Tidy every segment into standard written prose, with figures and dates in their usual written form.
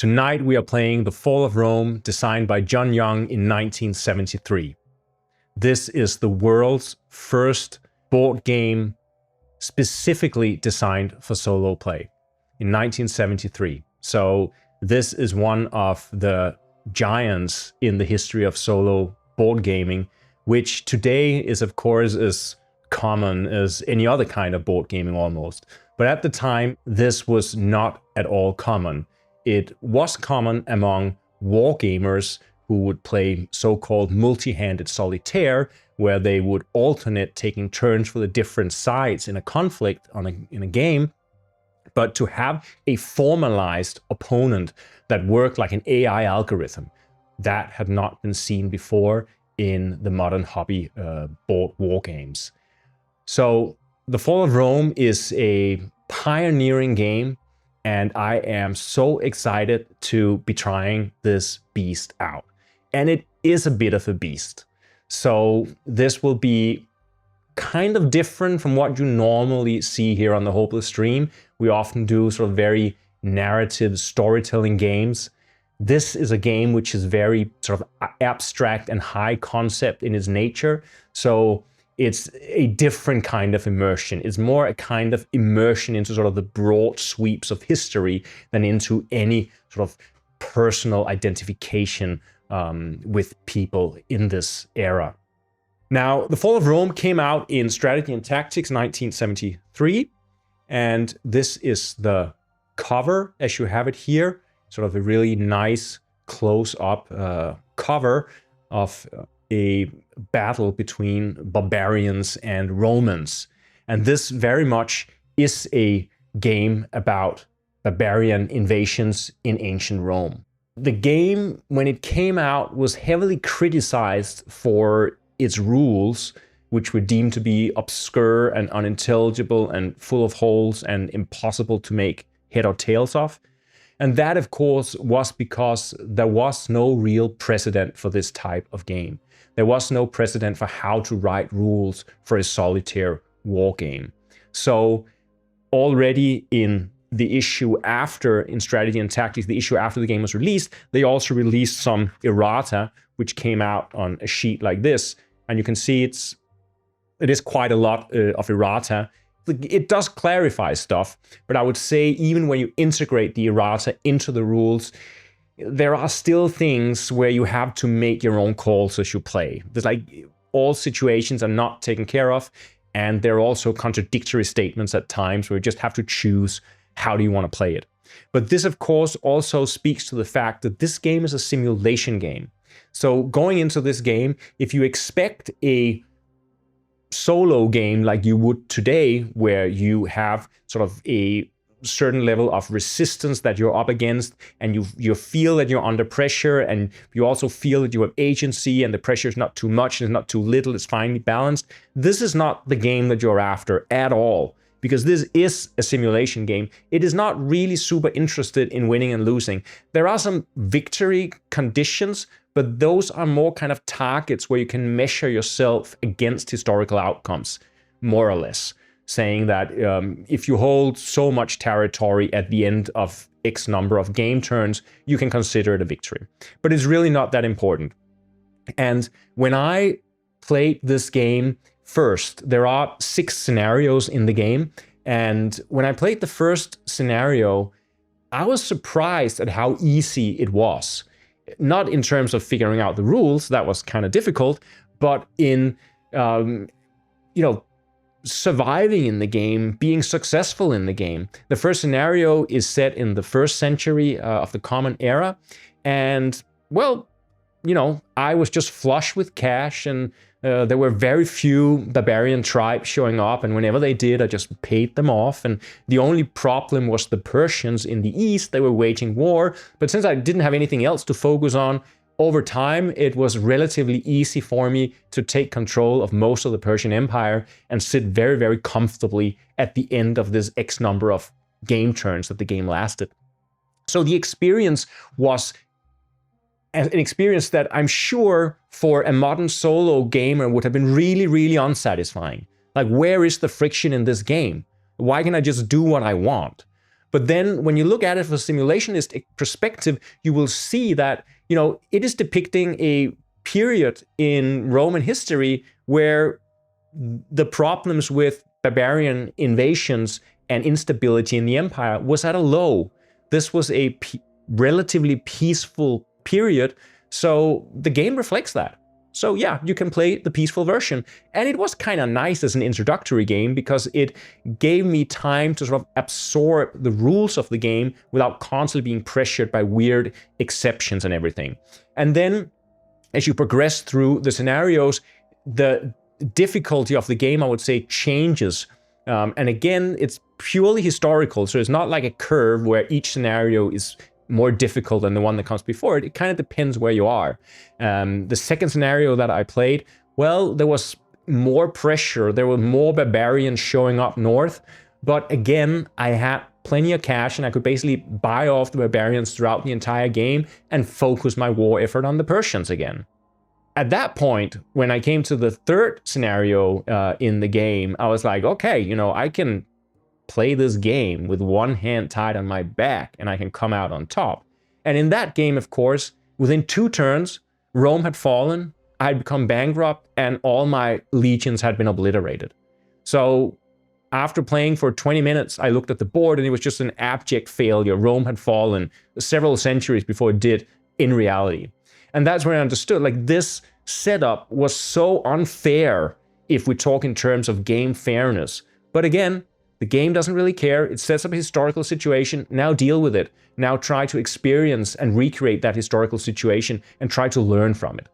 Tonight we are playing The Fall of Rome, designed by John Young in 1973. This is the world's first board game specifically designed for solo play in 1973. So this is one of the giants in the history of solo board gaming, which today is of course as common as any other kind of board gaming almost. But at the time, this was not at all common. It was common among wargamers who would play so-called multi-handed solitaire, where they would alternate taking turns for the different sides in a conflict in a game. But to have a formalized opponent that worked like an AI algorithm, that had not been seen before in the modern hobby board wargames. So The Fall of Rome is a pioneering game, and I am so excited to be trying this beast out. And it is a bit of a beast. So this will be kind of different from what you normally see here on the Hopeless stream. We often do sort of very narrative storytelling games. This is a game which is very sort of abstract and high concept in its nature. So it's a different kind of immersion. It's more a kind of immersion into sort of the broad sweeps of history than into any sort of personal identification with people in this era. Now, The Fall of Rome came out in Strategy and Tactics 1973, and this is the cover as you have it here, sort of a really nice close-up cover of a battle between barbarians and Romans. And this very much is a game about barbarian invasions in ancient Rome. The game, when it came out, was heavily criticized for its rules, which were deemed to be obscure and unintelligible and full of holes and impossible to make head or tails of. And that, of course, was because there was no real precedent for this type of game. There was no precedent for how to write rules for a solitaire war game. So already in the issue after, in Strategy and Tactics, the issue after the game was released, they also released some errata, which came out on a sheet like this. And you can see it is quite a lot of errata. It does clarify stuff, but I would say even when you integrate the errata into the rules, there are still things where you have to make your own calls as you play. There's like all situations are not taken care of, and there are also contradictory statements at times where you just have to choose how do you want to play it. But this, of course, also speaks to the fact that this game is a simulation game. So going into this game, if you expect a solo game like you would today, where you have sort of a certain level of resistance that you're up against, and you feel that you're under pressure, and you also feel that you have agency, and the pressure is not too much, and it's not too little, it's finely balanced. This is not the game that you're after at all, because this is a simulation game. It is not really super interested in winning and losing. There are some victory conditions, but those are more kind of targets where you can measure yourself against historical outcomes, more or less, saying that if you hold so much territory at the end of X number of game turns, you can consider it a victory. But it's really not that important. And when I played this game first, there are 6 scenarios in the game. And when I played the first scenario, I was surprised at how easy it was. Not in terms of figuring out the rules, that was kind of difficult, but in, surviving in the game, being successful in the game. The first scenario is set in the 1st century of the Common Era. And, well, I was just flush with cash, and there were very few barbarian tribes showing up, and whenever they did, I just paid them off. And the only problem was the Persians in the east. They were waging war, but since I didn't have anything else to focus on, over time, it was relatively easy for me to take control of most of the Persian Empire and sit very, very comfortably at the end of this X number of game turns that the game lasted. So the experience was an experience that I'm sure for a modern solo gamer would have been really, really unsatisfying. Like, where is the friction in this game? Why can't I just do what I want? But then when you look at it from a simulationist perspective, you will see that, it is depicting a period in Roman history where the problems with barbarian invasions and instability in the empire was at a low. This was a relatively peaceful period, so the game reflects that. So yeah, you can play the peaceful version. And it was kind of nice as an introductory game because it gave me time to sort of absorb the rules of the game without constantly being pressured by weird exceptions and everything. And then as you progress through the scenarios, the difficulty of the game, I would say, changes. And again, it's purely historical, so it's not like a curve where each scenario is more difficult than the one that comes before it. It kind of depends where you are. The second scenario that I played, well, there was more pressure. There were more barbarians showing up north. But again, I had plenty of cash and I could basically buy off the barbarians throughout the entire game and focus my war effort on the Persians again. At that point, when I came to the third scenario in the game, I was like, okay, I can play this game with one hand tied on my back and I can come out on top. And in that game, of course, within 2 turns, Rome had fallen, I had become bankrupt, and all my legions had been obliterated. So after playing for 20 minutes, I looked at the board and it was just an abject failure. Rome had fallen several centuries before it did in reality. And that's when I understood, like, this setup was so unfair if we talk in terms of game fairness. But again, the game doesn't really care. It sets up a historical situation. Now deal with it. Now try to experience and recreate that historical situation and try to learn from it.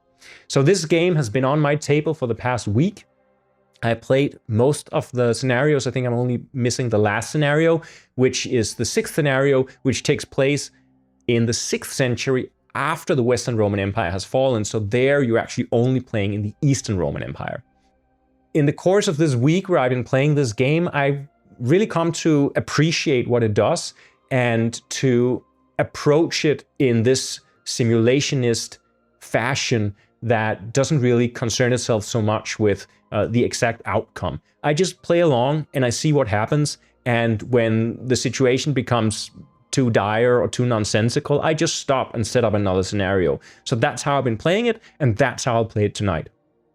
So this game has been on my table for the past week. I played most of the scenarios. I think I'm only missing the last scenario, which is the 6th scenario, which takes place in the 6th century after the Western Roman Empire has fallen. So there you're actually only playing in the Eastern Roman Empire. In the course of this week where I've been playing this game, I've really come to appreciate what it does and to approach it in this simulationist fashion that doesn't really concern itself so much with the exact outcome. I just play along and I see what happens, and when the situation becomes too dire or too nonsensical, I just stop and set up another scenario. So that's how I've been playing it, and that's how I'll play it tonight.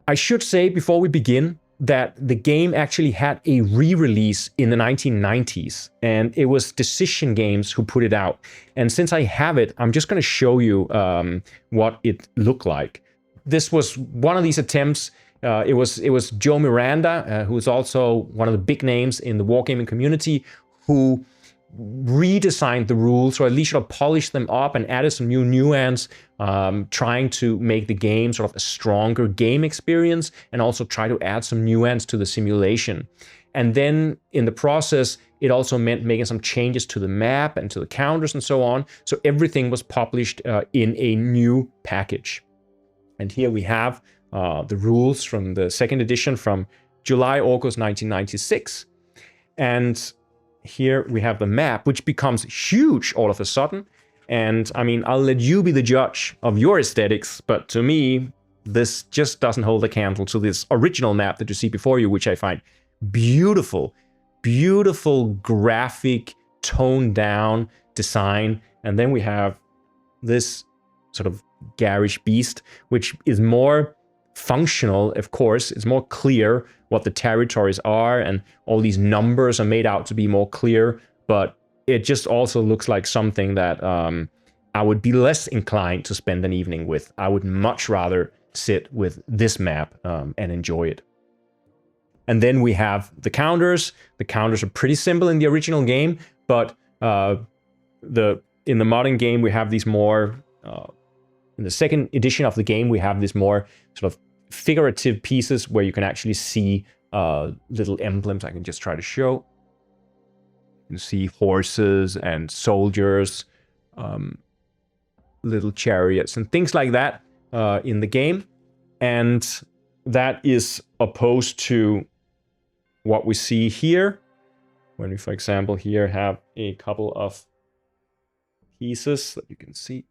I should say before we begin that the game actually had a re-release in the 1990s, and it was Decision Games who put it out. And since I have it, I'm just going to show you what it looked like. This was one of these attempts. It was Joe Miranda, who is also one of the big names in the wargaming community, who redesigned the rules, or at least sort of polished them up and added some new nuance, trying to make the game sort of a stronger game experience and also try to add some nuance to the simulation. And then in the process, it also meant making some changes to the map and to the counters and so on. So everything was published in a new package. And here we have the rules from the 2nd edition from July, August 1996. And here we have the map, which becomes huge all of a sudden. And I mean, I'll let you be the judge of your aesthetics, but to me, this just doesn't hold a candle to this original map that you see before you, which I find beautiful, beautiful graphic, toned down design. And then we have this sort of garish beast, which is more functional, of course. It's more clear what the territories are, and all these numbers are made out to be more clear, but it just also looks like something that I would be less inclined to spend an evening with. I would much rather sit with this map and enjoy it. And then we have the counters. The counters are pretty simple in the original game, but in the modern game, we have these more in the 2nd edition of the game, we have this more sort of figurative pieces where you can actually see little emblems. I can just try to show. You can see horses and soldiers, little chariots and things like that in the game. And that is opposed to what we see here. When we, for example, here have a couple of pieces that you can see.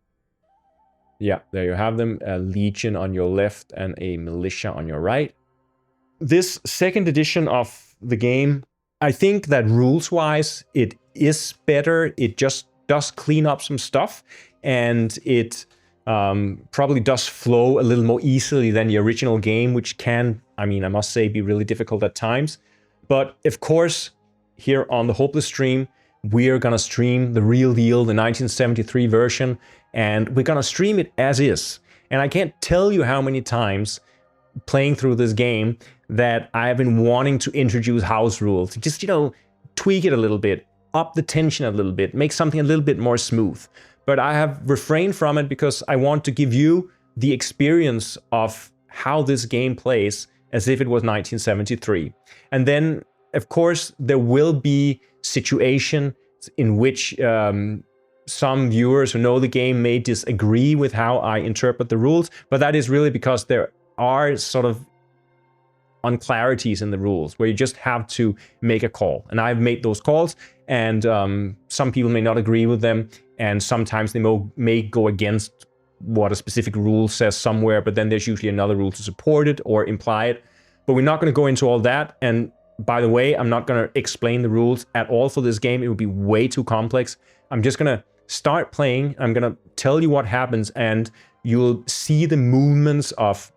Yeah, there you have them, a legion on your left and a militia on your right. This 2nd edition of the game I think that rules-wise, it is better. It just does clean up some stuff, and it probably does flow a little more easily than the original game, which can, I mean, I must say, be really difficult at times. But of course, here on the Hopeless stream, we're gonna stream the real deal, the 1973 version, and we're gonna stream it as is. And I can't tell you how many times playing through this game that I've been wanting to introduce house rules, just, you know, tweak it a little bit, up the tension a little bit, make something a little bit more smooth. But I have refrained from it because I want to give you the experience of how this game plays as if it was 1973. And then, of course, there will be situations in which some viewers who know the game may disagree with how I interpret the rules, but that is really because there are sort of unclarities in the rules where you just have to make a call. And I've made those calls, and some people may not agree with them, and sometimes they may go against what a specific rule says somewhere, but then there's usually another rule to support it or imply it. But we're not going to go into all that. And by the way, I'm not going to explain the rules at all for this game. It would be way too complex. I'm just going to start playing. I'm going to tell you what happens, and you'll see the movements of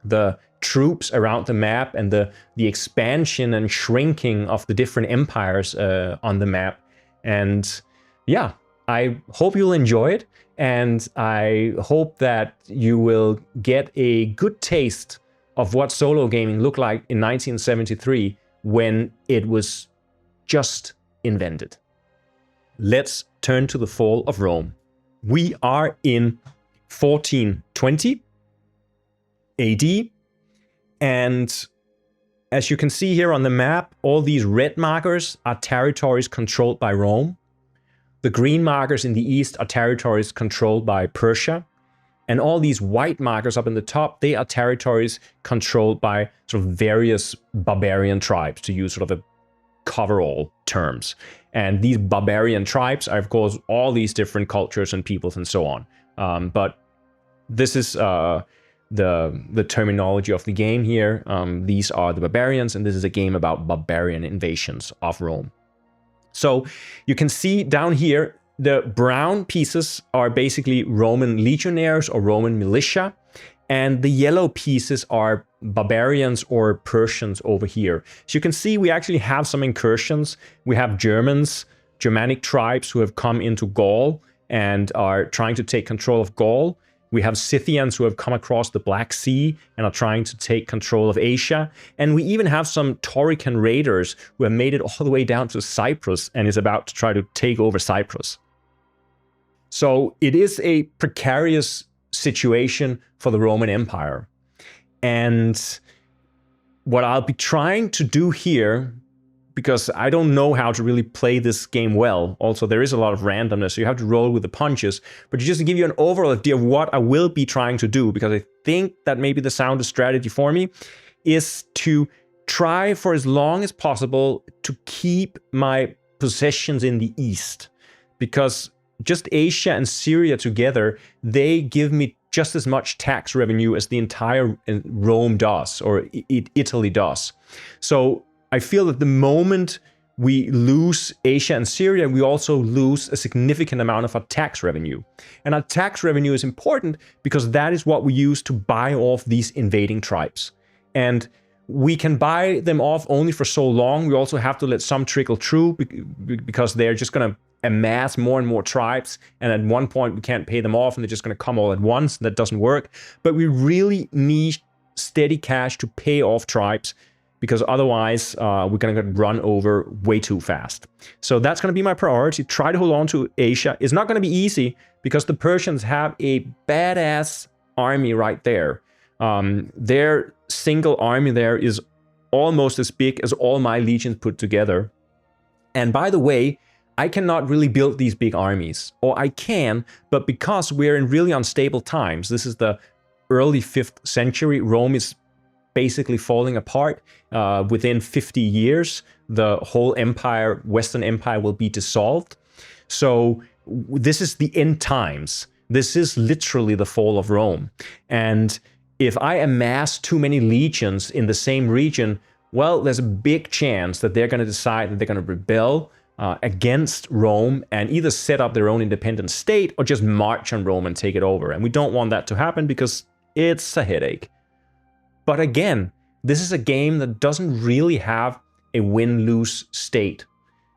the troops around the map and the expansion and shrinking of the different empires on the map. And yeah, I hope you'll enjoy it, and I hope that you will get a good taste of what solo gaming looked like in 1973 when it was just invented. Let's turn to the fall of Rome. We are in 1420 AD, and as you can see here on the map, all these red markers are territories controlled by Rome. The green markers in the east are territories controlled by Persia. And all these white markers up in the top, they are territories controlled by sort of various barbarian tribes, to use sort of a cover-all terms. And these barbarian tribes are, of course, all these different cultures and peoples and so on. But this is the terminology of the game here. These are the barbarians, and this is a game about barbarian invasions of Rome. So you can see down here, the brown pieces are basically Roman legionnaires or Roman militia, and the yellow pieces are barbarians or Persians over here. So you can see we actually have some incursions. We have Germans, Germanic tribes who have come into Gaul and are trying to take control of Gaul. We have Scythians who have come across the Black Sea and are trying to take control of Asia. And we even have some Taurican raiders who have made it all the way down to Cyprus and is about to try to take over Cyprus. So it is a precarious situation for the Roman Empire. And what I'll be trying to do here, because I don't know how to really play this game well. Also, there is a lot of randomness, so you have to roll with the punches. But just to give you an overall idea of what I will be trying to do, because I think that maybe the soundest strategy for me is to try for as long as possible to keep my possessions in the east. Because just Asia and Syria together, they give me just as much tax revenue as the entire Rome does, or Italy does. So I feel that the moment we lose Asia and Syria, we also lose a significant amount of our tax revenue. And our tax revenue is important because that is what we use to buy off these invading tribes. And we can buy them off only for so long. We also have to let some trickle through because they're just going to amass more and more tribes. And at one point, we can't pay them off and they're just going to come all at once. That doesn't work. But we really need steady cash to pay off tribes, because otherwise we're going to get run over way too fast. So that's going to be my priority. Try to hold on to Asia. It's not going to be easy because the Persians have a badass army right there. Their single army there is almost as big as all my legions put together. And by the way, I cannot really build these big armies, or I can, but because we're in really unstable times, this is the early 5th century, Rome is basically falling apart. Within 50 years, the whole empire, Western Empire, will be dissolved. So this is the end times. This is literally the fall of Rome. And if I amass too many legions in the same region, well, there's a big chance that they're going to decide that they're going to rebel against Rome and either set up their own independent state or just march on Rome and take it over. And we don't want that to happen because it's a headache. But again, this is a game that doesn't really have a win-lose state.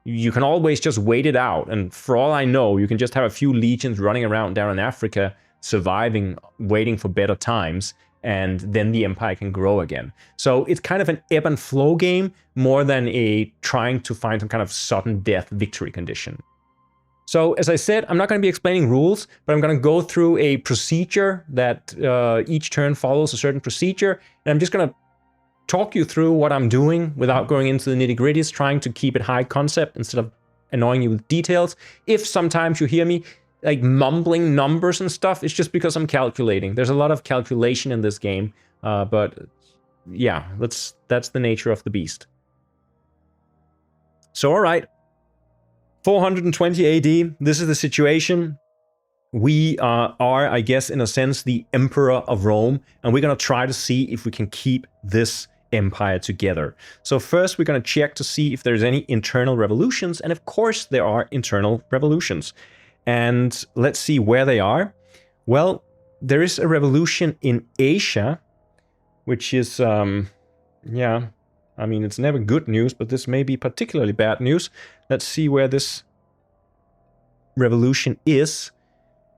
You can always just wait it out. And for all I know, you can just have a few legions running around down in Africa, surviving, waiting for better times, and then the empire can grow again. So it's kind of an ebb and flow game more than a trying to find some kind of sudden death victory condition. So as I said, I'm not going to be explaining rules, but I'm going to go through a procedure that each turn follows a certain procedure. And I'm just going to talk you through what I'm doing without going into the nitty-gritties, trying to keep it high concept instead of annoying you with details. If sometimes you hear me like mumbling numbers and stuff, it's just because I'm calculating. There's a lot of calculation in this game, but yeah, that's the nature of the beast. So all right, 420 AD, this is the situation. We are, I guess, in a sense, the emperor of Rome, and we're going to try to see if we can keep this empire together. So first, we're going to check to see if there's any internal revolutions, and of course, there are internal revolutions. And let's see where they are. Well, there is a revolution in Asia, which is, yeah, I mean, it's never good news, but this may be particularly bad news. Let's see where this revolution is.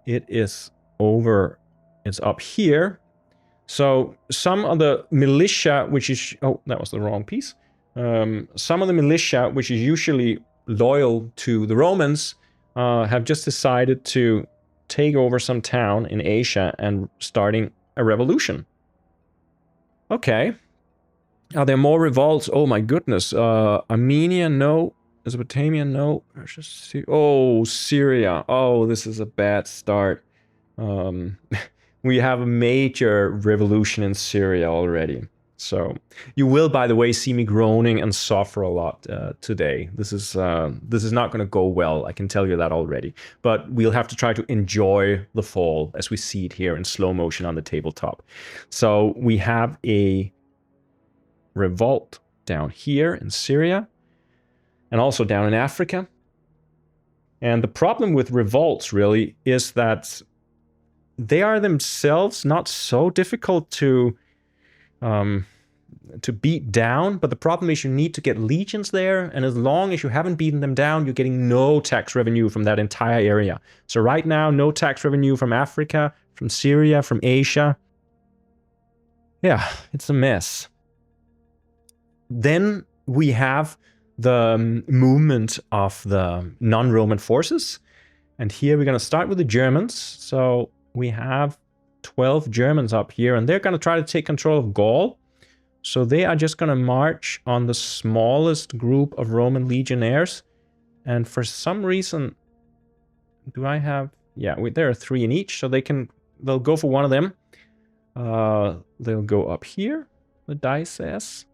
It is over, it's up here. So some of the militia, which is, oh, that was the wrong piece. Some of the militia, which is usually loyal to the Romans, have just decided to take over some town in Asia and starting a revolution. Okay. Are there more revolts? Oh my goodness. Armenia, no. Mesopotamia, no. Oh, Syria. Oh, this is a bad start. We have a major revolution in Syria already. So you will, by the way, see me groaning and suffer a lot today. This is not going to go well. I can tell you that already. But we'll have to try to enjoy the fall as we see it here in slow motion on the tabletop. So we have a revolt down here in Syria and also down in Africa. And the problem with revolts really is that they are themselves not so difficult to beat down, but the problem is you need to get legions there, and as long as you haven't beaten them down, you're getting no tax revenue from that entire area. So right now, no tax revenue from Africa, from Syria, from Asia. Yeah, it's a mess. Then we have the movement of the non-Roman forces, and here we're going to start with the Germans. So we have 12 Germans up here, and they're going to try to take control of Gaul. So they are just going to march on the smallest group of Roman legionnaires. And for some reason, do I have... Yeah, there are 3 in each, so they'll go for one of them. They'll go up here, the die says.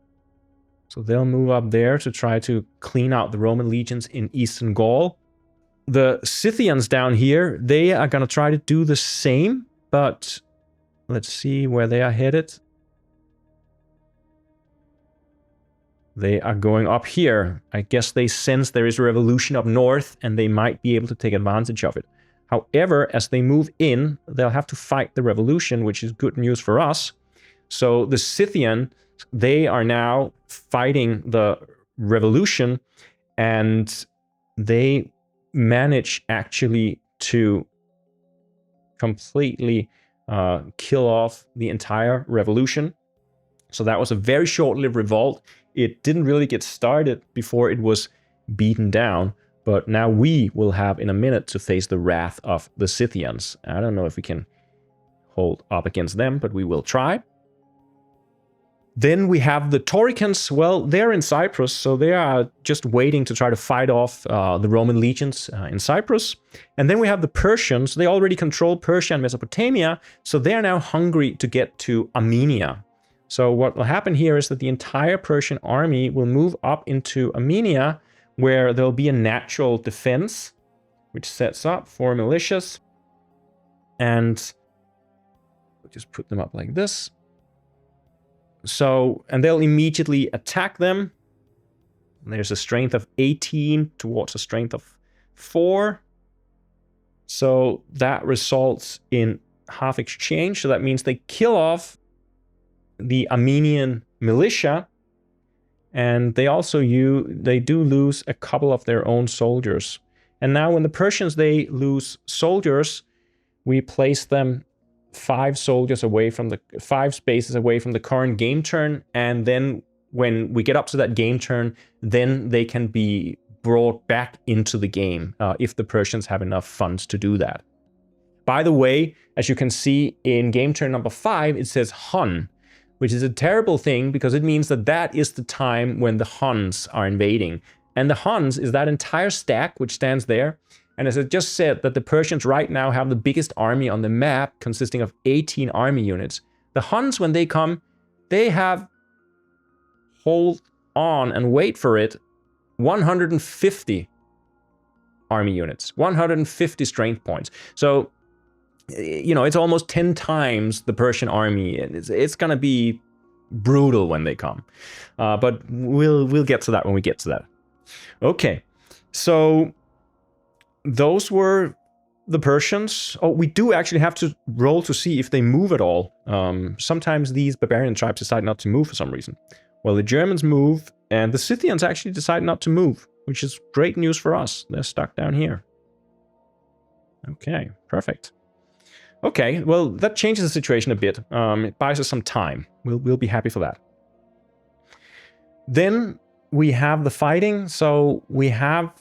So they'll move up there to try to clean out the Roman legions in Eastern Gaul. The Scythians down here, they are going to try to do the same, but let's see where they are headed. They are going up here. I guess they sense there is a revolution up north, and they might be able to take advantage of it. However, as they move in, they'll have to fight the revolution, which is good news for us. So the Scythian, they are now fighting the revolution, and they manage actually to completely kill off the entire revolution. So that was a very short-lived revolt. It didn't really get started before it was beaten down, but now we will have in a minute to face the wrath of the Scythians. I don't know if we can hold up against them, but we will try. Then we have the Tauricans. Well, they're in Cyprus, so they are just waiting to try to fight off the Roman legions in Cyprus. And then we have the Persians. They already control Persia and Mesopotamia, so they are now hungry to get to Armenia. So what will happen here is that the entire Persian army will move up into Armenia, where there'll be a natural defense, which sets up 4 militias. And we'll just put them up like this. So, and they'll immediately attack them. There's a strength of 18 towards a strength of 4. So that results in half exchange. So that means they kill off the Armenian militia. And they also they do lose a couple of their own soldiers. And now when the Persians, they lose soldiers, we place them 5 spaces away from the current game turn. And then when we get up to that game turn, then they can be brought back into the game if the Persians have enough funds to do that. By the way, as you can see in game turn number 5, it says Hun, which is a terrible thing because it means that that is the time when the Huns are invading. And the Huns is that entire stack which stands there. And as I just said, that the Persians right now have the biggest army on the map, consisting of 18 army units. The Huns, when they come, they have, hold on and wait for it, 150 army units, 150 strength points. So, you know, it's almost 10 times the Persian army, and it's going to be brutal when they come. But we'll get to that when we get to that. Okay, so those were the Persians. Oh, we do actually have to roll to see if they move at all. Sometimes these barbarian tribes decide not to move for some reason. Well, the Germans move, and the Scythians actually decide not to move, which is great news for us. They're stuck down here. Okay, perfect. Okay, well, that changes the situation a bit. It buys us some time. We'll be happy for that. Then we have the fighting. So we have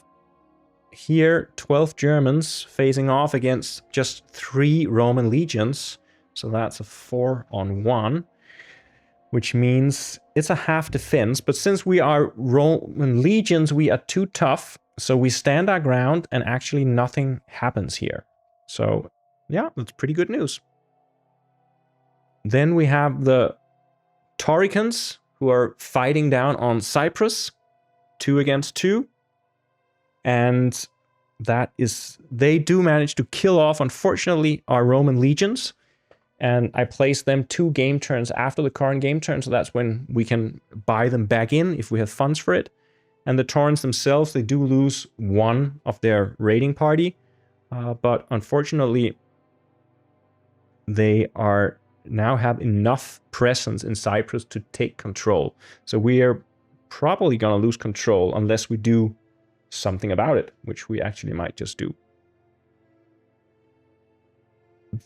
here 12 Germans facing off against just 3 Roman legions. So that's a 4-on-1, which means it's a half defense. But since we are Roman legions, we are too tough. So we stand our ground and actually nothing happens here. So yeah, that's pretty good news. Then we have the Tauricans, who are fighting down on Cyprus, 2 against 2. And that is, they do manage to kill off, unfortunately, our Roman legions. And I place them 2 game turns after the current game turn, so that's when we can buy them back in if we have funds for it. And the Taurans themselves, they do lose 1 of their raiding party. But unfortunately, they are now have enough presence in Cyprus to take control. So we are probably going to lose control unless we do something about it, which we actually might just do.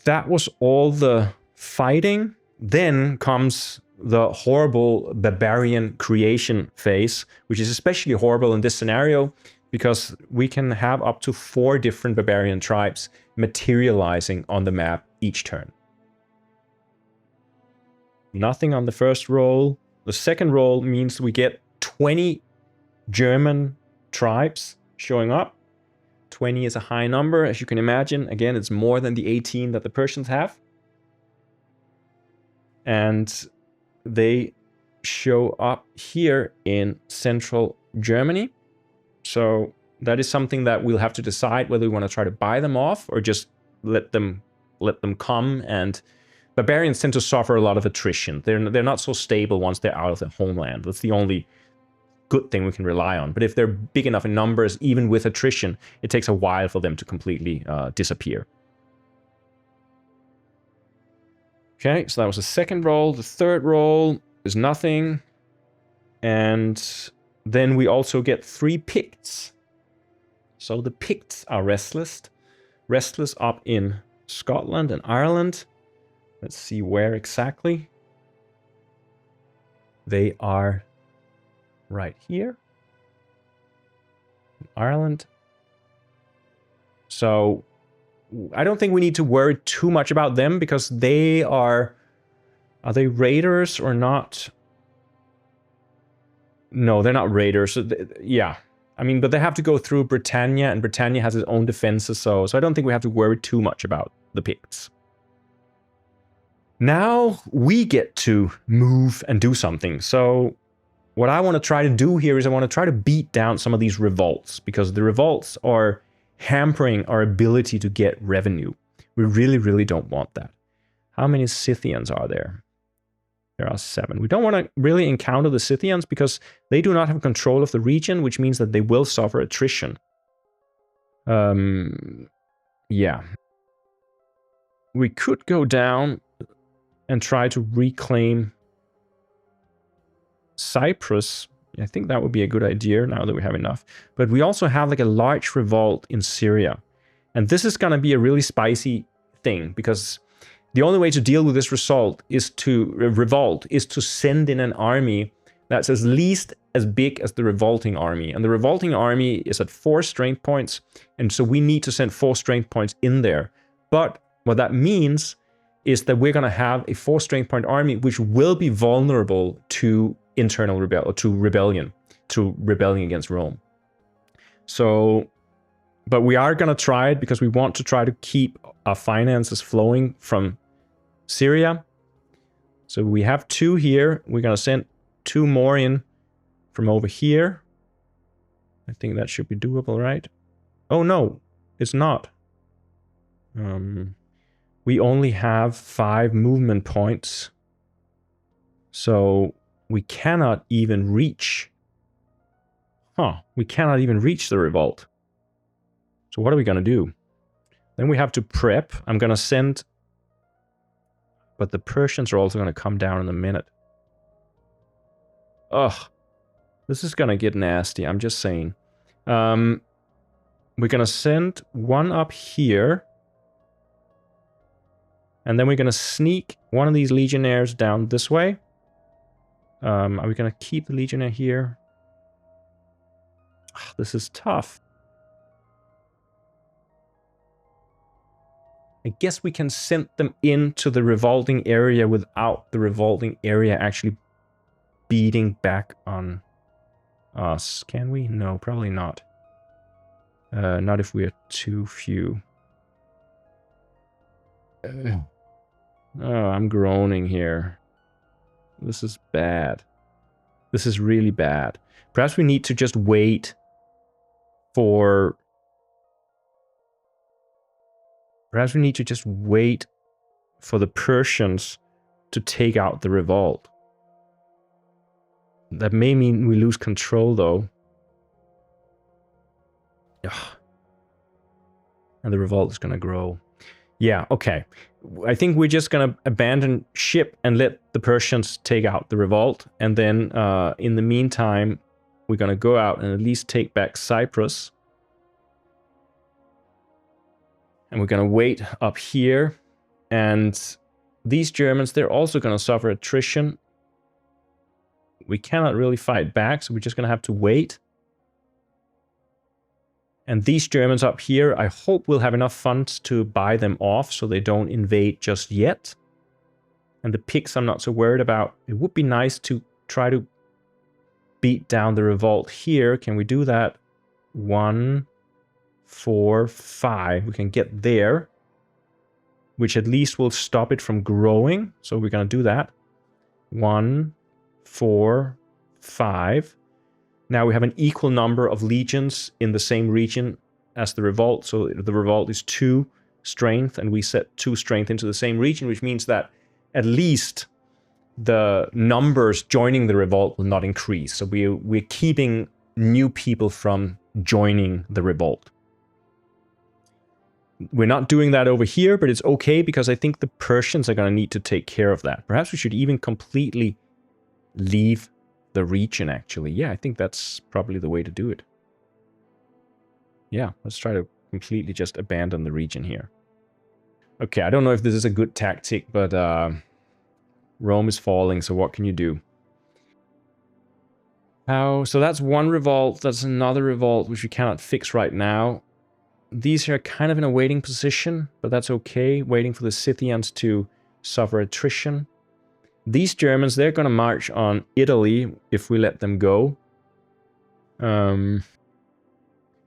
That was all the fighting. Then comes the horrible barbarian creation phase, which is especially horrible in this scenario because we can have up to 4 different barbarian tribes materializing on the map each turn. Nothing on the first roll. The second roll means we get 20 German tribes showing up. 20 is a high number, as you can imagine. Again, it's more than the 18 that the Persians have. And they show up here in central Germany. So that is something that we'll have to decide whether we want to try to buy them off or just let them come. And barbarians tend to suffer a lot of attrition. They're not so stable once they're out of their homeland. That's the only good thing we can rely on. But if they're big enough in numbers, even with attrition, it takes a while for them to completely disappear. Okay, so that was the second roll. The third roll is nothing. And then we also get 3 Picts. So the Picts are restless. Restless up in Scotland and Ireland. Let's see where exactly. They are right here. In Ireland. So I don't think we need to worry too much about them because they are they raiders or not? No, they're not raiders. So yeah. I mean, but they have to go through Britannia, and Britannia has its own defenses, so I don't think we have to worry too much about the Picts. Now we get to move and do something. So what I want to try to do here is I want to try to beat down some of these revolts, because the revolts are hampering our ability to get revenue. We really, really don't want that. How many Scythians are there? There are 7. We don't want to really encounter the Scythians because they do not have control of the region, which means that they will suffer attrition. Yeah. We could go down and try to reclaim Cyprus. I think that would be a good idea now that we have enough. But we also have like a large revolt in Syria. And this is going to be a really spicy thing because the only way to deal with this revolt is to send in an army that's at least as big as the revolting army. And the revolting army is at 4 strength points. And so we need to send 4 strength points in there. But what that means is that we're going to have a 4 strength point army which will be vulnerable to internal rebellion against Rome. So, but we are going to try it because we want to try to keep our finances flowing from Syria. So we have 2 here. We're going to send 2 more in from over here. I think that should be doable, right? Oh no, it's not. We only have 5 movement points. So we cannot even reach. We cannot even reach the revolt. So what are we going to do? Then we have to prep. I'm going to send. But the Persians are also going to come down in a minute. Ugh. This is going to get nasty. I'm just saying. We're going to send 1 up here. And then we're going to sneak one of these legionnaires down this way. Are we going to keep the legionnaire here? Ugh, this is tough. I guess we can send them into the revolting area without the revolting area actually beating back on us. Can we? No, probably not. Not if we are too few. Oh, I'm groaning here. This is bad. This is really bad. Perhaps we need to just wait for... Perhaps we need to just wait for the Persians to take out the revolt. That may mean we lose control, though. Ugh. And the revolt is going to grow. Yeah, okay. I think we're just going to abandon ship and let the Persians take out the revolt. And then in the meantime, we're going to go out and at least take back Cyprus. And we're going to wait up here. And these Germans, they're also going to suffer attrition. We cannot really fight back, so we're just going to have to wait. And these Germans up here, I hope we'll have enough funds to buy them off so they don't invade just yet. And the Picts I'm not so worried about. It would be nice to try to beat down the revolt here. Can we do that? 1, 4, 5. We can get there, which at least will stop it from growing. So we're going to do that. 1, 4, 5. Now we have an equal number of legions in the same region as the revolt. So the revolt is 2 strength, and we set 2 strength into the same region, which means that at least the numbers joining the revolt will not increase. So we're keeping new people from joining the revolt. We're not doing that over here, but it's okay because I think the Persians are going to need to take care of that. Perhaps we should even completely leave the region, actually. Yeah, I think that's probably the way to do it. Yeah, let's try to completely just abandon the region here. Okay, I don't know if this is a good tactic, but Rome is falling, so what can you do? So that's one revolt, that's another revolt, which we cannot fix right now. These are kind of in a waiting position, but that's okay, waiting for the Scythians to suffer attrition. These Germans, they're going to march on Italy if we let them go.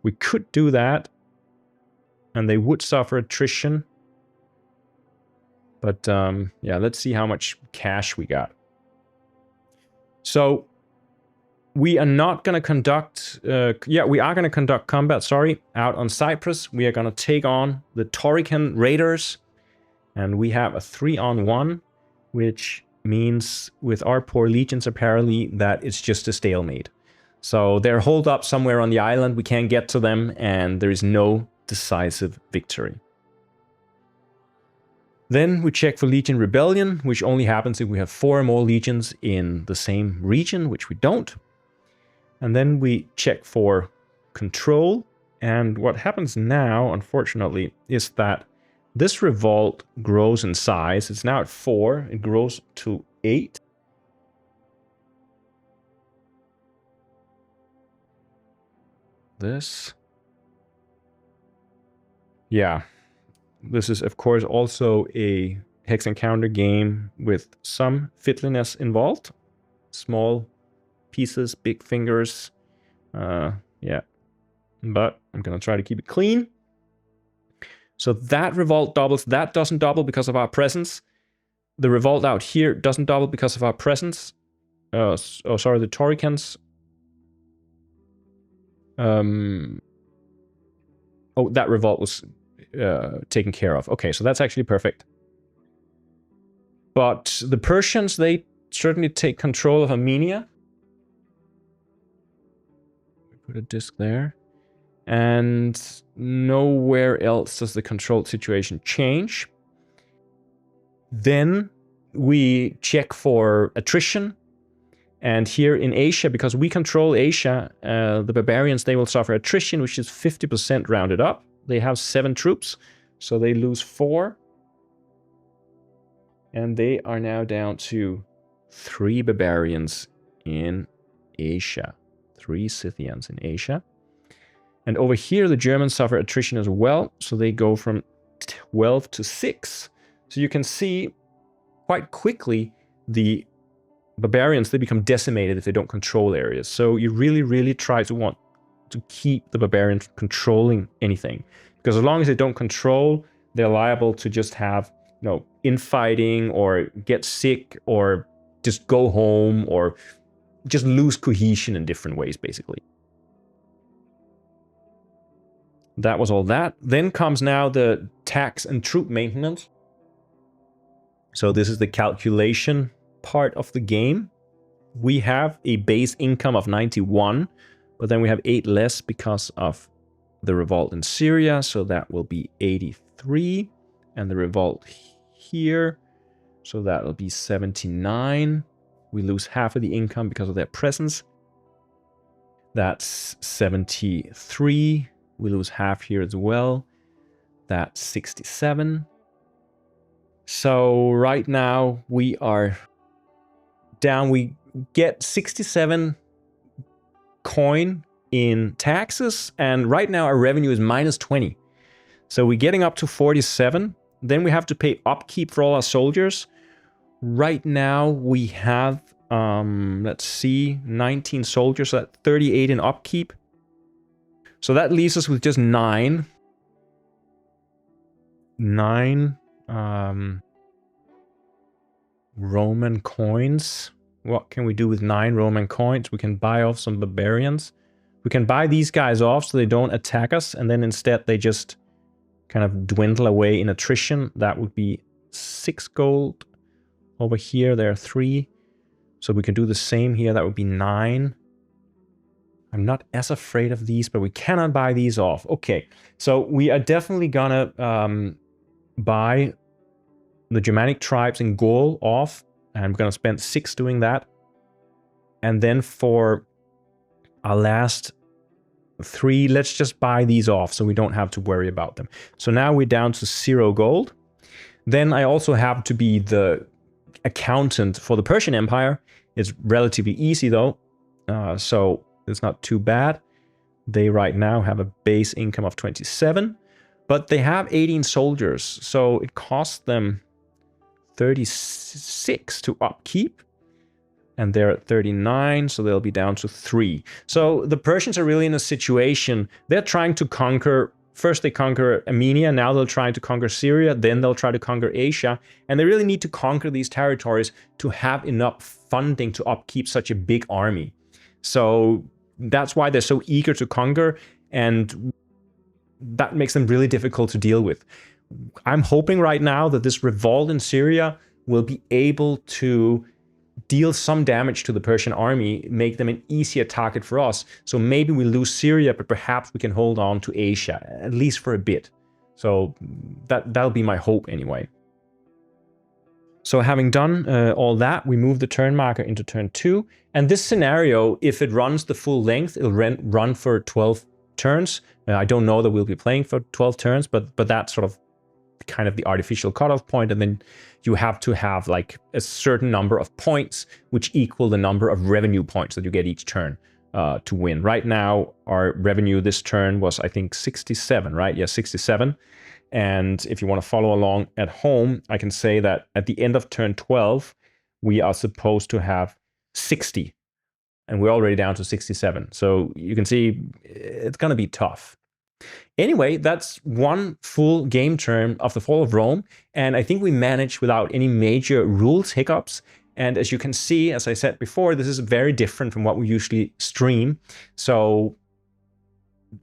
We could do that, and they would suffer attrition. But yeah, let's see how much cash we got. So we are not going to conduct... we are going to conduct combat, out on Cyprus. We are going to take on the Taurican raiders. And we have a 3-on-1, which means with our poor legions apparently that it's just a stalemate. So they're holed up somewhere on the island, we can't get to them, and there is no decisive victory. Then we check for Legion Rebellion, which only happens if we have 4 or more legions in the same region, which we don't. And then we check for control, and what happens now, unfortunately, is that this revolt grows in size. It's now at 4, it grows to 8. This. Yeah. This is, of course, also a hex encounter game with some fiddliness involved. Small pieces, big fingers. Yeah. But I'm going to try to keep it clean. So that revolt doubles. That doesn't double because of our presence. The revolt out here doesn't double because of our presence. Oh, sorry, the Toricans. Oh, that revolt was taken care of. Okay, so that's actually perfect. But the Persians, they certainly take control of Armenia. Put a disc there. And nowhere else does the control situation change. Then we check for attrition. And here in Asia, because we control Asia, the barbarians, they will suffer attrition, which is 50% rounded up. They have 7 troops, so they lose 4. And they are now down to 3 barbarians in Asia. 3 Scythians in Asia. And over here, the Germans suffer attrition as well, so they go from 12 to 6. So you can see quite quickly the barbarians, they become decimated if they don't control areas. So you really try to want to keep the barbarians controlling anything. Because as long as they don't control, they're liable to just have, you know, infighting or get sick or just go home or just lose cohesion in different ways, basically. That was all that. Then comes now the tax and troop maintenance. So this is the calculation part of the game. We have a base income of 91, but then we have 8 less because of the revolt in Syria, so that will be 83, and the revolt here, so that will be 79. We lose half of the income because of their presence. That's 73. We lose half here as well. That's 67. So right now we are down. We get 67 coin in taxes, and right now our revenue is minus 20. So we're getting up to 47. Then we have to pay upkeep for all our soldiers. Right now we have, let's see, 19 soldiers, so that's 38 in upkeep. So that leaves us with just 9. 9 Roman coins. What can we do with 9 Roman coins? We can buy off some barbarians. We can buy these guys off so they don't attack us, and then instead they just kind of dwindle away in attrition. That would be 6 gold. Over here there are 3. So we can do the same here. That would be 9. I'm not as afraid of these, but we cannot buy these off. Okay, so we are definitely gonna buy the Germanic tribes in Gaul off, and we're gonna spend 6 doing that. And then for our last 3, let's just buy these off so we don't have to worry about them. So now we're down to 0 gold. Then I also have to be the accountant for the Persian Empire. It's relatively easy though, so it's not too bad. They right now have a base income of 27, but they have 18 soldiers, so it costs them 36 to upkeep, and they're at 39, so they'll be down to 3. So the Persians are really in a situation, they're trying to conquer, first they conquer Armenia, now they'll try to conquer Syria, then they'll try to conquer Asia, and they really need to conquer these territories to have enough funding to upkeep such a big army. So that's why they're so eager to conquer, and that makes them really difficult to deal with. I'm hoping right now that this revolt in Syria will be able to deal some damage to the Persian army, make them an easier target for us. So maybe we lose Syria, but perhaps we can hold on to Asia, at least for a bit. So that'll be my hope anyway. So having done all that, we move the turn marker into turn 2. And this scenario, if it runs the full length, it'll run for 12 turns. I don't know that we'll be playing for 12 turns, but that's sort of kind of the artificial cutoff point. And then you have to have like a certain number of points, which equal the number of revenue points that you get each turn to win. Right now, our revenue this turn was, I think, 67, right? Yeah, 67. And if you want to follow along at home, I can say that at the end of turn 12, we are supposed to have 60. And we're already down to 67. So you can see it's going to be tough. Anyway, that's one full game turn of the Fall of Rome. And I think we managed without any major rules hiccups. And as you can see, as I said before, this is very different from what we usually stream. So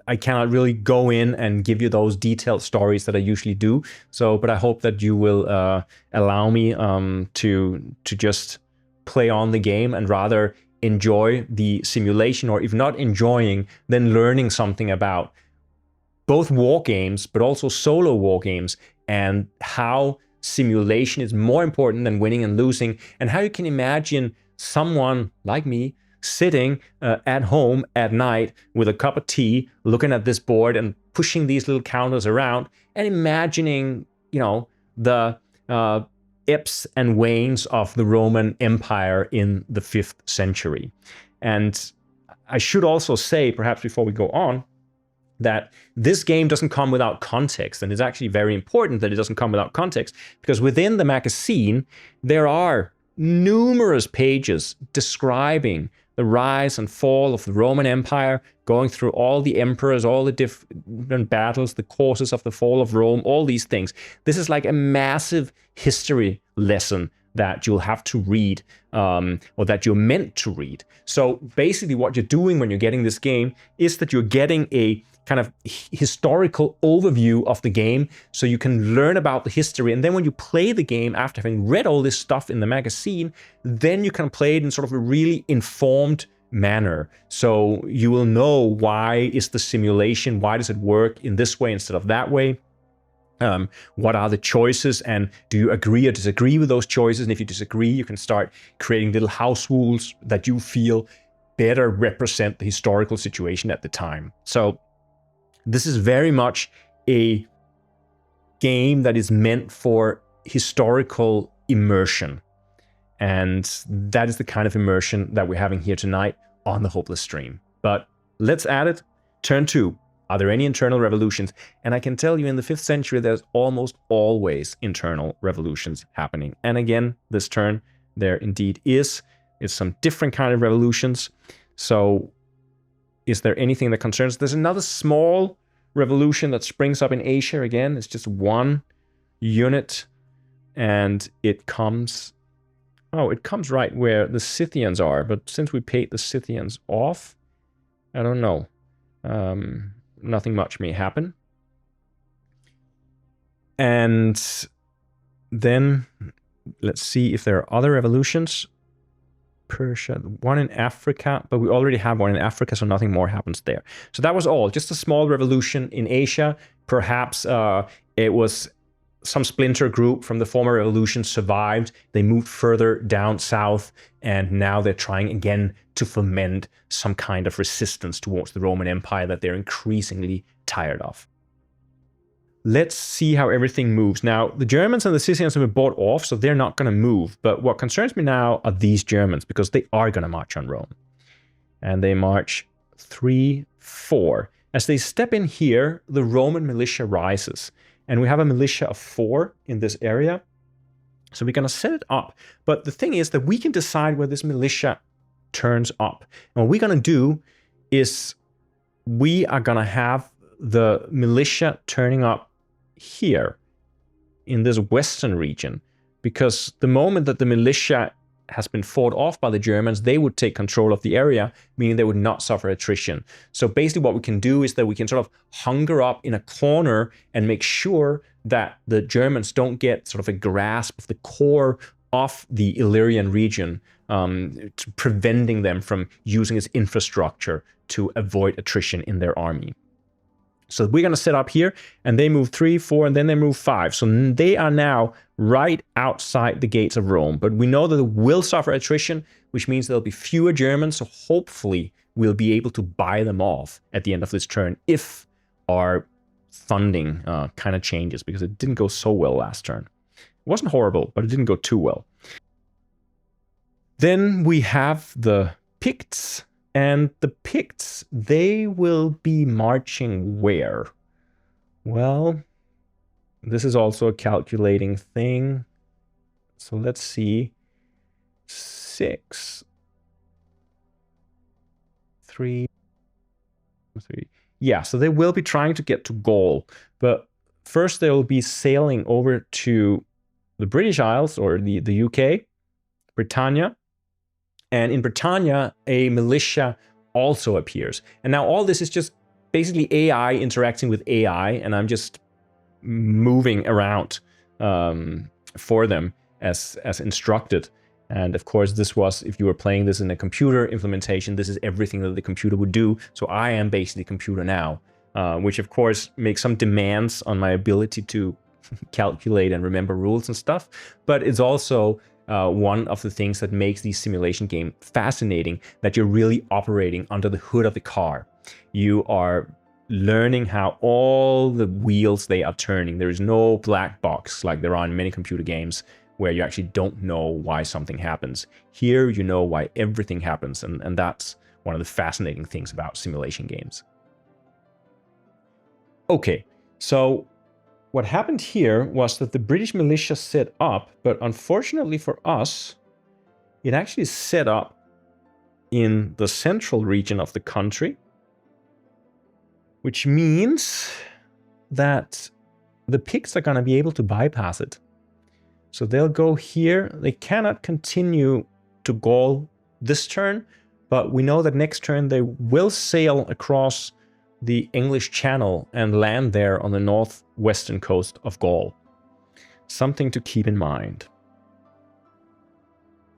I cannot really go in and give you those detailed stories that I usually do. So, but I hope that you will allow me to just play on the game and rather enjoy the simulation, or if not enjoying, then learning something about both war games, but also solo war games, and how simulation is more important than winning and losing, and how you can imagine someone like me sitting at home at night with a cup of tea, looking at this board and pushing these little counters around and imagining, you know, the ebbs and wanes of the Roman Empire in the 5th century. And I should also say, perhaps before we go on, that this game doesn't come without context, and it's actually very important that it doesn't come without context, because within the magazine, there are numerous pages describing the rise and fall of the Roman Empire, going through all the emperors, all the different battles, the causes of the fall of Rome, all these things. This is like a massive history lesson that you'll have to read, or that you're meant to read. So basically what you're doing when you're getting this game is that you're getting a kind of historical overview of the game, so you can learn about the history. And then when you play the game after having read all this stuff in the magazine, then you can play it in sort of a really informed manner. So you will know, why is the simulation, why does it work in this way instead of that way? What are the choices, and do you agree or disagree with those choices? And if you disagree, you can start creating little house rules that you feel better represent the historical situation at the time. So this is very much a game that is meant for historical immersion. And that is the kind of immersion that we're having here tonight on the Hopeless stream. But let's add it. Turn 2. Are there any internal revolutions? And I can tell you, in the 5th century, there's almost always internal revolutions happening. And again, this turn, there indeed is. It's some different kind of revolutions. So is there anything that concerns? There's another small revolution that springs up in Asia. Again, it's just one unit, and it comes right where the Scythians are. But since we paid the Scythians off, I don't know. Nothing much may happen. And then let's see if there are other revolutions. Persia, one in Africa, but we already have one in Africa, so nothing more happens there. So that was all, just a small revolution in Asia. Perhaps it was some splinter group from the former revolution survived. They moved further down south, and now they're trying again to foment some kind of resistance towards the Roman Empire that they're increasingly tired of. Let's see how everything moves. Now, the Germans and the Scythians have been bought off, so they're not going to move. But what concerns me now are these Germans, because they are going to march on Rome. And they march 3, 4. As they step in here, the Roman militia rises. And we have a militia of 4 in this area. So we're going to set it up. But the thing is that we can decide where this militia turns up. And what we're going to do is we are going to have the militia turning up here in this western region, because the moment that the militia has been fought off by the Germans, they would take control of the area, meaning they would not suffer attrition. So basically what we can do is that we can sort of hunger up in a corner and make sure that the Germans don't get sort of a grasp of the core of the Illyrian region, preventing them from using its infrastructure to avoid attrition in their army. So we're going to set up here, and they move 3, 4, and then they move 5. So they are now right outside the gates of Rome. But we know that they will suffer attrition, which means there'll be fewer Germans. So hopefully we'll be able to buy them off at the end of this turn if our funding kind of changes, because it didn't go so well last turn. It wasn't horrible, but it didn't go too well. Then we have the Picts. And the Picts, they will be marching where? Well, this is also a calculating thing. So let's see. 6, 3, 3. Yeah, so they will be trying to get to Gaul. But first they will be sailing over to the British Isles, or the UK, Britannia. And in Britannia, a militia also appears. And now all this is just basically AI interacting with AI, and I'm just moving around for them as instructed. And of course, this was, if you were playing this in a computer implementation, this is everything that the computer would do. So I am basically computer now, which of course makes some demands on my ability to calculate and remember rules and stuff. But it's also one of the things that makes the simulation game fascinating, that you're really operating under the hood of the car. You are learning how all the wheels they are turning. There is no black box like there are in many computer games where you actually don't know why something happens. Here you know why everything happens, and that's one of the fascinating things about simulation games. Okay, so what happened here was that the British militia set up, but unfortunately for us, it actually set up in the central region of the country, which means that the Picts are going to be able to bypass it. So they'll go here. They cannot continue to Gaul this turn, but we know that next turn they will sail across the English Channel and land there on the northwestern coast of Gaul. Something to keep in mind.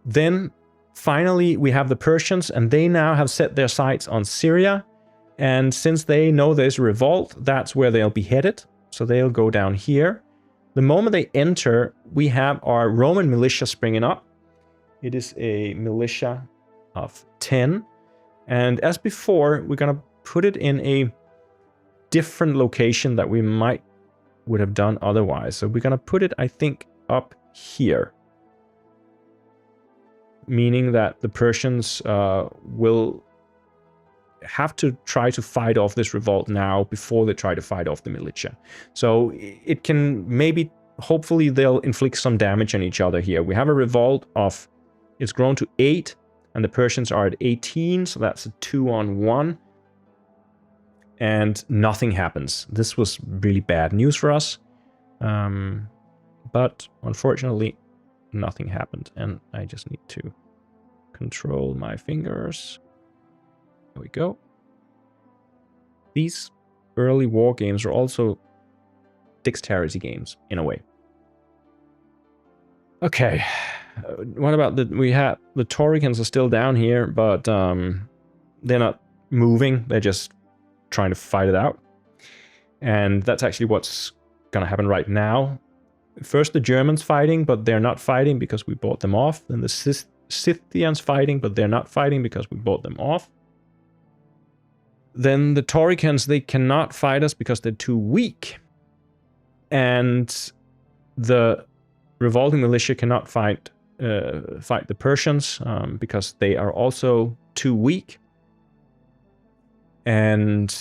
Then finally we have the Persians, and they now have set their sights on Syria. And since they know there's a revolt, that's where they'll be headed. So they'll go down here. The moment they enter, we have our Roman militia springing up. It is a militia of 10. And as before, we're going to put it in a different location that we would have done otherwise. So we're going to put it, I think, up here. Meaning that the Persians will have to try to fight off this revolt now before they try to fight off the militia. So it can maybe, hopefully they'll inflict some damage on each other here. We have a revolt of, it's grown to 8, and the Persians are at 18, so that's a 2-on-1. And nothing happens. This was really bad news for us. But unfortunately, nothing happened. And I just need to control my fingers. There we go. These early war games are also dexterity games, in a way. Okay. What about the Tauricans are still down here, but they're not moving. They're just trying to fight it out. And that's actually what's going to happen right now. First the Germans fighting, but they're not fighting because we bought them off. Then the Scythians fighting, but they're not fighting because we bought them off. Then the Tauricans, they cannot fight us because they're too weak. And the revolting militia cannot fight the Persians because they are also too weak. And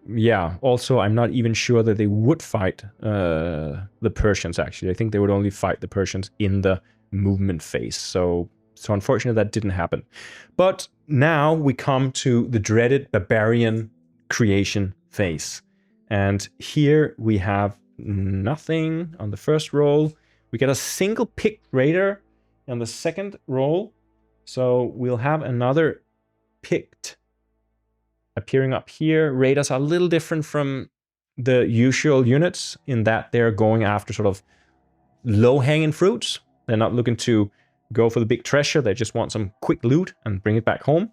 yeah, also I'm not even sure that they would fight the Persians, actually. I think they would only fight the Persians in the movement phase. So unfortunately that didn't happen. But now we come to the dreaded barbarian creation phase. And here we have nothing on the first roll. We get a single picked raider, on the second roll. So we'll have another Pict appearing up here. Raiders are a little different from the usual units in that they're going after sort of low-hanging fruits. They're not looking to go for the big treasure. They just want some quick loot and bring it back home.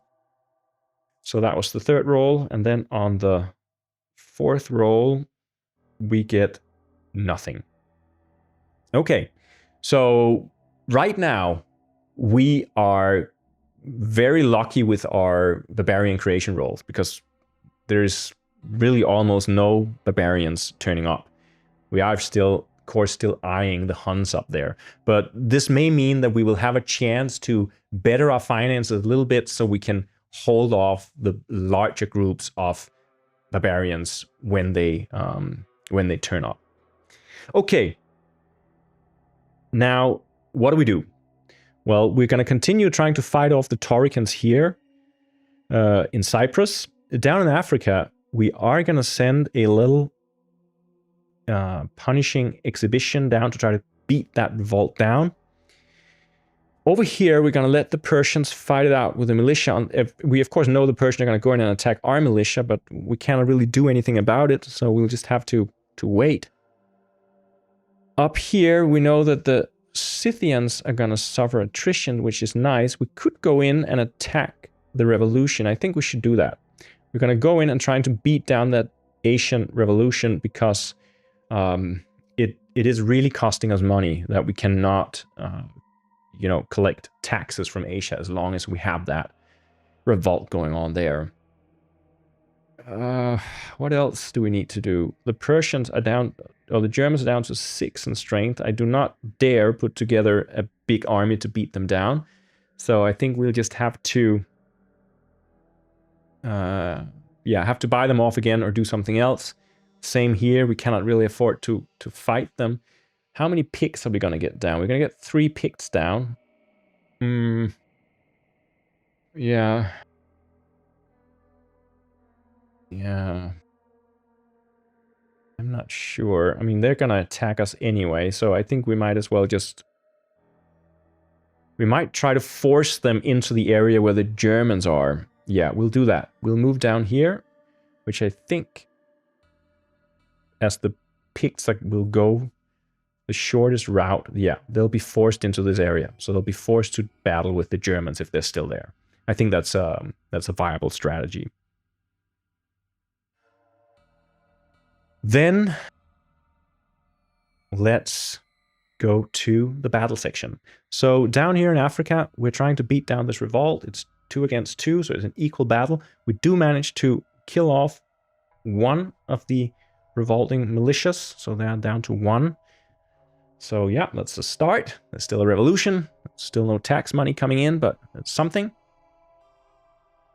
So that was the third roll. And then on the fourth roll, we get nothing. Okay, so right now, we are very lucky with our barbarian creation rolls because there's really almost no barbarians turning up. We are still, of course, still eyeing the Huns up there. But this may mean that we will have a chance to better our finances a little bit so we can hold off the larger groups of barbarians when they turn up. Okay. Now, what do? Well, we're going to continue trying to fight off the Tauricans here in Cyprus. Down in Africa, we are going to send a little punishing exhibition down to try to beat that revolt down. Over here, we're going to let the Persians fight it out with the militia. We, of course, know the Persians are going to go in and attack our militia, but we cannot really do anything about it, so we'll just have to wait. Up here, we know that the Scythians are going to suffer attrition, which is nice. We could go in and attack the revolution. I think we should do that. We're going to go in and try to beat down that Asian revolution because it is really costing us money that we cannot collect taxes from Asia as long as we have that revolt going on there. What else do we need to do? The Persians are down, or the Germans are down to 6 in strength. I do not dare put together a big army to beat them down. So I think we'll just have to, have to buy them off again or do something else. Same here. We cannot really afford to fight them. How many picks are we going to get down? We're going to get 3 picks down. Yeah. Yeah. I'm not sure. I mean, they're going to attack us anyway, so I think we might as well just... We might try to force them into the area where the Germans are. Yeah, we'll do that. We'll move down here, which I think, as the Picts will go the shortest route, yeah, they'll be forced into this area. So they'll be forced to battle with the Germans if they're still there. I think that's a viable strategy. Then let's go to the battle section. So down here in Africa, we're trying to beat down this revolt. It's 2 against 2, so it's an equal battle. We do manage to kill off one of the revolting militias, so they're down to 1. So yeah, that's a start. There's still a revolution. Still no tax money coming in, but it's something.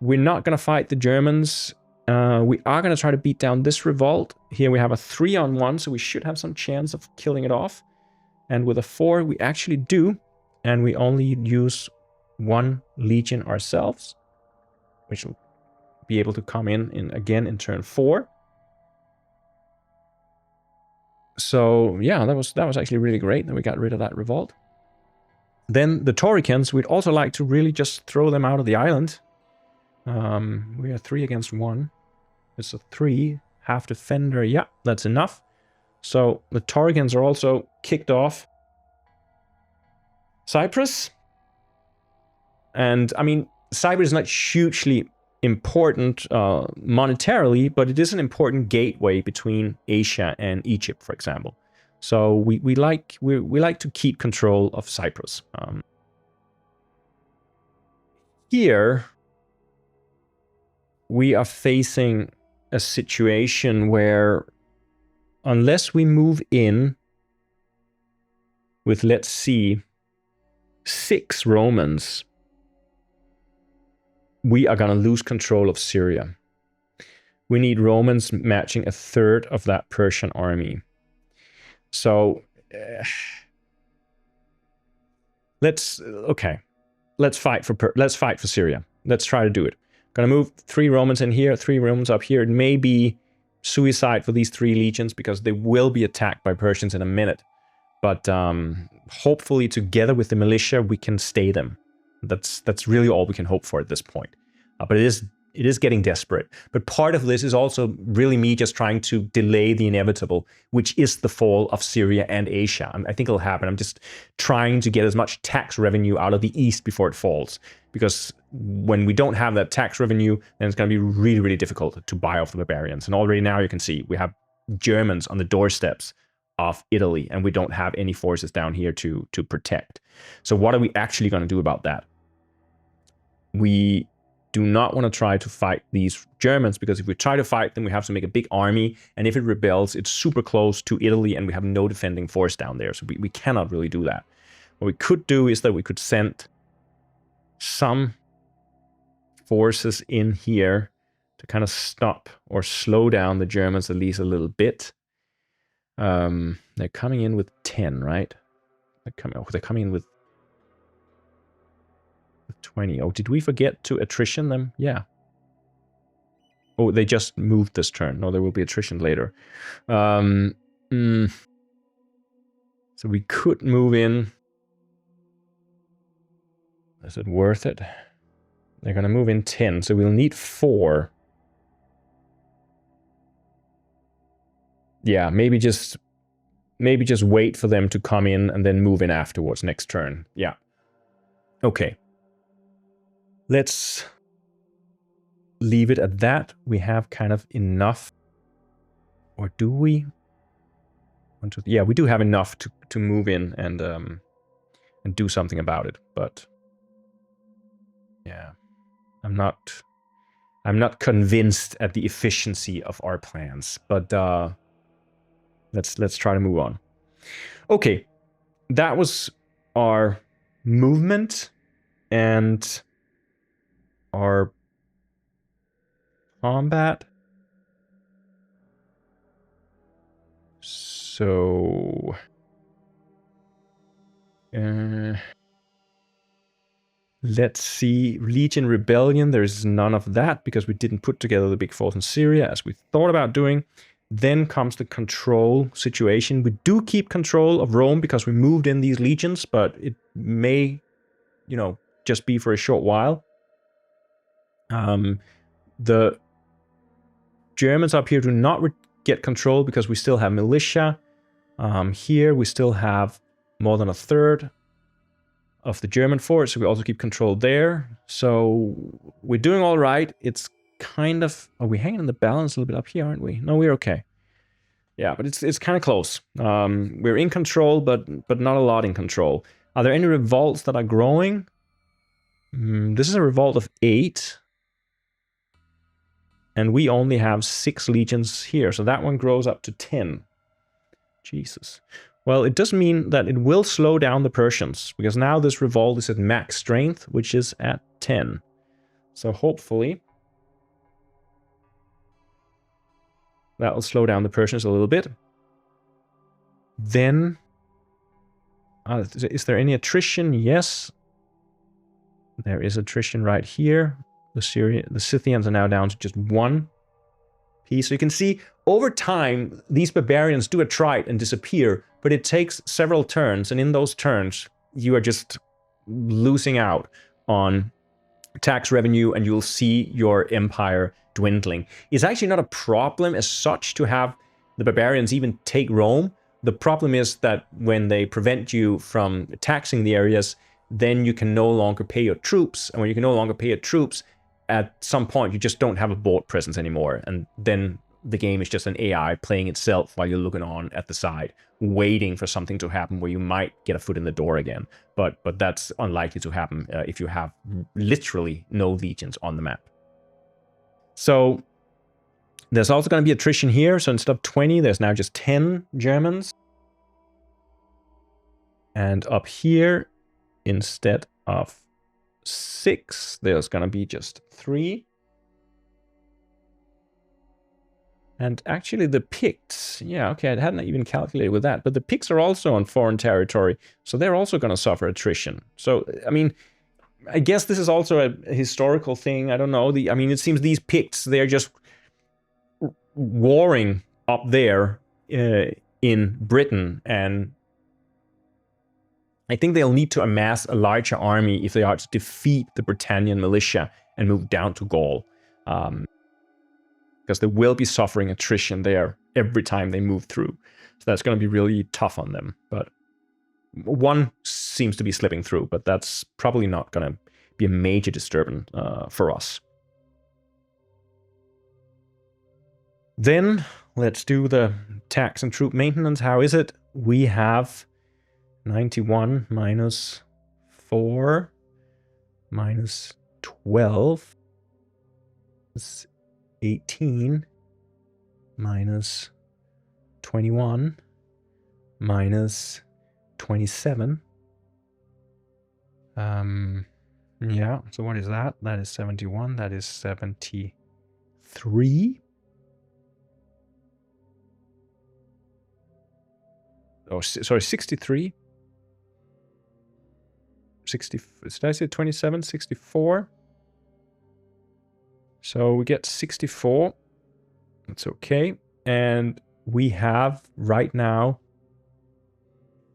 We're not going to fight the Germans. We are going to try to beat down this revolt. Here we have a 3-on-1, so we should have some chance of killing it off. And with a 4, we actually do. And we only use 1 legion ourselves, which will be able to come in again in turn 4. So yeah, that was actually really great that we got rid of that revolt. Then the Tauricans, we'd also like to really just throw them out of the island. We are 3 against 1. It's a 3, half defender. Yeah, that's enough. So the Tauricans are also kicked off Cyprus. And I mean, Cyprus is not hugely important monetarily, but it is an important gateway between Asia and Egypt, for example. So we like to keep control of Cyprus. Here we are facing a situation where unless we move in with, let's see, 6 Romans, we are going to lose control of Syria. We need Romans matching 1/3 of that Persian army. So let's fight for Syria. Let's try to do it. Gonna move 3 Romans in here, 3 Romans up here. It may be suicide for these 3 legions because they will be attacked by Persians in a minute. But hopefully together with the militia, we can stay them. That's really all we can hope for at this point. But it is getting desperate. But part of this is also really me just trying to delay the inevitable, which is the fall of Syria and Asia. I think it'll happen. I'm just trying to get as much tax revenue out of the East before it falls. Because when we don't have that tax revenue, then it's going to be really, really difficult to buy off the barbarians. And already now you can see we have Germans on the doorsteps of Italy, and we don't have any forces down here to protect. So what are we actually going to do about that? We do not want to try to fight these Germans, because if we try to fight them, we have to make a big army, and if it rebels, it's super close to Italy, and we have no defending force down there, so we cannot really do that. What we could do is that we could send some forces in here to kind of stop or slow down the Germans at least a little bit. They're coming in with 10, right? They're coming in with 20. Oh, did we forget to attrition them? Yeah. Oh, they just moved this turn. No, there will be attrition later. So we could move in. Is it worth it? They're going to move in 10, so we'll need 4. Yeah, maybe just wait for them to come in and then move in afterwards next turn. Yeah. Okay. Let's leave it at that. We have kind of enough. Or do we? Yeah, we do have enough to move in and do something about it. But yeah, I'm not convinced at the efficiency of our plans. But let's try to move on. Okay, that was our movement and our combat. So let's see. Legion Rebellion, there's none of that because we didn't put together the big force in Syria as we thought about doing. Then comes the control situation. We do keep control of Rome because we moved in these legions, but it may, just be for a short while. The Germans up here do not get control because we still have militia. Here we still have more than a third of the German force, so we also keep control there. So we're doing all right. It's kind of... Are we hanging in the balance a little bit up here, aren't we? No, we're okay. Yeah, but it's kind of close. We're in control, but not a lot in control. Are there any revolts that are growing? This is a revolt of 8. And we only have 6 legions here, so that one grows up to 10. Jesus. Well, it does mean that it will slow down the Persians, because now this revolt is at max strength, which is at 10. So hopefully that will slow down the Persians a little bit. Then, is there any attrition? Yes. There is attrition right here. The Scythians are now down to just 1 piece. So you can see, over time, these barbarians do attrite and disappear, but it takes several turns, and in those turns, you are just losing out on tax revenue, and you'll see your empire dwindling. It's actually not a problem as such to have the barbarians even take Rome. The problem is that when they prevent you from taxing the areas, then you can no longer pay your troops, and when you can no longer pay your troops, at some point you just don't have a board presence anymore, and then the game is just an AI playing itself while you're looking on at the side, waiting for something to happen where you might get a foot in the door again. But that's unlikely to happen if you have literally no legions on the map. So there's also going to be attrition here. So instead of 20, there's now just 10 Germans. And up here, instead of 6, there's going to be just 3. And actually the Picts, yeah, okay, I hadn't even calculated with that, but the Picts are also on foreign territory, so they're also going to suffer attrition. So, I mean, I guess this is also a historical thing, I don't know. It seems these Picts, they're just warring up there in Britain, and I think they'll need to amass a larger army if they are to defeat the Britannian militia and move down to Gaul. Because they will be suffering attrition there every time they move through. So that's going to be really tough on them. But one seems to be slipping through, but that's probably not going to be a major disturbance for us. Then let's do the tax and troop maintenance. How is it? We have 91 minus 4 minus 12 is 18 minus 21 minus 27. Yeah, so what is that? That is 71. That is 73. Oh, sorry, 63. 60, did I say 27? 64. So we get 64. That's okay. And we have right now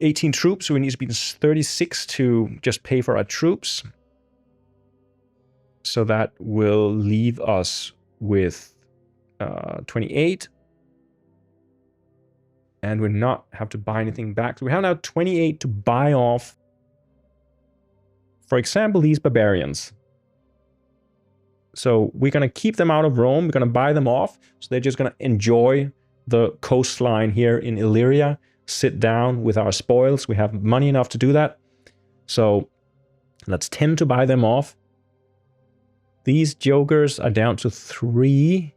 18 troops, so we need to be 36 to just pay for our troops. So that will leave us with 28. And we'll not have to buy anything back. So we have now 28 to buy off, for example, these barbarians. So we're going to keep them out of Rome. We're going to buy them off. So they're just going to enjoy the coastline here in Illyria, sit down with our spoils. We have money enough to do that. So let's tend to buy them off. These jokers are down to 3.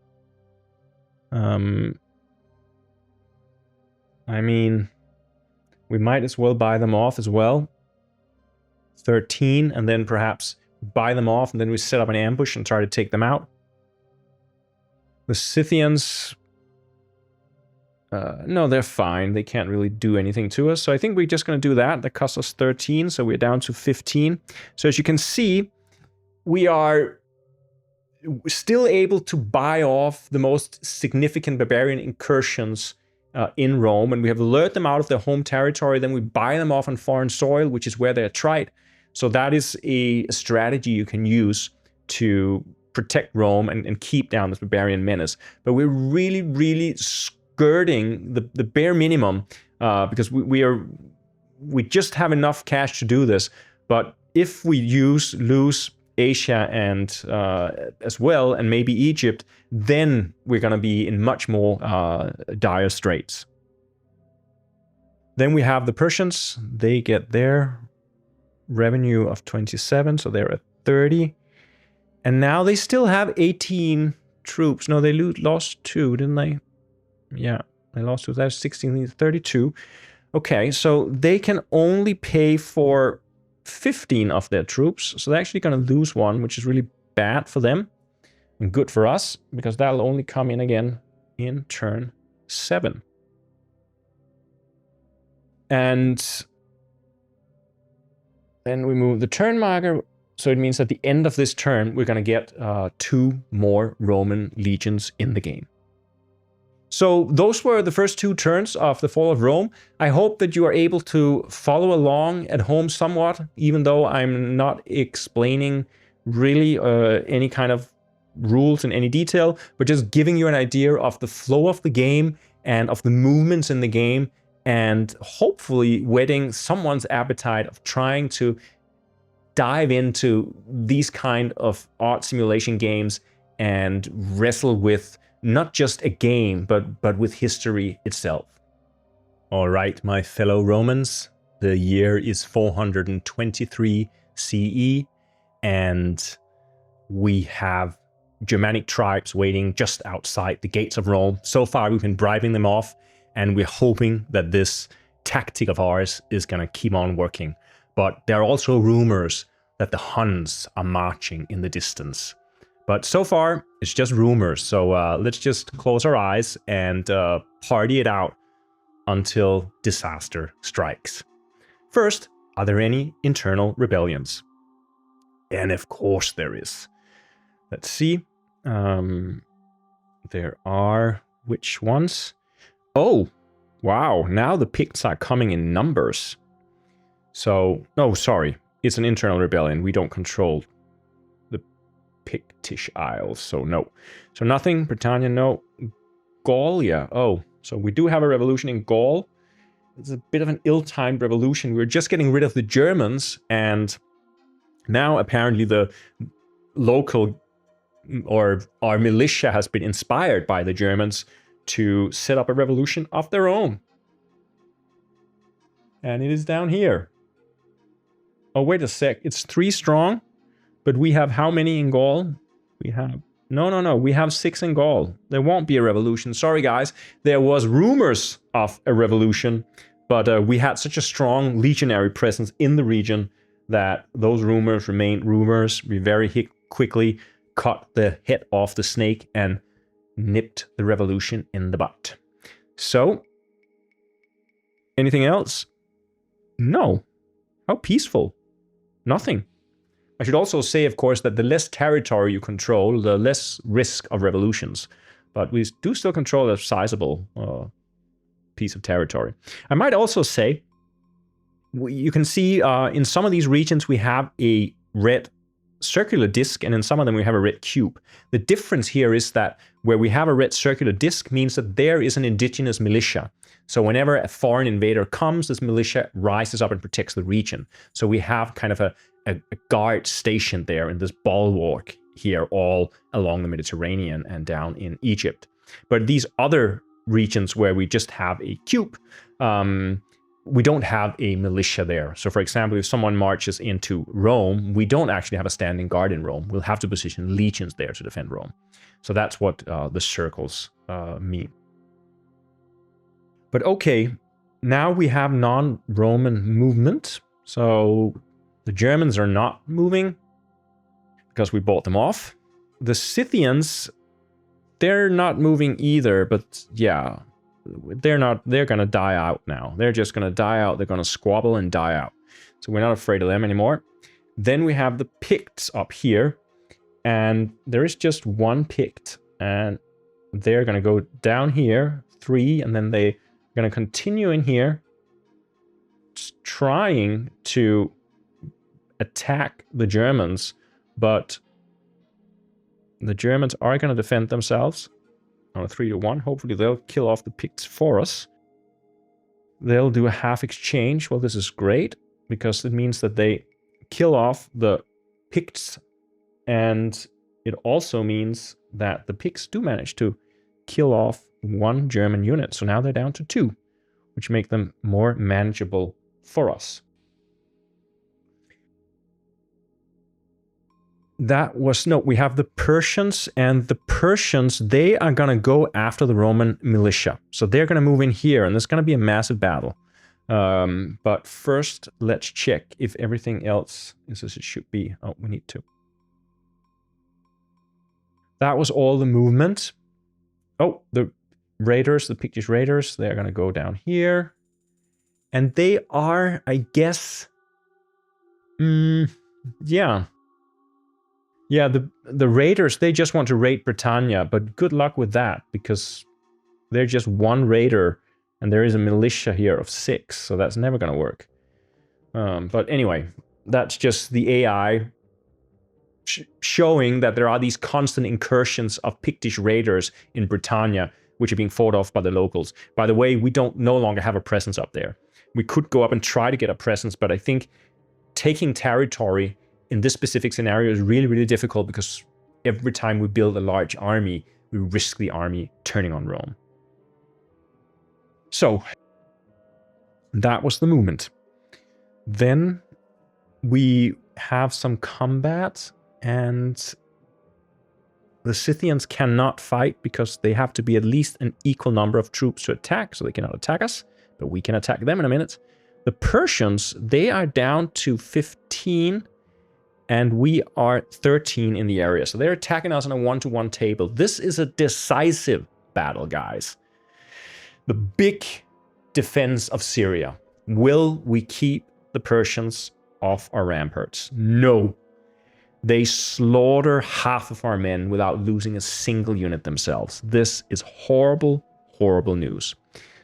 I mean, we might as well buy them off as well. 13, and then perhaps buy them off, and then we set up an ambush and try to take them out. The Scythians, no, they're fine. They can't really do anything to us. So I think we're just going to do that. That costs us 13, so we're down to 15. So as you can see, we are still able to buy off the most significant barbarian incursions in Rome, and we have lured them out of their home territory. Then we buy them off on foreign soil, which is where they're tried. So that is a strategy you can use to protect Rome and keep down this barbarian menace. But we're really, really skirting the bare minimum because we just have enough cash to do this. But if we lose Asia and as well, and maybe Egypt, then we're going to be in much more dire straits. Then we have the Persians. They get their revenue of 27, so they're at 30. And now they still have 18 troops. No, they lost 2, didn't they? Yeah, they lost 2. That's 16, 32. Okay, so they can only pay for 15 of their troops. So they're actually going to lose 1, which is really bad for them. And good for us, because that'll only come in again in turn 7. And then we move the turn marker. So it means at the end of this turn, we're going to get 2 more Roman legions in the game. So those were the first 2 turns of the Fall of Rome. I hope that you are able to follow along at home somewhat, even though I'm not explaining really any kind of rules in any detail, but just giving you an idea of the flow of the game and of the movements in the game, and hopefully whetting someone's appetite of trying to dive into these kind of art simulation games and wrestle with not just a game, but with history itself. All right, my fellow Romans, the year is 423 CE, and we have Germanic tribes waiting just outside the gates of Rome. So far, we've been bribing them off, and we're hoping that this tactic of ours is going to keep on working. But there are also rumors that the Huns are marching in the distance. But so far, it's just rumors. So let's just close our eyes and party it out until disaster strikes. First, are there any internal rebellions? And of course there is. Let's see. There are... which ones? Oh, wow. Now the Picts are coming in numbers. So, no, sorry. It's an internal rebellion. We don't control the Pictish Isles, so no. So nothing. Britannia, no. Gaul, yeah. Oh, so we do have a revolution in Gaul. It's a bit of an ill-timed revolution. We were just getting rid of the Germans, and now apparently the local, or our militia has been inspired by the Germans to set up a revolution of their own. And it is down here. Oh, wait a sec. It's 3 strong, but we have how many in Gaul? We have... No. We have 6 in Gaul. There won't be a revolution. Sorry, guys. There was rumors of a revolution, but we had such a strong legionary presence in the region that those rumors remained rumors. We very quickly cut the head off the snake and nipped the revolution in the butt. So, anything else? No. How peaceful. Nothing. I should also say, of course, that the less territory you control, the less risk of revolutions. But we do still control a sizable piece of territory. I might also say, you can see in some of these regions we have a red circular disc, and in some of them we have a red cube. The difference here is that where we have a red circular disc means that there is an indigenous militia. So whenever a foreign invader comes, this militia rises up and protects the region. So we have kind of a guard stationed there in this bulwark here all along the Mediterranean and down in Egypt. But these other regions where we just have a cube, we don't have a militia there. So for example, if someone marches into Rome, we don't actually have a standing guard in Rome. We'll have to position legions there to defend Rome. So that's what the circles mean. But okay, now we have non-Roman movement. So the Germans are not moving because we bought them off. The Scythians, they're not moving either, but yeah, they're going to die out now. They're just going to die out. They're going to squabble and die out. So we're not afraid of them anymore. Then we have the Picts up here, and there is just one Pict, and they're going to go down here, 3, and then they're going to continue in here, trying to attack the Germans, but the Germans are going to defend themselves on a 3-1. Hopefully they'll kill off the Picts for us. They'll do a half exchange. Well, this is great, because it means that they kill off the Picts, and it also means that the Picts do manage to kill off 1 German unit. So now they're down to 2, which make them more manageable for us. That was, no, we have the Persians, and the Persians, they are going to go after the Roman militia. So they're going to move in here, and there's going to be a massive battle. But first, let's check if everything else is as it should be. Oh, we need to. That was all the movement. Oh, the raiders, the Pictish raiders, they're going to go down here. And they are, I guess, yeah. Yeah, the raiders, they just want to raid Britannia, but good luck with that, because they're just 1 raider, and there is a militia here of 6, so that's never going to work. But anyway, that's just the AI showing that there are these constant incursions of Pictish raiders in Britannia, which are being fought off by the locals. By the way, we no longer have a presence up there. We could go up and try to get a presence, but I think taking territory in this specific scenario is really, really difficult, because every time we build a large army, we risk the army turning on Rome. So, that was the movement. Then we have some combat, and the Scythians cannot fight because they have to be at least an equal number of troops to attack, so they cannot attack us, but we can attack them in a minute. The Persians, they are down to 15, and we are 13 in the area. So they're attacking us on a 1-to-1 table. This is a decisive battle, guys. The big defense of Syria. Will we keep the Persians off our ramparts? No. They slaughter half of our men without losing a single unit themselves. This is horrible, horrible news.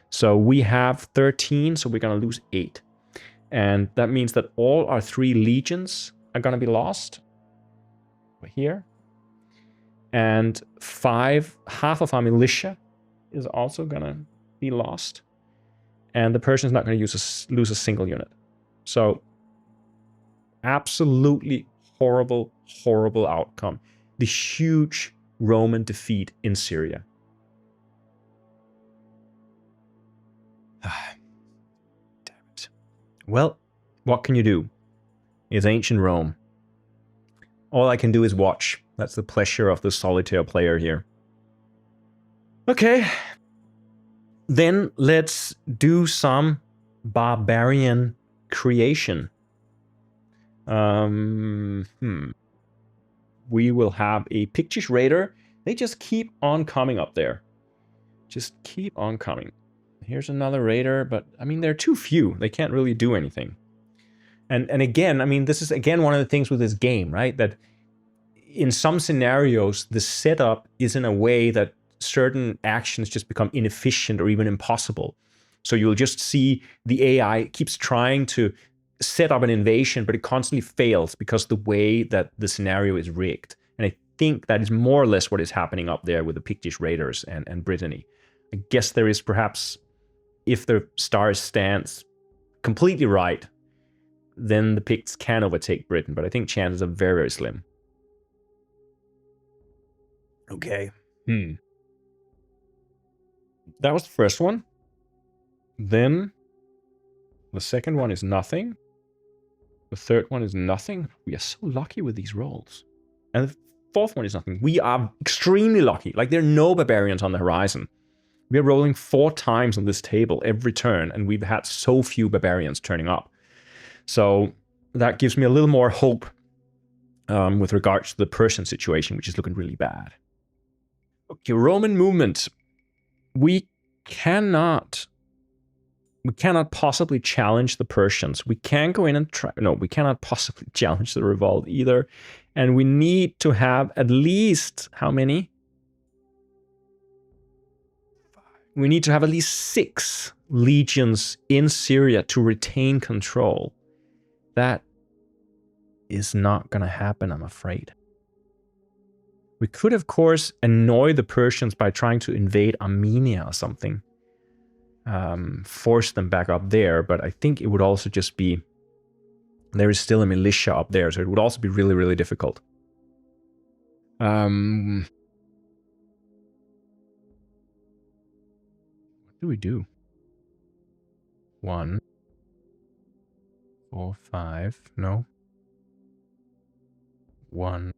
So we have 13, so we're going to lose 8. And that means that all our 3 legions are going to be lost. Here. And half of our militia is also going to be lost. And the Persian's not going to lose a single unit. So, absolutely horrible, horrible outcome. The huge Roman defeat in Syria. Damn it. Well, what can you do? It's ancient Rome. All I can do is watch. That's the pleasure of the solitaire player here. Okay. Then let's do some barbarian creation. We will have a Pictish raider. They just keep on coming up there. Just keep on coming. Here's another raider, but I mean, they're too few. They can't really do anything. And again, I mean, this is again one of the things with this game, right? That in some scenarios, the setup is in a way that certain actions just become inefficient or even impossible. So you'll just see the AI keeps trying to set up an invasion, but it constantly fails because the way that the scenario is rigged. And I think that is more or less what is happening up there with the Pictish raiders and Brittany. I guess there is perhaps, if the stars stands completely right, then the Picts can overtake Britain, but I think chances are very, very slim. Okay. That was the first one. Then the second one is nothing. The third one is nothing. We are so lucky with these rolls. And the fourth one is nothing. We are extremely lucky. Like, there are no barbarians on the horizon. We are rolling 4 times on this table every turn, and we've had so few barbarians turning up. So that gives me a little more hope with regards to the Persian situation, which is looking really bad. Okay, Roman movement. We cannot possibly challenge the Persians. We can go in and try. No, we cannot possibly challenge the revolt either. And we need to have at least, how many? We need to have at least 6 legions in Syria to retain control. That is not going to happen, I'm afraid. We could, of course, annoy the Persians by trying to invade Armenia or something. Force them back up there, but I think it would also just be... There is still a militia up there, so it would also be really, really difficult. What do we do? 1, 4, 5, no. 1.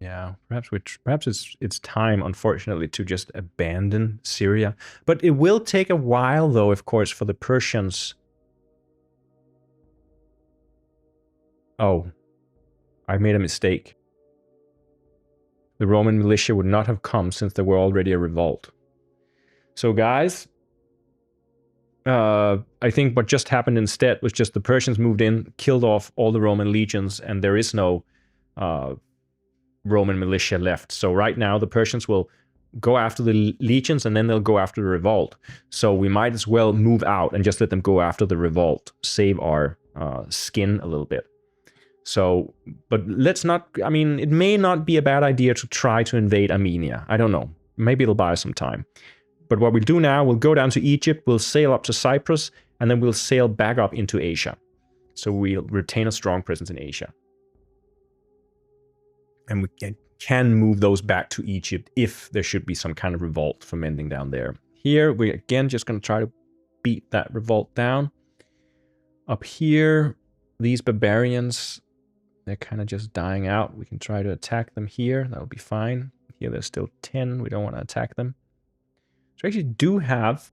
Yeah, perhaps it's time, unfortunately, to just abandon Syria. But it will take a while, though, of course, for the Persians. Oh, I made a mistake. The Roman militia would not have come since there were already a revolt. So, guys, I think what just happened instead was just the Persians moved in, killed off all the Roman legions, and there is no Roman militia left. So right now the Persians will go after the legions and then they'll go after the revolt. So we might as well move out and just let them go after the revolt, save our skin a little bit. So, but let's not, I mean, it may not be a bad idea to try to invade Armenia. I don't know. Maybe it'll buy us some time. But what we'll do now, we'll go down to Egypt, we'll sail up to Cyprus, and then we'll sail back up into Asia. So we'll retain a strong presence in Asia. And we can move those back to Egypt if there should be some kind of revolt fermenting down there. Here, we're again just going to try to beat that revolt down. Up here, these barbarians, they're kind of just dying out. We can try to attack them here. That'll be fine. Here, there's still 10. We don't want to attack them. So we actually do have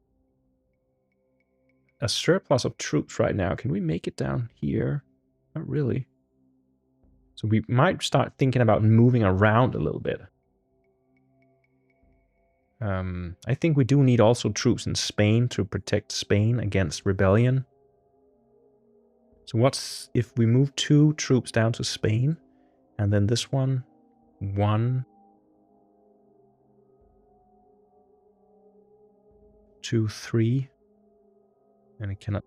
a surplus of troops right now. Can we make it down here? Not really. So we might start thinking about moving around a little bit. I think we do need also troops in Spain to protect Spain against rebellion. So what's if we move 2 troops down to Spain, and then this one, 1, 2, 3, and it cannot.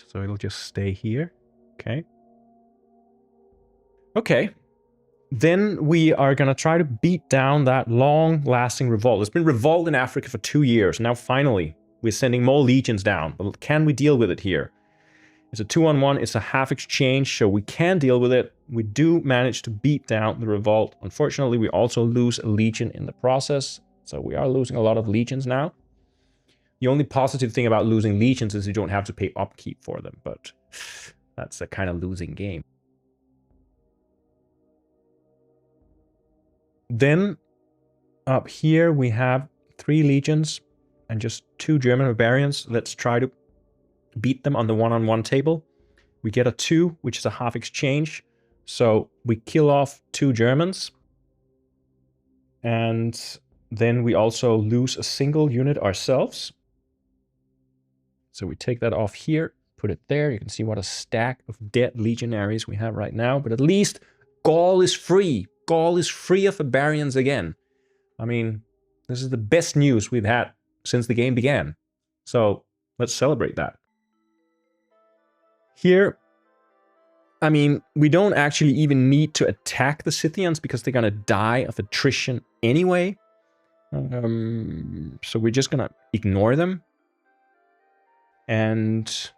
So it'll just stay here. Okay. Okay. Then we are going to try to beat down that long-lasting revolt. It's been revolt in Africa for 2 years. Now, finally, we're sending more legions down. But can we deal with it here? It's a 2-on-1. It's a half exchange, so we can deal with it. We do manage to beat down the revolt. Unfortunately, we also lose a legion in the process. So we are losing a lot of legions now. The only positive thing about losing legions is you don't have to pay upkeep for them. But that's a kind of losing game. Then up here we have 3 legions and just 2 German barbarians. Let's try to beat them on the one-on-one table. We get a 2, which is a half exchange. So we kill off 2 Germans. And then we also lose a single unit ourselves. So we take that off here, put it there. You can see what a stack of dead legionaries we have right now. But at least Gaul is free. Gaul is free of barbarians again. I mean, this is the best news we've had since the game began. So let's celebrate that. Here, I mean, we don't actually even need to attack the Scythians because they're going to die of attrition anyway. So we're just going to ignore them. And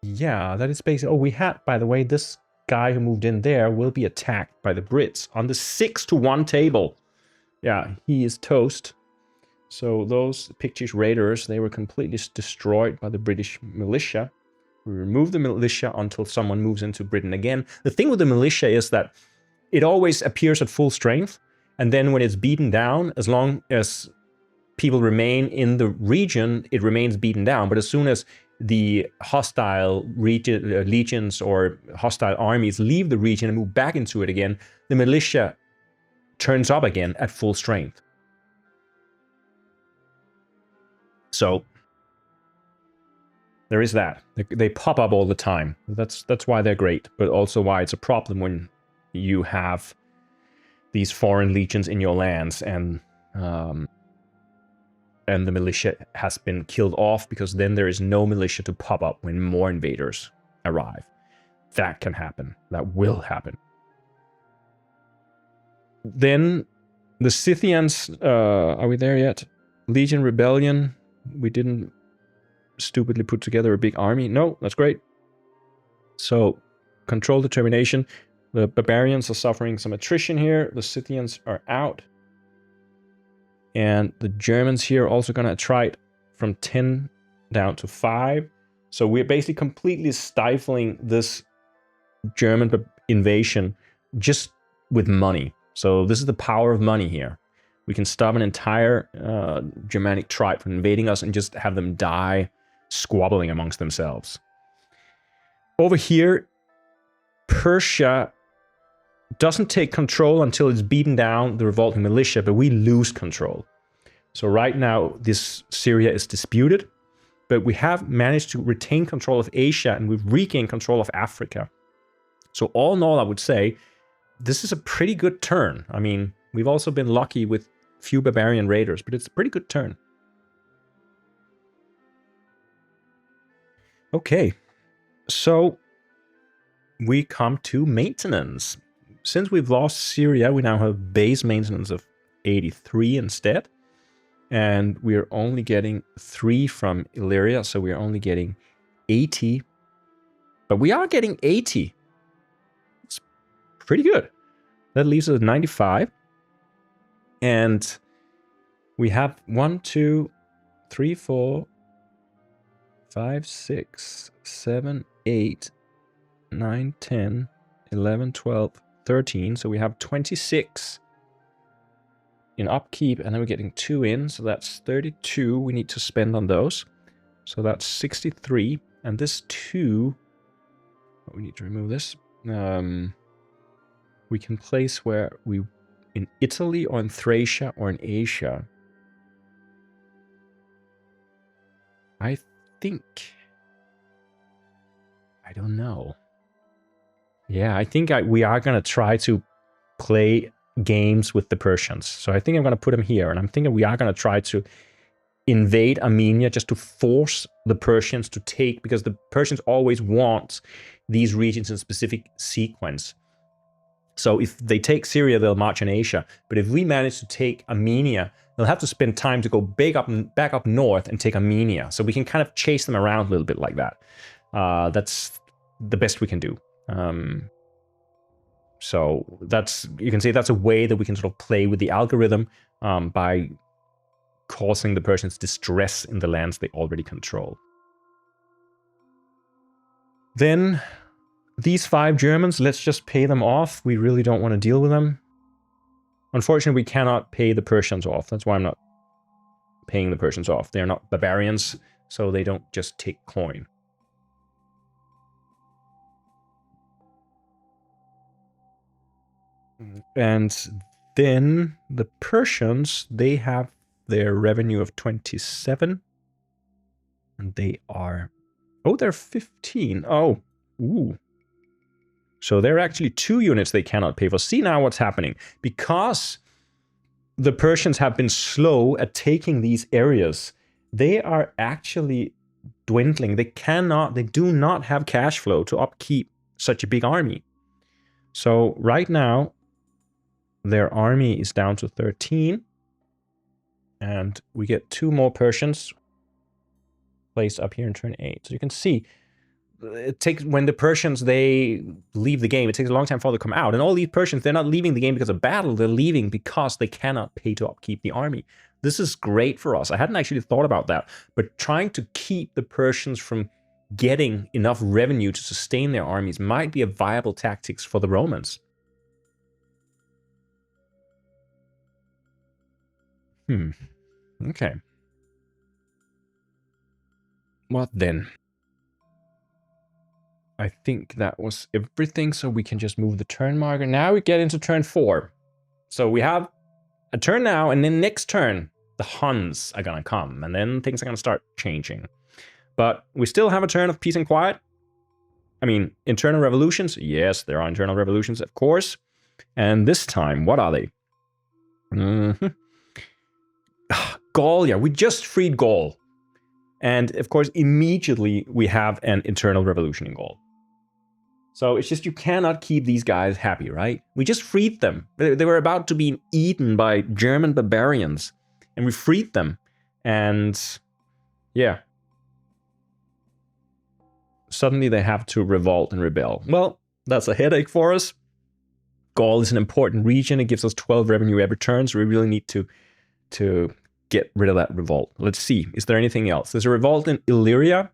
yeah, that is basically... Oh, we had, by the way, this guy who moved in there will be attacked by the Brits on the 6-to-1 table. Yeah, he is toast. So those Pictish raiders, they were completely destroyed by the British militia. We remove the militia until someone moves into Britain again. The thing with the militia is that it always appears at full strength, and then when it's beaten down, as long as people remain in the region, it remains beaten down. But as soon as the hostile legions or hostile armies leave the region and move back into it again, the militia turns up again at full strength. So there is that. They pop up all the time. That's why they're great, but also why it's a problem when you have these foreign legions in your lands and the militia has been killed off, because then there is no militia to pop up when more invaders arrive. That can happen. That will happen. Then the Scythians, are we there yet? Legion Rebellion. We didn't stupidly put together a big army. No, that's great. So, control determination. The barbarians are suffering some attrition here. The Scythians are out. And the Germans here are also going to attrite from 10 down to 5. So we're basically completely stifling this German invasion just with money. So this is the power of money here. We can stop an entire Germanic tribe from invading us and just have them die squabbling amongst themselves. Over here, Persia doesn't take control until it's beaten down the revolting militia, but we lose control. So right now, this Syria is disputed, but we have managed to retain control of Asia and we've regained control of Africa. So all in all, I would say, this is a pretty good turn. I mean, we've also been lucky with few barbarian raiders, but it's a pretty good turn. Okay, so we come to maintenance. Since we've lost Syria, we now have base maintenance of 83 instead. And we're only getting 3 from Illyria, so we're only getting 80. But we are getting 80. It's pretty good. That leaves us at 95. And we have 1, 2, 3, 4, 5, 6, 7, 8, 9, 10, 11, 12, 13. So we have 26 in upkeep, and then we're getting 2 in. So that's 32 we need to spend on those. So that's 63. And this 2, we need to remove this. We can place where we, in Italy or in Thracia or in Asia. I think, I don't know. Yeah, I think we are going to try to play games with the Persians. So I think I'm going to put them here, and I'm thinking we are going to try to invade Armenia just to force the Persians to take, because the Persians always want these regions in a specific sequence. So if they take Syria, they'll march in Asia. But if we manage to take Armenia, they'll have to spend time to go back up north and take Armenia. So we can kind of chase them around a little bit like that. That's the best we can do. So you can say that's a way that we can sort of play with the algorithm by causing the Persians distress in the lands they already control. Then these 5 Germans, let's just pay them off. We really don't want to deal with them. Unfortunately, we cannot pay the Persians off. That's why I'm not paying the Persians off. They're not barbarians, so they don't just take coin. And then the Persians, they have their revenue of 27. And they are... Oh, they're 15. Oh, ooh. So there are actually 2 units they cannot pay for. See now what's happening. Because the Persians have been slow at taking these areas, they are actually dwindling. They do not have cash flow to upkeep such a big army. So right now, their army is down to 13. And we get 2 more Persians placed up here in turn 8. So you can see, it takes, when the Persians, they leave the game, it takes a long time for them to come out. And all these Persians, they're not leaving the game because of battle. They're leaving because they cannot pay to upkeep the army. This is great for us. I hadn't actually thought about that. But trying to keep the Persians from getting enough revenue to sustain their armies might be a viable tactics for the Romans. Okay. What then? I think that was everything, so we can just move the turn marker. Now we get into turn 4. So we have a turn now, and then next turn, the Huns are gonna come, and then things are gonna start changing. But we still have a turn of peace and quiet. I mean, internal revolutions. Yes, there are internal revolutions, of course. And this time, what are they? Gaul, yeah, we just freed Gaul. And of course, immediately we have an internal revolution in Gaul. So it's just, you cannot keep these guys happy, right? We just freed them. They were about to be eaten by German barbarians. And we freed them. And yeah. Suddenly they have to revolt and rebel. Well, that's a headache for us. Gaul is an important region. It gives us 12 revenue every turn. So we really need to get rid of that revolt. Let's see. Is there anything else? There's a revolt in Illyria,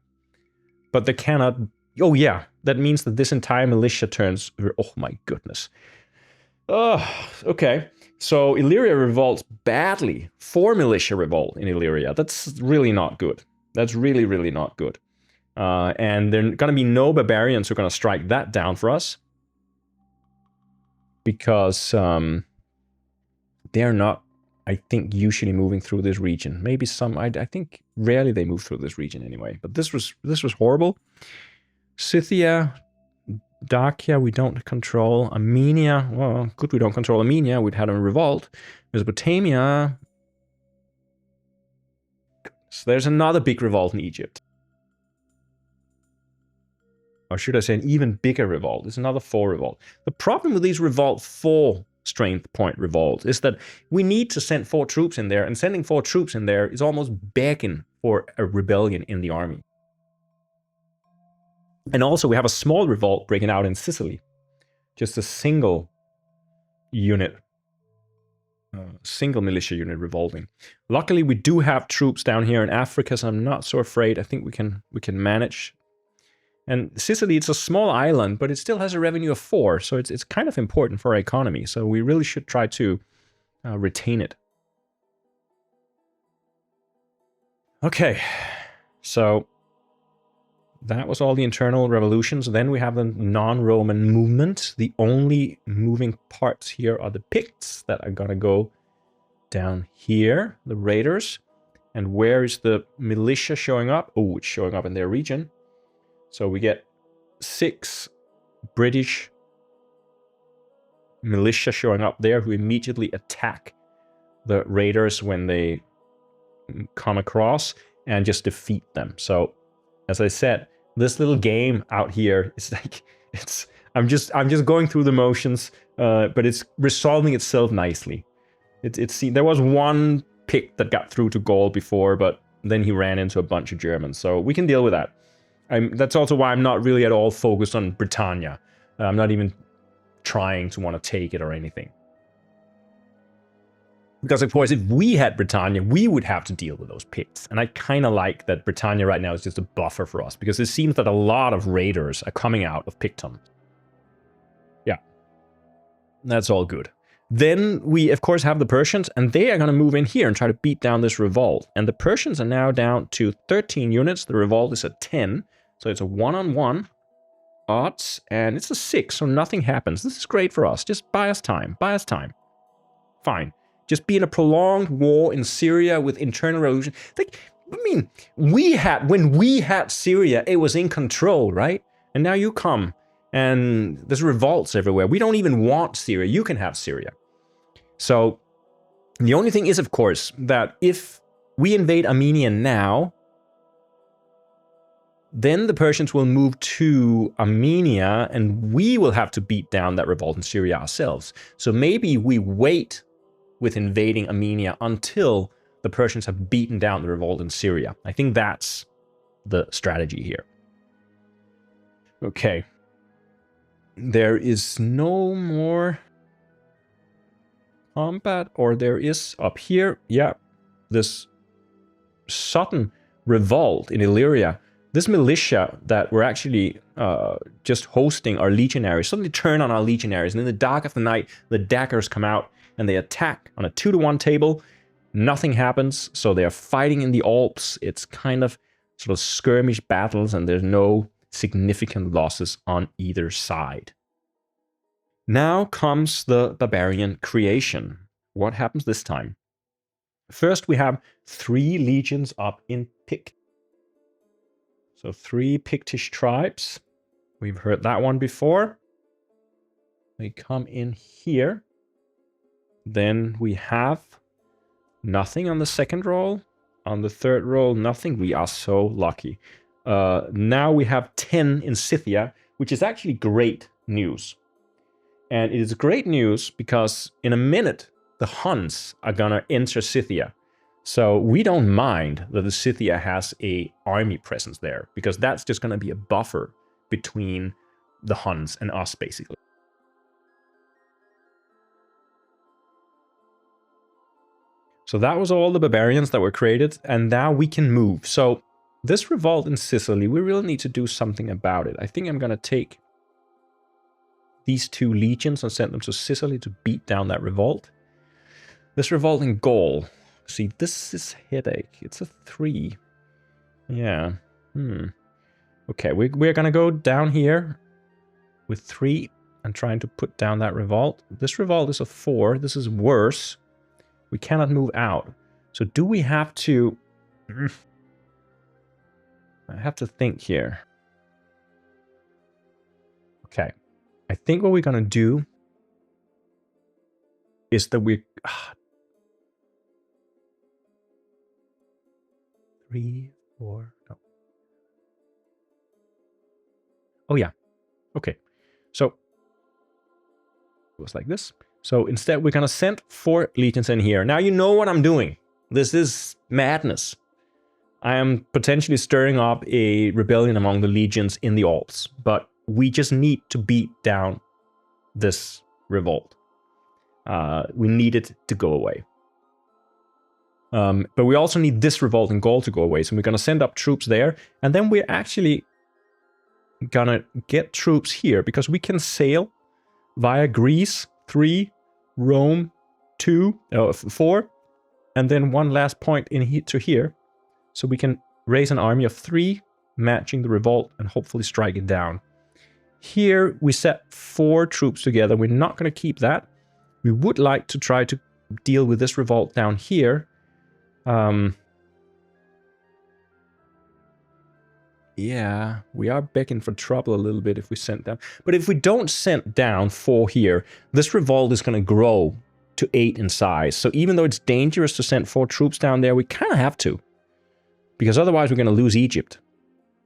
but they cannot... Oh, yeah. That means that this entire militia turns... Oh, my goodness. Oh, okay. So Illyria revolts badly. 4 militia revolt in Illyria. That's really not good. That's really, really not good. And there are going to be no barbarians who are going to strike that down for us. Because they're not, I think, usually moving through this region. Maybe some, I think rarely they move through this region anyway. But this was horrible. Scythia, Dacia, we don't control. Armenia, well, good we don't control Armenia. We'd had a revolt. Mesopotamia. So there's another big revolt in Egypt. Or should I say an even bigger revolt? It's another 4 revolt. The problem with these revolt 4 strength point revolts is that we need to send 4 troops in there, and sending 4 troops in there is almost begging for a rebellion in the army. And also we have a small revolt breaking out in Sicily. Just a single unit. Single militia unit revolting. Luckily we do have troops down here in Africa, so I'm not so afraid. I think we can manage. And Sicily, it's a small island, but it still has a revenue of 4, so it's kind of important for our economy. So we really should try to retain it. Okay, so that was all the internal revolutions. Then we have the non-Roman movement. The only moving parts here are the Picts that are gonna go down here, the raiders. And where is the militia showing up? Oh, it's showing up in their region. So we get 6 British militia showing up there who immediately attack the raiders when they come across and just defeat them. So, as I said, this little game out here is like I'm just going through the motions, but it's resolving itself nicely. There was one pick that got through to Gaul before, but then he ran into a bunch of Germans, so we can deal with that. That's also why I'm not really at all focused on Britannia. I'm not even trying to want to take it or anything. Because, of course, if we had Britannia, we would have to deal with those picks. And I kind of like that Britannia right now is just a buffer for us, because it seems that a lot of raiders are coming out of Picton. Yeah. That's all good. Then we, of course, have the Persians, and they are going to move in here and try to beat down this revolt. And the Persians are now down to 13 units. The revolt is at 10. So it's a one-on-one odds, and it's a 6, so nothing happens. This is great for us. Just buy us time. Buy us time. Fine. Just be in a prolonged war in Syria with internal revolution. Like, I mean, when we had Syria, it was in control, right? And now you come, and there's revolts everywhere. We don't even want Syria. You can have Syria. So the only thing is, of course, that if we invade Armenia now, then the Persians will move to Armenia, and we will have to beat down that revolt in Syria ourselves. So maybe we wait with invading Armenia until the Persians have beaten down the revolt in Syria. I think that's the strategy here. Okay. There is no more combat, or there is up here. Yeah, this sudden revolt in Illyria. This militia that were actually just hosting our legionaries suddenly turn on our legionaries, and in the dark of the night, the daggers come out and they attack on a 2-to-1 table. Nothing happens, so they are fighting in the Alps. It's kind of sort of skirmish battles, and there's no significant losses on either side. Now comes the barbarian creation. What happens this time? First, we have 3 legions up in Pict. So 3 Pictish tribes. We've heard that one before. They come in here. Then we have nothing on the second roll. On the third roll, nothing. We are so lucky. Now we have 10 in Scythia, which is actually great news. And it is great news because in a minute, the Huns are going to enter Scythia. So we don't mind that the Scythia has an army presence there, because that's just going to be a buffer between the Huns and us, basically. So that was all the barbarians that were created, and now we can move. So this revolt in Sicily, we really need to do something about it. I think I'm going to take these 2 legions and send them to Sicily to beat down that revolt. This revolt in Gaul. See, this is headache. It's a 3. Yeah. Okay, we're going to go down here with 3 and trying to put down that revolt. This revolt is a 4. This is worse. We cannot move out. So do we have to... I have to think here. Okay. I think what we're going to do is that we... 3, 4... No. Oh, yeah. Okay. So, it was like this. So instead, we're going to send 4 legions in here. Now you know what I'm doing. This is madness. I am potentially stirring up a rebellion among the legions in the Alps. But we just need to beat down this revolt. We need it to go away. But we also need this revolt in Gaul to go away. So we're going to send up troops there. And then we're actually going to get troops here, because we can sail via Greece 3, Rome 2, 4, and then one last point in to here. So we can raise an army of 3, matching the revolt, and hopefully strike it down. Here we set 4 troops together. We're not going to keep that. We would like to try to deal with this revolt down here. Yeah, we are begging for trouble a little bit if we send down. But if we don't send down 4 here, this revolt is going to grow to 8 in size. So even though it's dangerous to send 4 troops down there, we kind of have to. Because otherwise we're going to lose Egypt.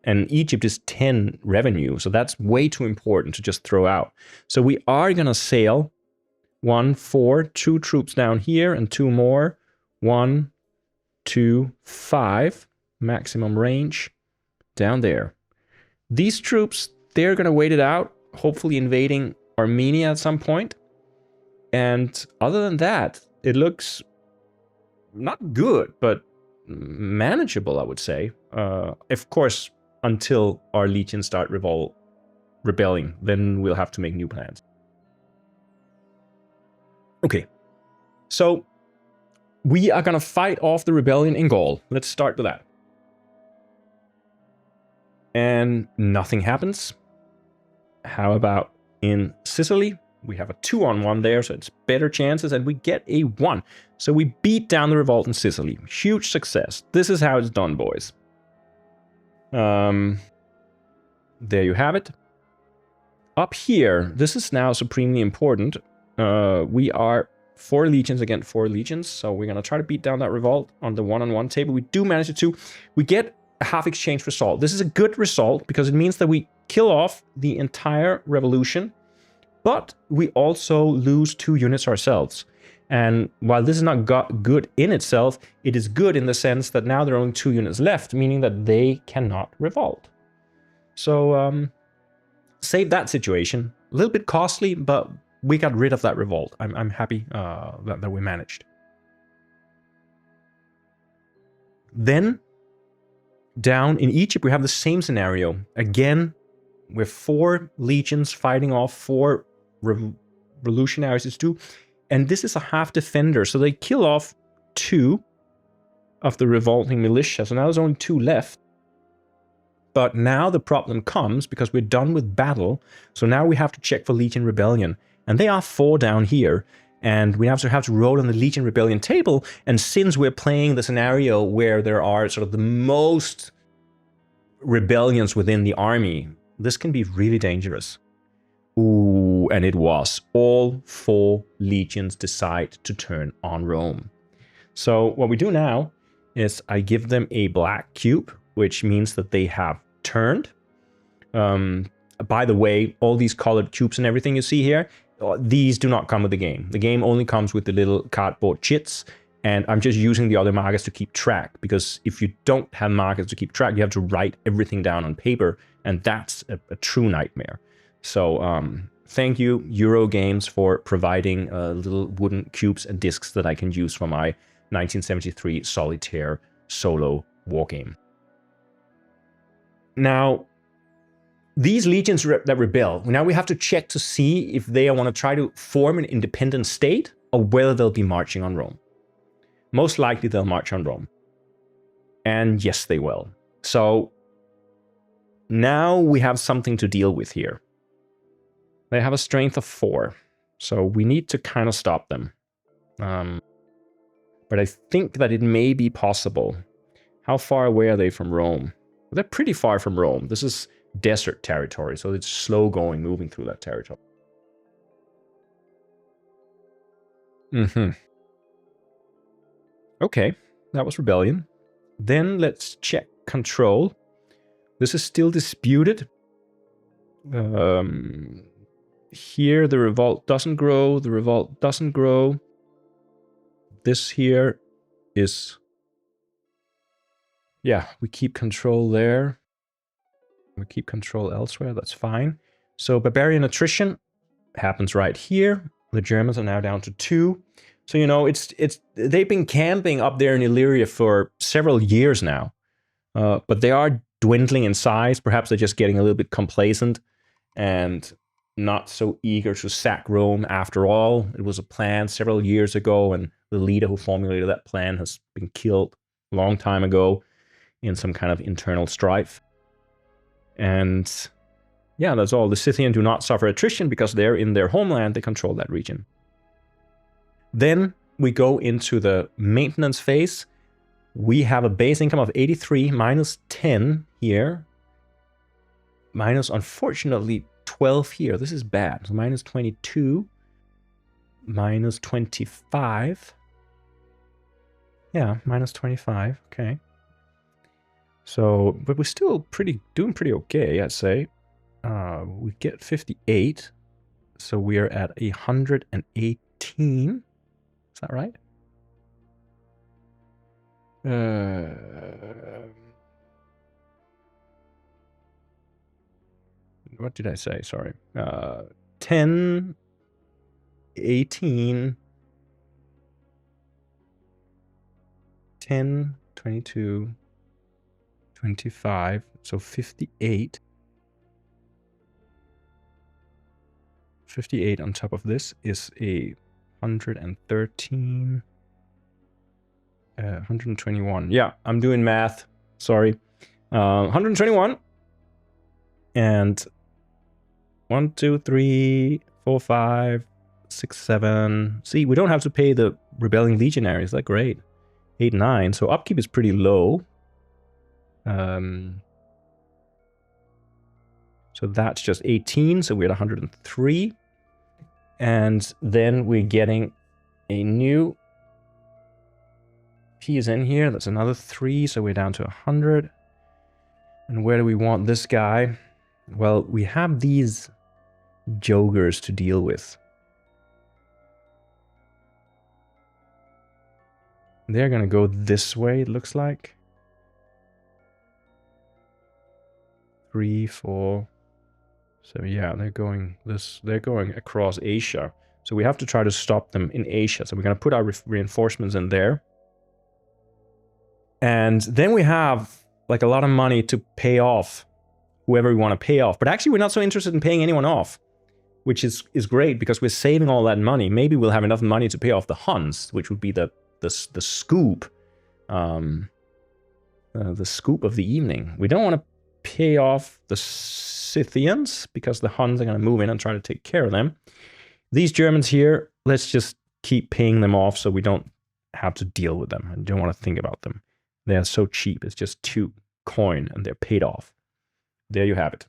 And Egypt is 10 revenue, so that's way too important to just throw out. So we are going to sail 1, 4, 2 troops down here, and 2 more. 1, 2, 5, maximum range down there. These troops, they're going to wait it out, hopefully invading Armenia at some point. And other than that, it looks not good, but manageable, I would say. Of course, until our legions start rebelling, then we'll have to make new plans. Okay, so we are going to fight off the rebellion in Gaul. Let's start with that. And nothing happens. How about in Sicily? We have a 2-on-1 there, so it's better chances, and we get a 1. So we beat down the revolt in Sicily. Huge success. This is how it's done, boys. There you have it. Up here, this is now supremely important. We are 4 legions against 4 legions, so we're going to try to beat down that revolt on the 1-on-1 table. We do manage it too. We get a half exchange result. This is a good result because it means that we kill off the entire revolution, but we also lose 2 units ourselves. And while this is not good in itself, it is good in the sense that now there are only 2 units left, meaning that they cannot revolt. So, save that situation. A little bit costly, but we got rid of that revolt. I'm happy that we managed. Then, down in Egypt, we have the same scenario. Again, we're 4 legions fighting off 4 revolutionaries. It's 2. And this is a half defender, so they kill off 2 of the revolting militia. So now there's only 2 left. But now the problem comes because we're done with battle. So now we have to check for Legion Rebellion. And they are 4 down here. And we have to roll on the Legion Rebellion table. And since we're playing the scenario where there are sort of the most rebellions within the army, this can be really dangerous. Ooh, and it was. All 4 legions decide to turn on Rome. So what we do now is I give them a black cube, which means that they have turned. By the way, all these colored cubes and everything you see here, these do not come with the game. The game only comes with the little cardboard chits, and I'm just using the other markers to keep track, because if you don't have markers to keep track, you have to write everything down on paper, and that's a true nightmare. So thank you, Eurogames, for providing little wooden cubes and discs that I can use for my 1973 Solitaire solo wargame. Now, these legions that rebel, now we have to check to see if they want to try to form an independent state or whether they'll be marching on Rome. Most likely they'll march on Rome. And yes, they will. So now we have something to deal with here. They have a strength of 4, so we need to kind of stop them. But I think that it may be possible. How far away are they from Rome? Well, they're pretty far from Rome. This is desert territory, so it's slow going, moving through that territory. Okay, that was rebellion. Then let's check control. This is still disputed. Here, the revolt doesn't grow. The revolt doesn't grow. This here is... yeah, we keep control there. We keep control elsewhere. That's fine. So barbarian attrition happens right here. The Germans are now down to 2. So, you know, they've been camping up there in Illyria for several years now. But they are dwindling in size. Perhaps they're just getting a little bit complacent and not so eager to sack Rome after all. It was a plan several years ago, and the leader who formulated that plan has been killed a long time ago in some kind of internal strife. And yeah, that's all. The Scythian do not suffer attrition because they're in their homeland. They control that region. Then we go into the maintenance phase. We have a base income of 83 minus 10 here. Minus, unfortunately, 12 here. This is bad. So minus 22. minus 25. Yeah, minus 25. Okay. So, but we're still doing pretty okay, I'd say. We get 58. So we are at 118. Is that right? What did I say? Sorry. 10, 18, 10, 22, 25. So 58. 58 on top of this is a 113. 121. Yeah, I'm doing math. Sorry. 121. And 1, 2, 3, 4, 5, 6, 7. See, we don't have to pay the rebelling legionaries. That's great. 8, 9. So upkeep is pretty low. So that's just 18. So we're at 103. And then we're getting a new piece in here. That's another 3. So we're down to 100. And where do we want this guy? Well, we have these joggers to deal with. They're going to go this way, it looks like. 3, 4. So yeah, they're going across Asia. So we have to try to stop them in Asia. So we're going to put our reinforcements in there. And then we have like a lot of money to pay off whoever we want to pay off. But actually, we're not so interested in paying anyone off, which is great because we're saving all that money. Maybe we'll have enough money to pay off the Huns, which would be the scoop, the scoop of the evening. We don't want to pay off the Scythians because the Huns are going to move in and try to take care of them. These Germans here, let's just keep paying them off so we don't have to deal with them and don't want to think about them. They are so cheap. It's just 2 coin and they're paid off. There you have it.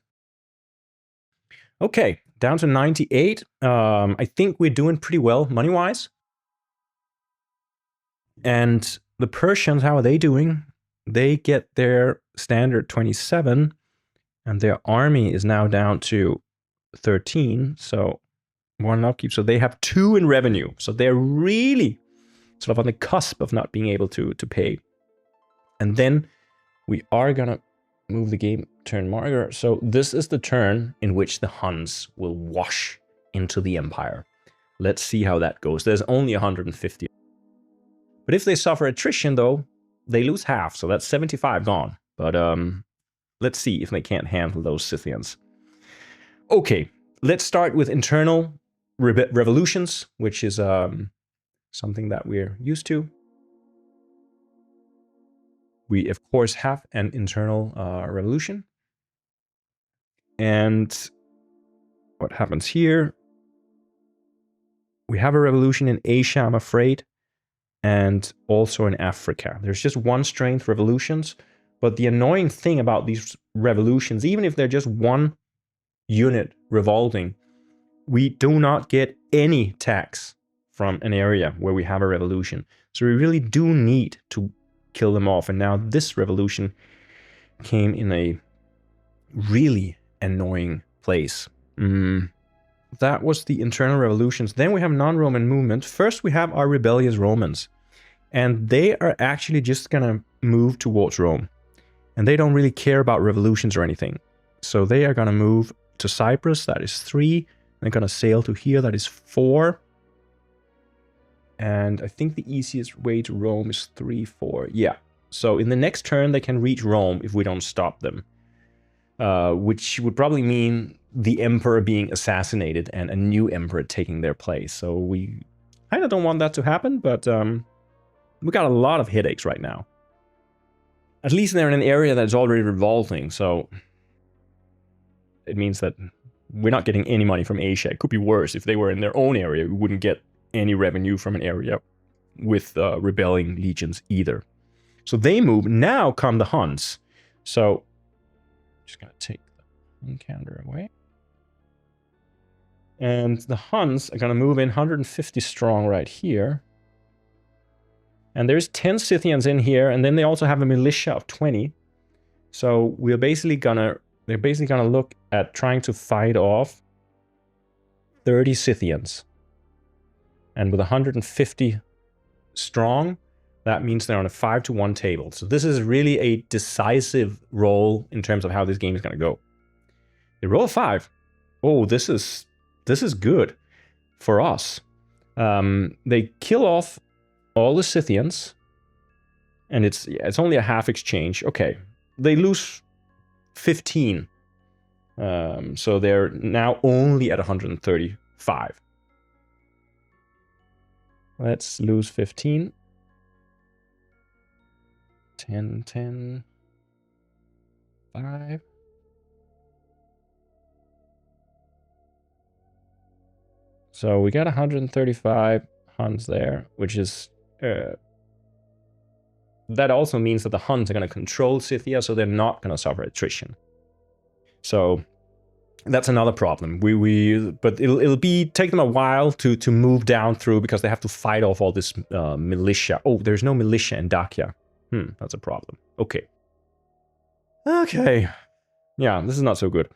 Okay, down to 98. I think we're doing pretty well money-wise. And the Persians, how are they doing? They get their standard 27, and their army is now down to 13. So 1 upkeep. So they have 2 in revenue. So they're really sort of on the cusp of not being able to pay. And then we are going to move the game turn marker. So this is the turn in which the Huns will wash into the Empire. Let's see how that goes. There's only 150. But if they suffer attrition, though, they lose half. So that's 75 gone. But let's see if they can't handle those Scythians. Okay, let's start with internal revolutions, which is something that we're used to. We, of course, have an internal revolution. And what happens here? We have a revolution in Asia, I'm afraid, and also in Africa. There's just 1 strength revolutions. But the annoying thing about these revolutions, even if they're just 1 unit revolting, we do not get any tax from an area where we have a revolution. So we really do need to kill them off. And now this revolution came in a really annoying place. That was the internal revolutions. Then we have non-Roman movement. First, we have our rebellious Romans. And they are actually just going to move towards Rome. And they don't really care about revolutions or anything. So they are going to move to Cyprus. That is 3. They're going to sail to here. That is 4. And I think the easiest way to Rome is 3, 4. Yeah. So in the next turn, they can reach Rome if we don't stop them. Which would probably mean the emperor being assassinated and a new emperor taking their place. So we kind of don't want that to happen, but we got a lot of headaches right now. At least they're in an area that's already revolting, so it means that we're not getting any money from Asia. It could be worse. If they were in their own area, we wouldn't get any revenue from an area with rebelling legions either. So they move. Now come the Huns. So just gonna take the Hun counter away. And the Huns are going to move in 150 strong right here. And there's 10 Scythians in here, and then they also have a militia of 20. So they're basically gonna look at trying to fight off 30 Scythians. And with 150 strong, that means they're on a 5-to-1 table. So this is really a decisive roll in terms of how this game is gonna go. They roll a 5. Oh, this is good for us. They kill off all the Scythians, and it's only a half exchange. Okay, they lose 15, so they're now only at 135. Let's lose 15. 10, 10, 5. So we got 135 Huns there, which is... that also means that the Huns are going to control Scythia, so they're not going to suffer attrition. So that's another problem. But it'll take them a while to move down through, because they have to fight off all this militia. Oh, there's no militia in Dacia. That's a problem. Okay. Yeah, this is not so good.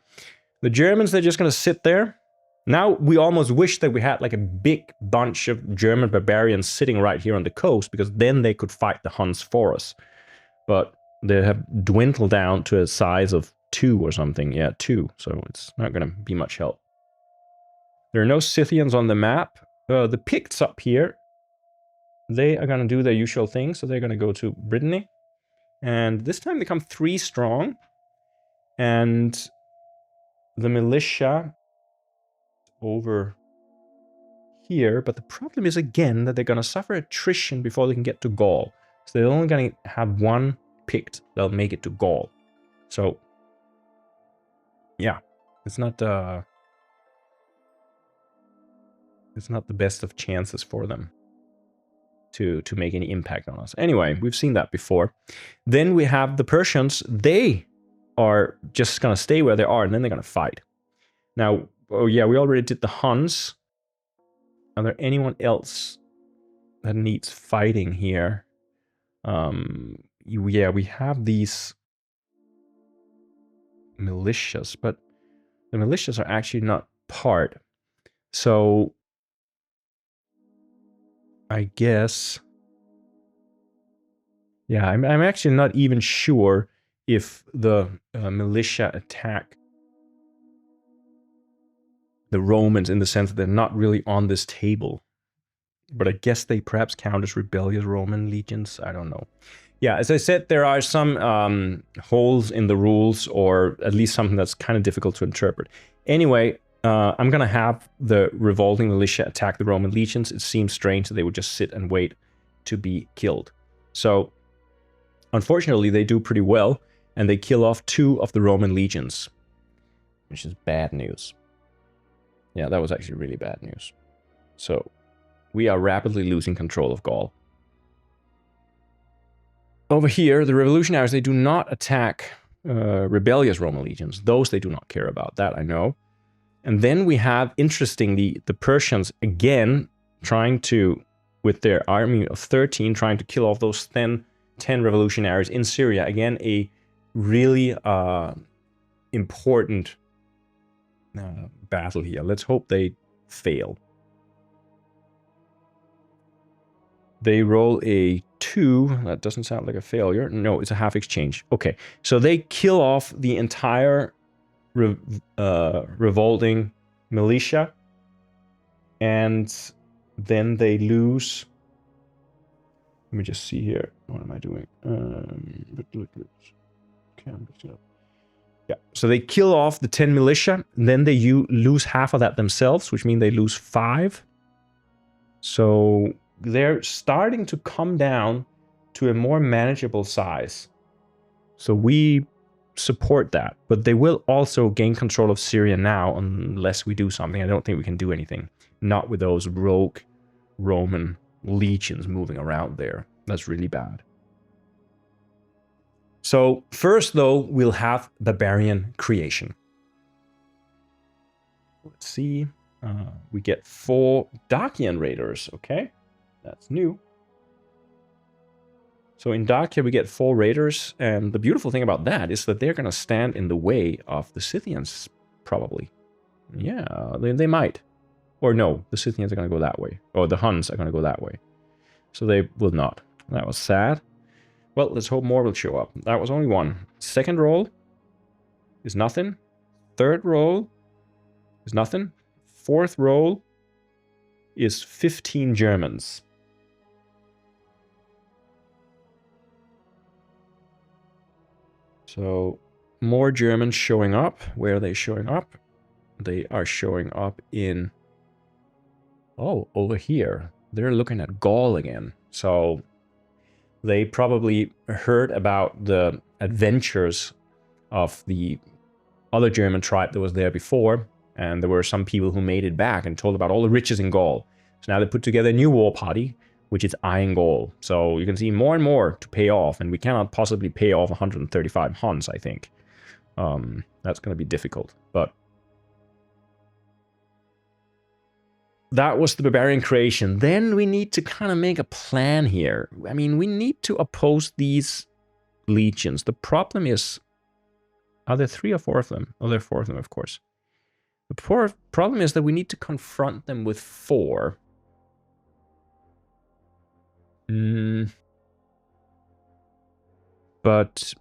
The Germans, they're just going to sit there. Now, we almost wish that we had like a big bunch of German barbarians sitting right here on the coast, because then they could fight the Huns for us. But they have dwindled down to a size of 2 or something. Yeah, 2. So it's not going to be much help. There are no Scythians on the map. The Picts up here, they are going to do their usual thing. So they're going to go to Brittany. And this time they come 3 strong. And the militia over here, but the problem is again that they're going to suffer attrition before they can get to Gaul. So they're only going to have 1 picked that'll make it to Gaul. So yeah, it's not the best of chances for them to make any impact on us. Anyway, we've seen that before. Then we have the Persians. They are just going to stay where they are, and then they're going to fight. Now, oh yeah, we already did the Huns. Are there anyone else that needs fighting here? Yeah, we have these militias, but the militias are actually not part. So I guess, yeah, I'm actually not even sure if the militia attack the Romans, in the sense that they're not really on this table. But I guess they perhaps count as rebellious Roman legions. I don't know. Yeah, as I said, there are some holes in the rules, or at least something that's kind of difficult to interpret. Anyway, I'm going to have the revolting militia attack the Roman legions. It seems strange that they would just sit and wait to be killed. So, unfortunately, they do pretty well, and they kill off 2 of the Roman legions, which is bad news. Yeah, that was actually really bad news. So, we are rapidly losing control of Gaul. Over here, the revolutionaries, they do not attack rebellious Roman legions. Those they do not care about. That I know. And then we have, interestingly, the Persians again trying to, with their army of 13, trying to kill off those 10 revolutionaries in Syria. Again, a really important battle here. Let's hope they fail. They roll a 2. That doesn't sound like a failure. No, it's a half exchange. Okay, so they kill off the entire revolting militia, and then they lose. Let me just see here. What am I doing? Yeah, so they kill off the 10 militia, and then they lose half of that themselves, which means they lose 5. So they're starting to come down to a more manageable size. So we support that, but they will also gain control of Syria now unless we do something. I don't think we can do anything. Not with those rogue Roman legions moving around there. That's really bad. So first, though, we'll have barbarian creation. Let's see. We get 4 Dacian raiders. Okay, that's new. So in Dacia we get 4 raiders, and the beautiful thing about that is that they're going to stand in the way of the Scythians, probably. Yeah, they might. Or no, the Scythians are going to go that way. Or the Huns are going to go that way. So they will not. That was sad. Well, let's hope more will show up. That was only 1. Second roll is nothing. Third roll is nothing. Fourth roll is 15 Germans. So, more Germans showing up. Where are they showing up? They are showing up in... Oh, over here. They're looking at Gaul again. So, they probably heard about the adventures of the other German tribe that was there before. And there were some people who made it back and told about all the riches in Gaul. So now they put together a new war party, which is eyeing Gaul. So you can see more and more to pay off, and we cannot possibly pay off 135 Huns, I think. That's going to be difficult, but... That was the barbarian creation. Then we need to kind of make a plan here. I mean, we need to oppose these legions. The problem is... Are there 3 or 4 of them? Oh, there are 4 of them, of course. The problem is that we need to confront them with 4. But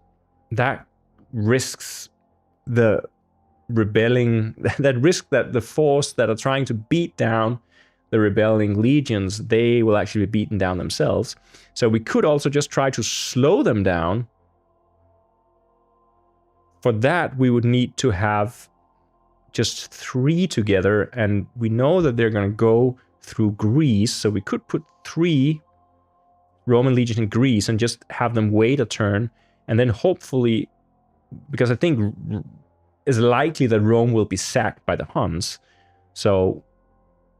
that risks the rebelling, that risk that the force that are trying to beat down the rebelling legions, they will actually be beaten down themselves. So we could also just try to slow them down. For that, we would need to have just 3 together, and we know that they're going to go through Greece, so we could put 3 Roman legions in Greece and just have them wait a turn, and then hopefully, because I think it's likely that Rome will be sacked by the Huns, so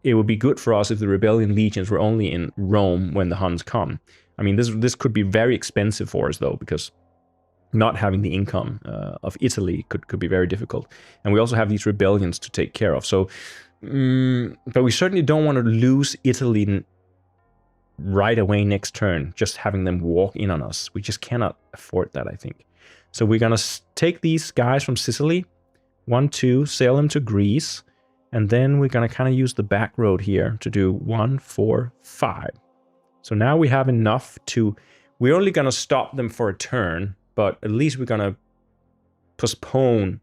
it would be good for us if the rebellion legions were only in Rome when the Huns come. I mean, this could be very expensive for us, though, because not having the income of Italy could be very difficult. And we also have these rebellions to take care of. So, but we certainly don't want to lose Italy right away next turn, just having them walk in on us. We just cannot afford that, I think. So we're going to take these guys from Sicily, 1, 2, sail them to Greece, and then we're going to kind of use the back road here to do 1, 4, 5. So now we have enough to... We're only going to stop them for a turn, but at least we're going to postpone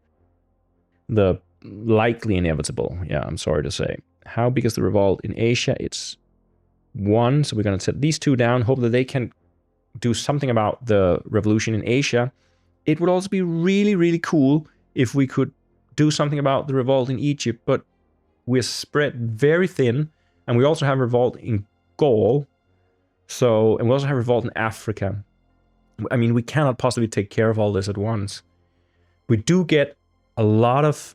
the likely inevitable. Yeah, I'm sorry to say. How big is the revolt in Asia? It's 1, so we're going to set these 2 down, hope that they can do something about the revolution in Asia. It would also be really, really cool if we could do something about the revolt in Egypt, but we're spread very thin, and we also have revolt in Gaul, and we also have revolt in Africa. I mean, we cannot possibly take care of all this at once. We do get a lot of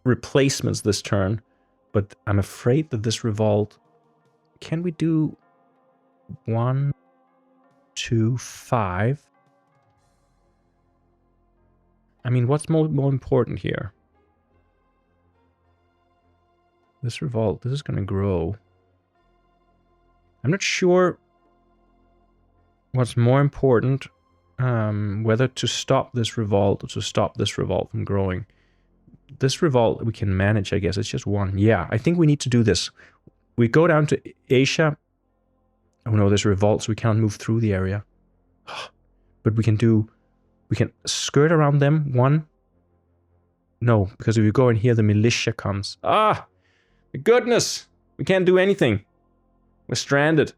replacements this turn, but I'm afraid that this revolt... Can we do 1, 2, 5? I mean, what's more important here? This revolt, this is going to grow. I'm not sure what's more important, whether to stop this revolt or to stop this revolt from growing. This revolt we can manage, I guess. It's just 1. Yeah, I think we need to do this. We go down to Asia. Oh no, there's a revolt, so we can't move through the area. But we can skirt around them. 1. No, because if you go in here, the militia comes. Ah! Goodness! We can't do anything. We're stranded.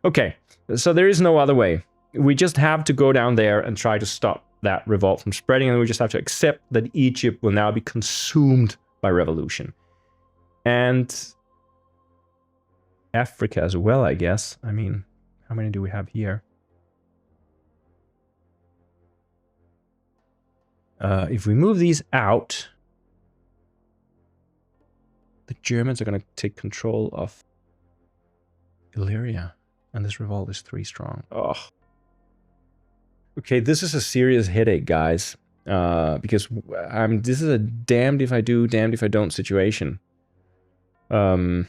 Okay, so there is no other way. We just have to go down there and try to stop that revolt from spreading, and we just have to accept that Egypt will now be consumed by revolution. And Africa as well, I guess. I mean, how many do we have here? If we move these out, the Germans are going to take control of Illyria. And this revolt is 3 strong. Oh. Okay, this is a serious headache, guys. Because this is a damned if I do, damned if I don't situation. I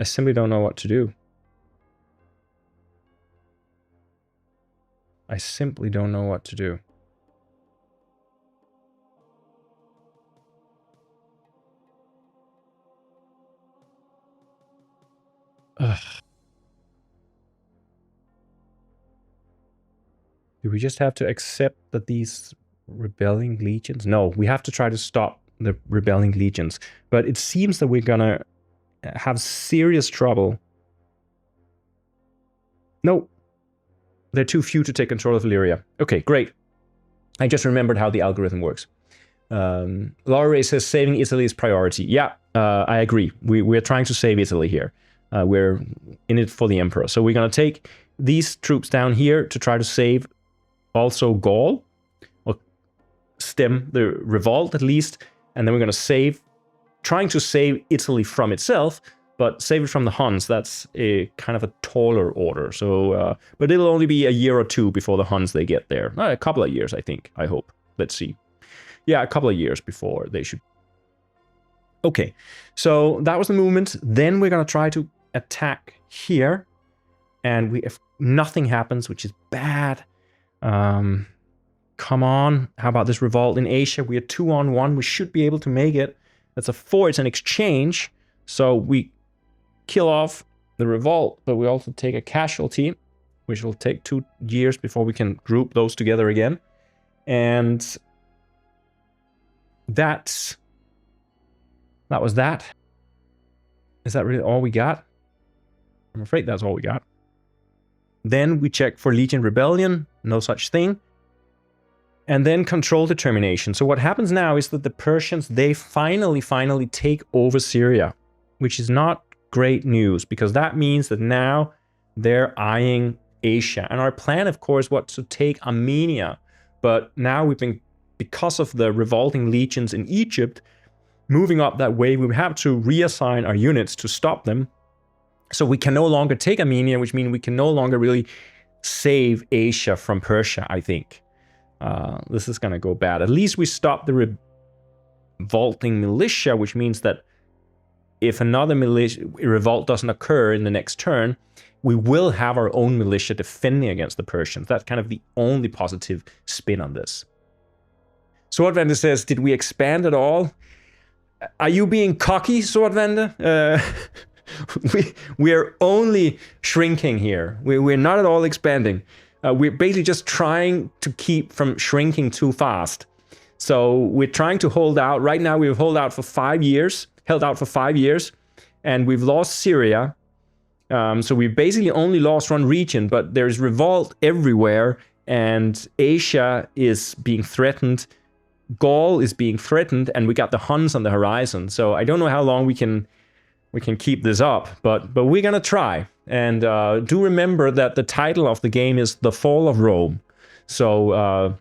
simply don't know what to do. I simply don't know what to do. Ugh. Do we just have to accept that these rebelling legions? No, we have to try to stop the rebelling legions. But it seems that we're gonna have serious trouble. No. They're too few to take control of Illyria. Okay, great. I just remembered how the algorithm works. Laura says saving Italy is priority. Yeah, I agree. We're trying to save Italy here. We're in it for the Emperor. So we're going to take these troops down here to try to save also Gaul, or stem the revolt at least. And then we're going to trying to save Italy from itself, but save it from the Huns. That's a kind of a taller order. So, but it'll only be a year or two before the Huns, they get there. A couple of years, I think, I hope. Let's see. Yeah, a couple of years before they should. Okay, so that was the movement. Then we're going to try to attack here. And if nothing happens, which is bad. Come on. How about this revolt in Asia? We are 2-on-1. We should be able to make it. That's a 4. It's an exchange. So we kill off the revolt, but we also take a casualty, which will take 2 years before we can group those together again. And that was that. Is that really all we got? I'm afraid that's all we got. Then we check for Legion Rebellion, no such thing. And then control determination. So what happens now is that the Persians, they finally take over Syria, which is not great news, because that means that now they're eyeing Asia. And our plan, of course, was to take Armenia. But now we've been, because of the revolting legions in Egypt, moving up that way, we have to reassign our units to stop them. So we can no longer take Armenia, which means we can no longer really save Asia from Persia, I think. This is going to go bad. At least we stop the revolting militia, which means that if another revolt doesn't occur in the next turn, we will have our own militia defending against the Persians. That's kind of the only positive spin on this. Swordvender says, did we expand at all? Are you being cocky, Swordvender? We're only shrinking here. We're not at all expanding. We're basically just trying to keep from shrinking too fast. So we're trying to hold out. Right now we've held out for 5 years, and we've lost Syria. So we've basically only lost one region, but there's revolt everywhere, and Asia is being threatened. Gaul is being threatened, and we got the Huns on the horizon. So I don't know how long we can keep this up, but we're gonna try. And do remember that the title of the game is The Fall of Rome. So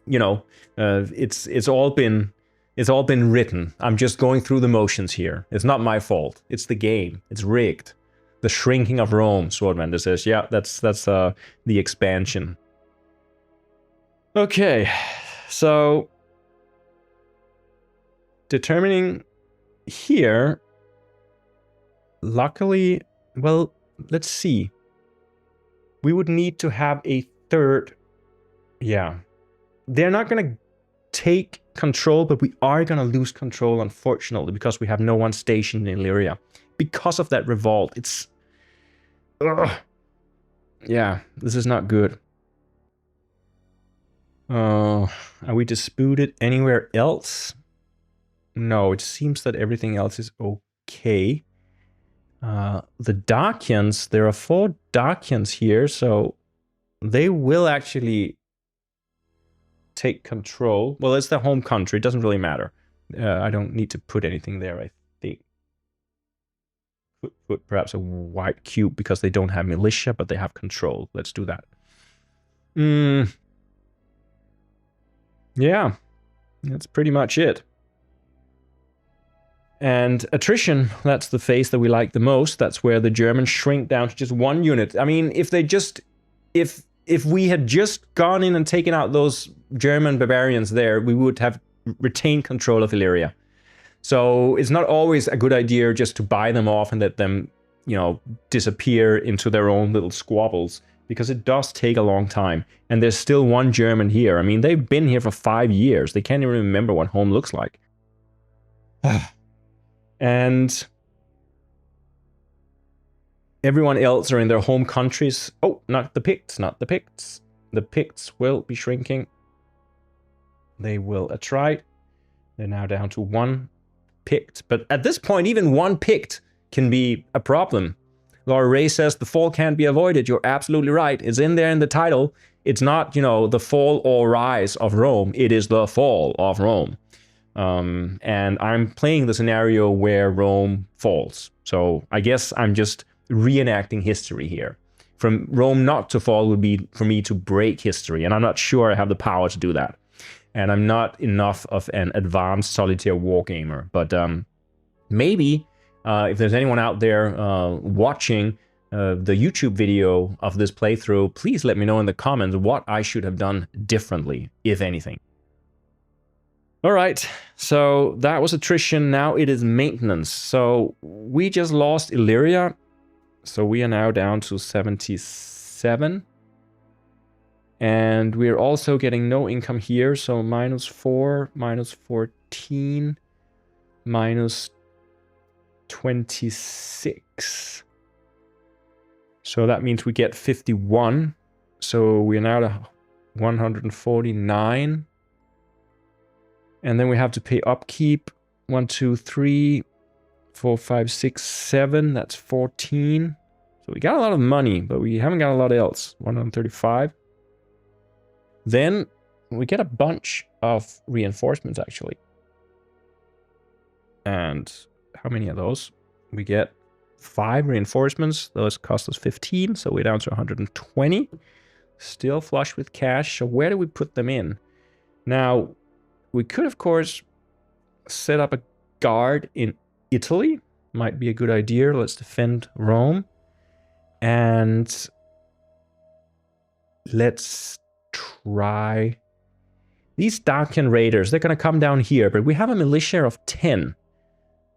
it's all been written. I'm just going through the motions here. It's not my fault. It's the game. It's rigged. The Shrinking of Rome, Swordmander says. Yeah, that's the expansion. Okay, so determining here. Luckily, well, let's see. We would need to have a third. Yeah. They're not going to take control, but we are going to lose control, unfortunately, because we have no one stationed in Illyria. Because of that revolt, it's... Ugh. Yeah, this is not good. Are we disputed anywhere else? No, it seems that everything else is okay. The Dacians, there are 4 Dacians here, so they will actually take control. Well, it's their home country, it doesn't really matter. I don't need to put anything there, I think. Put perhaps a white cube because they don't have militia, but they have control. Let's do that. Yeah, that's pretty much it. And attrition, that's the phase that we like the most. That's where the Germans shrink down to just 1 unit. I mean, if we had just gone in and taken out those German barbarians there, we would have retained control of Illyria. So it's not always a good idea just to buy them off and let them, you know, disappear into their own little squabbles, because it does take a long time. And there's still one German here. I mean, they've been here for 5 years. They can't even remember what home looks like. And everyone else are in their home countries. Oh, not the Picts, not the Picts. The Picts will be shrinking. They will attrite. They're now down to 1 Pict. But at this point, even 1 Pict can be a problem. Laura Ray says the fall can't be avoided. You're absolutely right. It's in there in the title. It's not, you know, the fall or rise of Rome. It is the fall of Rome. And I'm playing the scenario where Rome falls. So I guess I'm just reenacting history here. From Rome not to fall would be for me to break history, and I'm not sure I have the power to do that. And I'm not enough of an advanced solitaire wargamer. But maybe if there's anyone out there watching the YouTube video of this playthrough, please let me know in the comments what I should have done differently, if anything. All right, so that was attrition. Now it is maintenance. So we just lost Illyria. So we are now down to 77. And we're also getting no income here. So -4, -14, -26. So that means we get 51. So we're now to 149. And then we have to pay upkeep. 1, 2, 3, 4, 5, 6, 7. That's 14. So we got a lot of money, but we haven't got a lot else. 135. Then we get a bunch of reinforcements, actually. And how many of those? We get 5 reinforcements. Those cost us 15, so we're down to 120. Still flush with cash. So where do we put them in? Now, we could, of course, set up a guard in Italy. Might be a good idea. Let's defend Rome. And let's try... These Dacian raiders, they're going to come down here, but we have a militia of 10.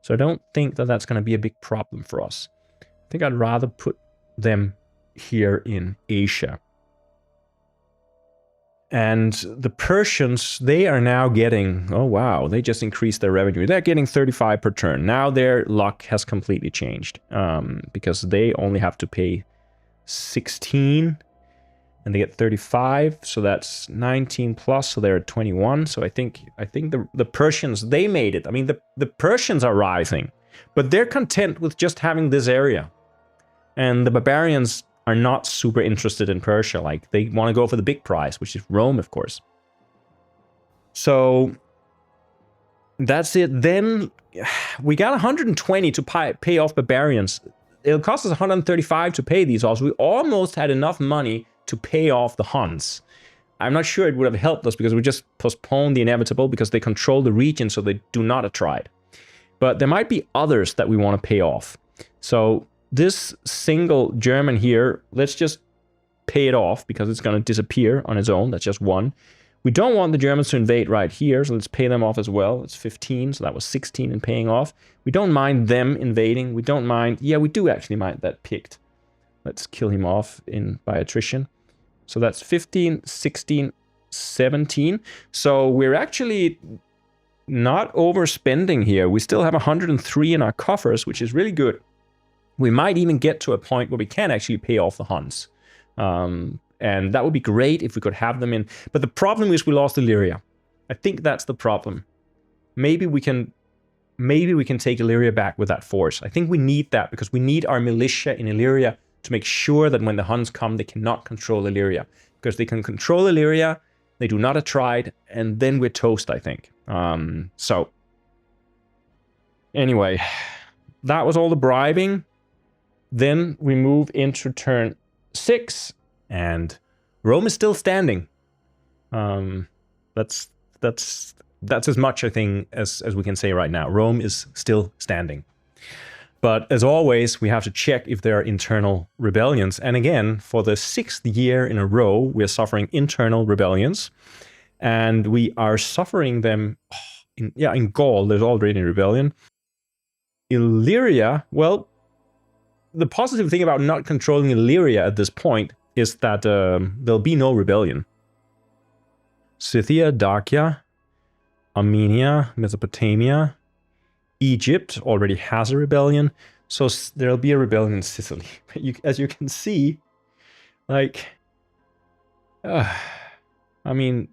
So I don't think that that's going to be a big problem for us. I think I'd rather put them here in Asia. And the Persians, they are now getting, oh wow, they just increased their revenue. They're getting 35 per turn. Now their luck has completely changed because they only have to pay 16 and they get 35. So that's 19 plus, so they're at 21. So I think the Persians, they made it. I mean, the Persians are rising, but they're content with just having this area. And the barbarians are not super interested in Persia. Like, they want to go for the big prize, which is Rome, of course. So that's it. Then we got 120 to pay off barbarians. It'll cost us 135 to pay these off. So we almost had enough money to pay off the Huns. I'm not sure it would have helped us because we just postponed the inevitable because they control the region, so they do not attrite. But there might be others that we want to pay off. So this single German here, let's just pay it off because it's going to disappear on its own. That's just 1. We don't want the Germans to invade right here, so let's pay them off as well. It's 15, so that was 16 in paying off. We don't mind them invading. We don't mind... Yeah, we do actually mind that Pict. Let's kill him off by attrition. So that's 15, 16, 17. So we're actually not overspending here. We still have 103 in our coffers, which is really good. We might even get to a point where we can actually pay off the Huns. And that would be great if we could have them in. But the problem is we lost Illyria. I think that's the problem. Maybe we can take Illyria back with that force. I think we need that because we need our militia in Illyria to make sure that when the Huns come, they cannot control Illyria. Because they can control Illyria, they do not attrite, and then we're toast, I think. So, anyway, that was all the bribing. Then we move into turn 6, and Rome is still standing. That's as much, I think, as we can say right now. Rome is still standing. But as always, we have to check if there are internal rebellions. And again, for the 6th year in a row, we're suffering internal rebellions. And we are suffering them in Gaul, there's already a rebellion. Illyria, well, the positive thing about not controlling Illyria at this point is that there'll be no rebellion. Scythia, Dacia, Armenia, Mesopotamia, Egypt already has a rebellion, so there'll be a rebellion in Sicily. As you can see, like, I mean,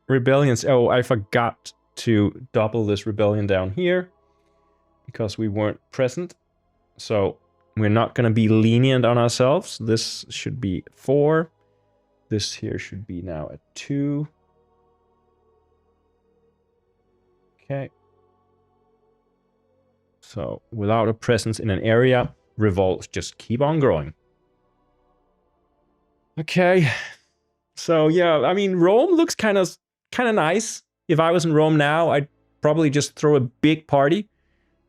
rebellions. Oh, I forgot to double this rebellion down here because we weren't present. So we're not going to be lenient on ourselves. This should be 4. This here should be now at 2. Okay. So without a presence in an area, revolts just keep on growing. Okay. So yeah, I mean, Rome looks kind of nice. If I was in Rome now, I'd probably just throw a big party,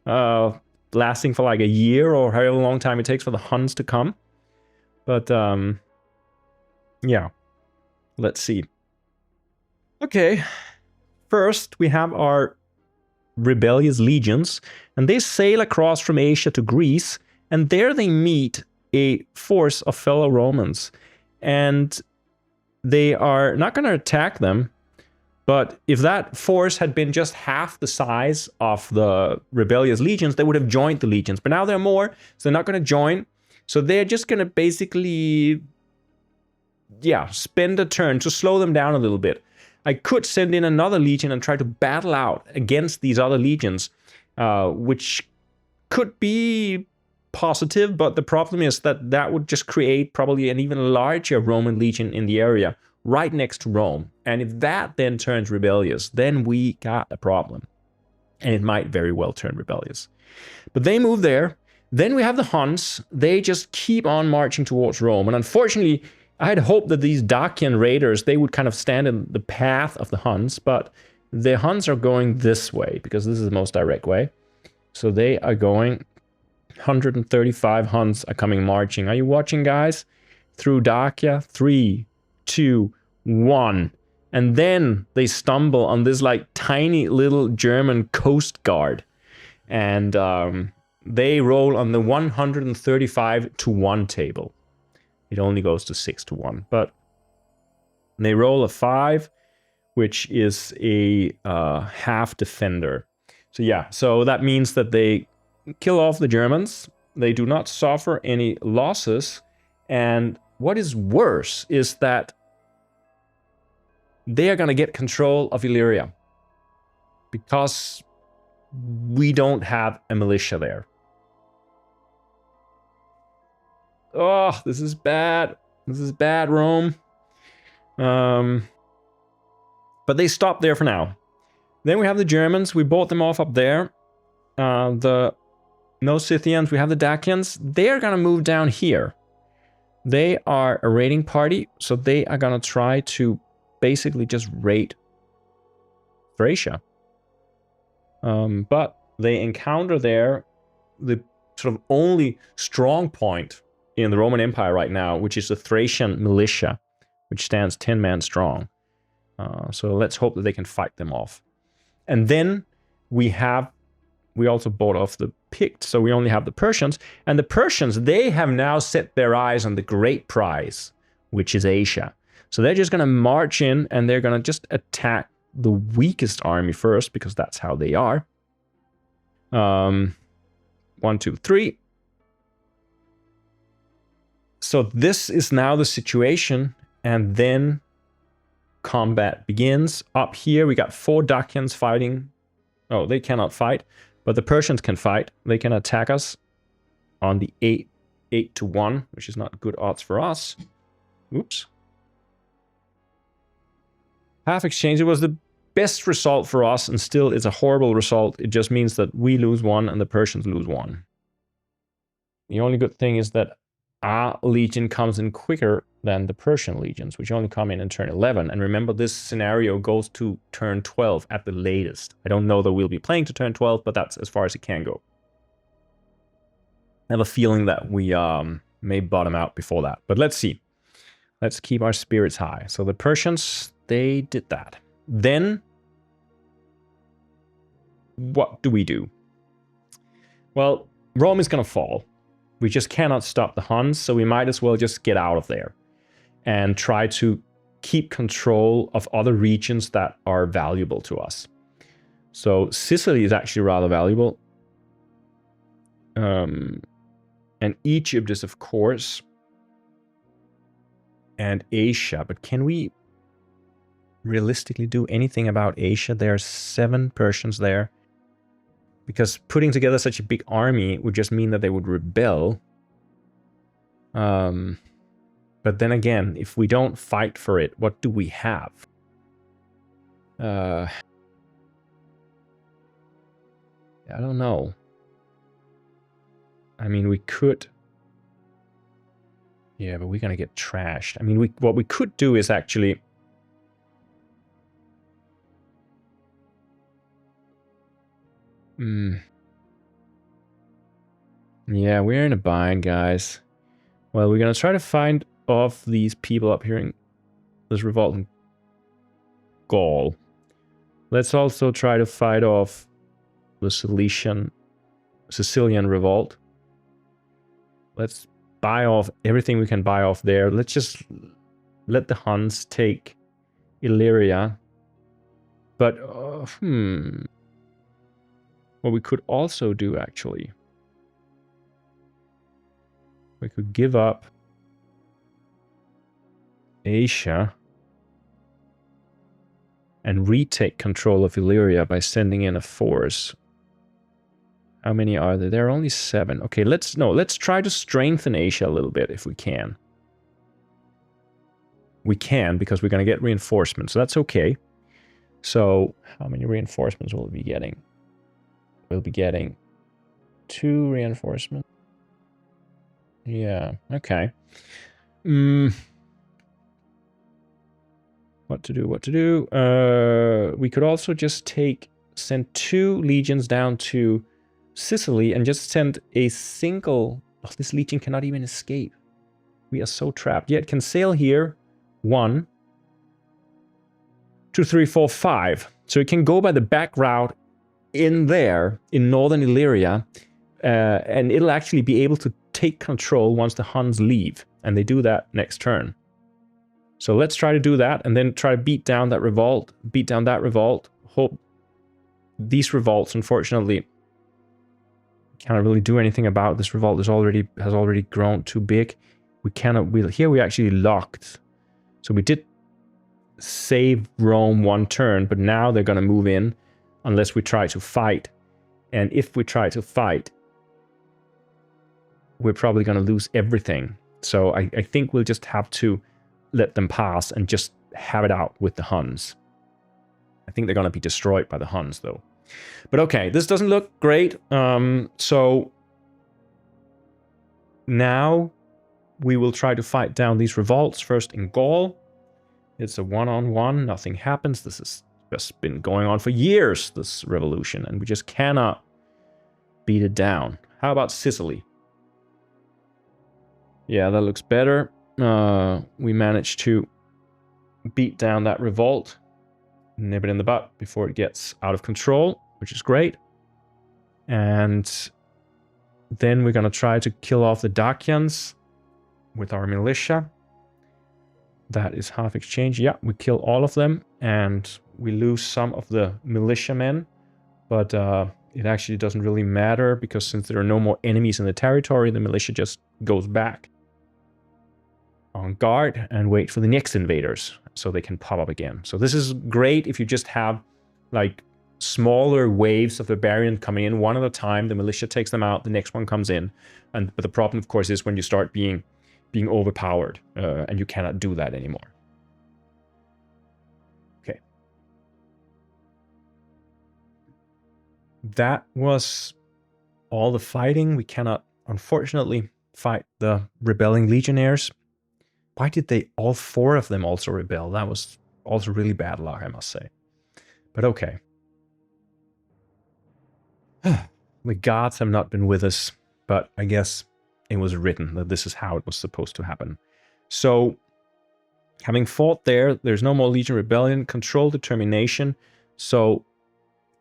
lasting for like a year or however long time it takes for the Huns to come. But yeah, let's see. Okay, first we have our rebellious legions, and they sail across from Asia to Greece, and there they meet a force of fellow Romans, and they are not going to attack them. But if that force had been just half the size of the rebellious legions, they would have joined the legions. But now they're more, so they're not going to join. So they're just going to basically, yeah, spend a turn to slow them down a little bit. I could send in another legion and try to battle out against these other legions, which could be positive, but the problem is that that would just create probably an even larger Roman legion in the area right next to Rome. And if that then turns rebellious, then we got a problem. And it might very well turn rebellious. But they move there. Then we have the Huns. They just keep on marching towards Rome. And unfortunately, I had hoped that these Dacian raiders, they would kind of stand in the path of the Huns, but the Huns are going this way because this is the most direct way. So they are going, 135 Huns are coming marching. Are you watching, guys? Through Dacia, 3, 2, 1. And then they stumble on this like tiny little German coast guard. And they roll on the 135 to 1 table. It only goes to 6 to 1. But they roll a 5, which is a half defender. So yeah, so that means that they kill off the Germans. They do not suffer any losses. And what is worse is that they are going to get control of Illyria because we don't have a militia there. Oh, this is bad. This is bad, Rome. But they stop there for now. Then we have the Germans. We bought them off up there. The No-Scythians. We have the Dacians. They're going to move down here. They are a raiding party, so they are going to try to basically just raid Thracia. But they encounter there the sort of only strong point in the Roman Empire right now, which is the Thracian militia, which stands 10 men strong. So let's hope that they can fight them off. And then we also bought off the Picts, so we only have the Persians. And the Persians, they have now set their eyes on the great prize, which is Asia. So they're just going to march in and they're going to just attack the weakest army first, because that's how they are. 1, 2, 3. So this is now the situation, and then combat begins. Up here, we got 4 Dacians fighting. Oh, they cannot fight, but the Persians can fight. They can attack us on the 8 to 1, which is not good odds for us. Oops. Half exchange. It was the best result for us, and still it's a horrible result. It just means that we lose 1 and the Persians lose 1. The only good thing is that our legion comes in quicker than the Persian legions, which only come in turn 11. And remember, this scenario goes to turn 12 at the latest. I don't know that we'll be playing to turn 12, but that's as far as it can go. I have a feeling that we may bottom out before that, but let's see. Let's keep our spirits high. So the Persians, they did that. Then what do we do? Well, Rome is going to fall. We just cannot stop the Huns, so we might as well just get out of there and try to keep control of other regions that are valuable to us. So Sicily is actually rather valuable. And Egypt is, of course. And Asia. But can we realistically do anything about Asia? There are 7 Persians there. Because putting together such a big army would just mean that they would rebel. But then again, if we don't fight for it, what do we have? I don't know. I mean, we could... Yeah, but we're gonna get trashed. I mean, what we could do is actually... Yeah, we're in a bind, guys. Well, we're gonna try to find off these people up here in this revolt in Gaul. Let's also try to fight off the Sicilian revolt. Let's buy off everything we can buy off there. Let's just let the Huns take Illyria. But, what we could also do, actually, we could give up Asia and retake control of Illyria by sending in a force. How many are there? There are only 7. Okay, let's try to strengthen Asia a little bit if we can. We can, because we're going to get reinforcements, so that's okay. So, how many reinforcements will we be getting? We'll be getting 2 reinforcements. Yeah, okay. What to do? We could also just send 2 legions down to Sicily and just send a single... Oh, this legion cannot even escape. We are so trapped. Yeah, it can sail here. 1, 2, 3, 4, 5. So it can go by the back route in there, in northern Illyria, and it'll actually be able to take control once the Huns leave, and they do that next turn. So let's try to do that, and then try to beat down that revolt, Hope these revolts, unfortunately, cannot really do anything about. This revolt has already grown too big. We cannot. Here we actually locked. So we did save Rome 1 turn, but now they're going to move in unless we try to fight. And if we try to fight, we're probably going to lose everything. So I think we'll just have to let them pass and just have it out with the Huns. I think they're going to be destroyed by the Huns, though. But okay, this doesn't look great. So now we will try to fight down these revolts first in Gaul. It's a one-on-one, nothing happens. This has just been going on for years, this revolution, and we just cannot beat it down. How about Sicily? Yeah, that looks better. We managed to beat down that revolt, nip it in the butt before it gets out of control, which is great. And then we're going to try to kill off the Dacians with our militia. That is half exchange. Yeah, we kill all of them, and we lose some of the militiamen, but it actually doesn't really matter, because since there are no more enemies in the territory, the militia just goes back on guard and wait for the next invaders so they can pop up again. So this is great if you just have like smaller waves of barbarian coming in one at a time. The militia takes them out, the next one comes in, but the problem, of course, is when you start being overpowered, and you cannot do that anymore. Okay. That was all the fighting. We cannot, unfortunately, fight the rebelling legionnaires. Why did all 4 of them also rebel? That was also really bad luck, I must say. But okay. The gods have not been with us, but I guess it was written that this is how it was supposed to happen. So, having fought there, there's no more Legion Rebellion, control determination. So,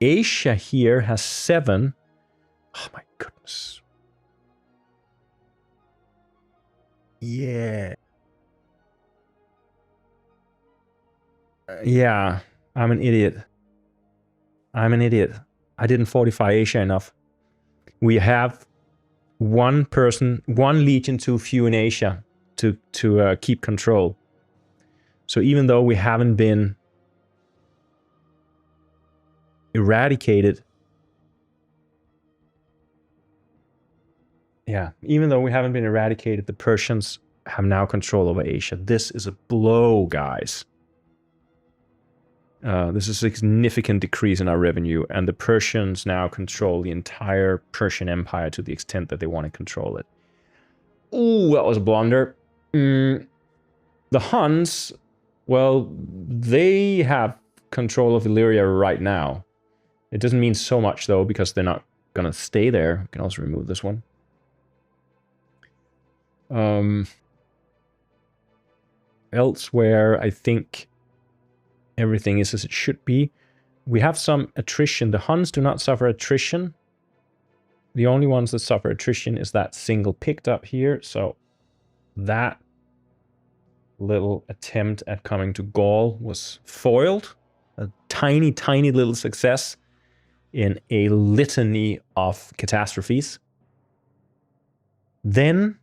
Asia here has 7. Oh my goodness. Yeah. Yeah, I'm an idiot. I'm an idiot. I didn't fortify Asia enough. We have one person, one legion too few in Asia to keep control. So even though we haven't been eradicated, the Persians have now control over Asia. This is a blow, guys. This is a significant decrease in our revenue, and the Persians now control the entire Persian Empire to the extent that they want to control it. Ooh, that was a blunder. The Huns, well, they have control of Illyria right now. It doesn't mean so much, though, because they're not going to stay there. We can also remove this one. Elsewhere, I think everything is as it should be. We have some attrition. The Huns do not suffer attrition. The only ones that suffer attrition is that single picked up here. So that little attempt at coming to Gaul was foiled. A tiny, tiny little success in a litany of catastrophes. Then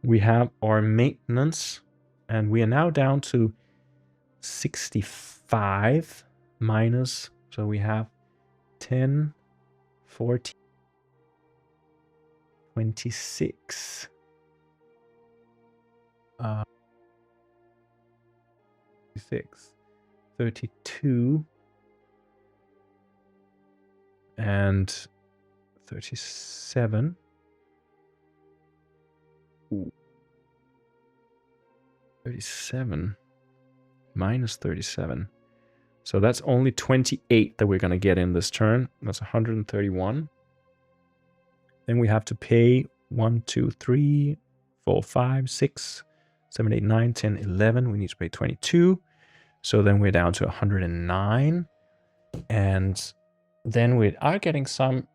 we have our maintenance, and we are now down to 65 minus, so we have 10, 14, 26. 26, 32, and 37. Ooh. 37 minus 37. So that's only 28 that we're going to get in this turn. That's 131. Then we have to pay 1, 2, 3, 4, 5, 6, 7, 8, 9, 10, 11. We need to pay 22. So then we're down to 109. And then we are getting some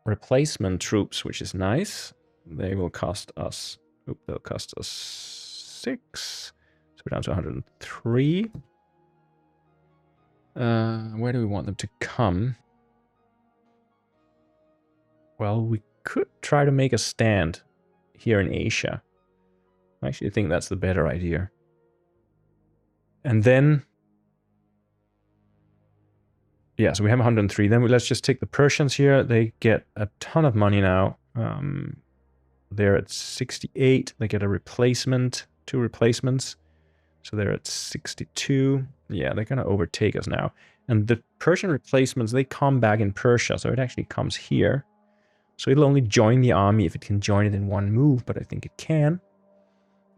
replacement troops, which is nice. They will cost us, they'll cost us 6. So we're down to 103. Where do we want them to come? Well, we could try to make a stand here in Asia. I actually think that's the better idea. And then, yeah, so we have 103. Then let's just take the Persians here. They get a ton of money now. They're at 68. They get a replacement, 2 replacements. So they're at 62. Yeah, they're going to overtake us now. And the Persian replacements, they come back in Persia. So it actually comes here. So it'll only join the army if it can join it in one move, but I think it can.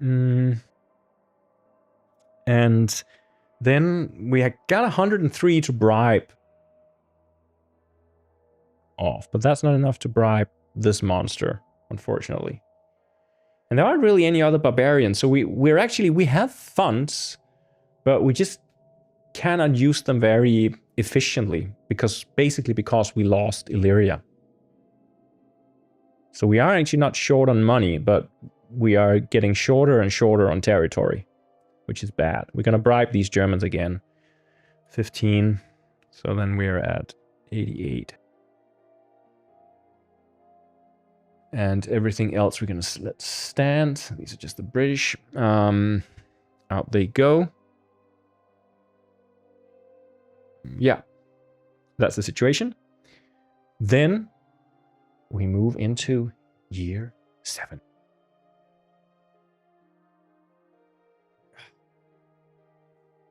And then we got 103 to bribe off, but that's not enough to bribe this monster, unfortunately. And there aren't really any other barbarians, so we have funds, but we just cannot use them very efficiently, because we lost Illyria. So we are actually not short on money, but we are getting shorter and shorter on territory, which is bad. We're going to bribe these Germans again. 15. So then we're at 88. And everything else we're going to let stand. These are just the British. Out they go. Yeah, that's the situation. Then we move into year 7.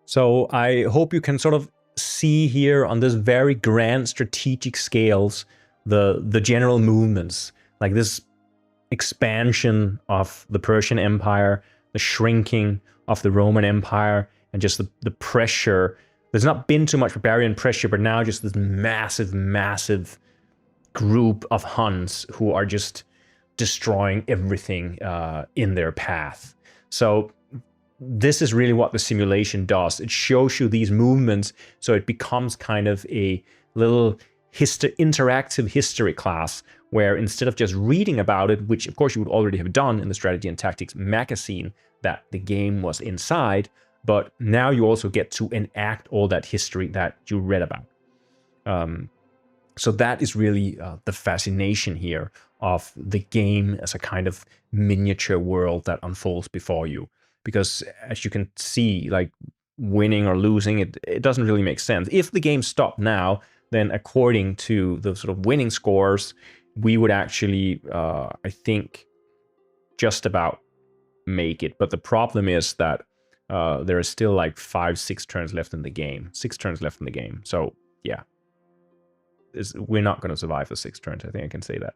So I hope you can sort of see here on this very grand strategic scales the general movements, like this expansion of the Persian Empire, the shrinking of the Roman Empire, and just the pressure. There's not been too much barbarian pressure, but now just this massive, massive group of Huns who are just destroying everything in their path. So this is really what the simulation does. It shows you these movements, so it becomes kind of a little interactive history class, where instead of just reading about it, which of course you would already have done in the Strategy and Tactics magazine that the game was inside, but now you also get to enact all that history that you read about. So that is really the fascination here of the game as a kind of miniature world that unfolds before you. Because as you can see, like winning or losing, it doesn't really make sense. If the game stopped now, then according to the sort of winning scores, we would actually, I think, just about make it. But the problem is that there are still like 5-6 turns left in the game. 6 turns left in the game. So yeah, we're not going to survive for 6 turns. I think I can say that.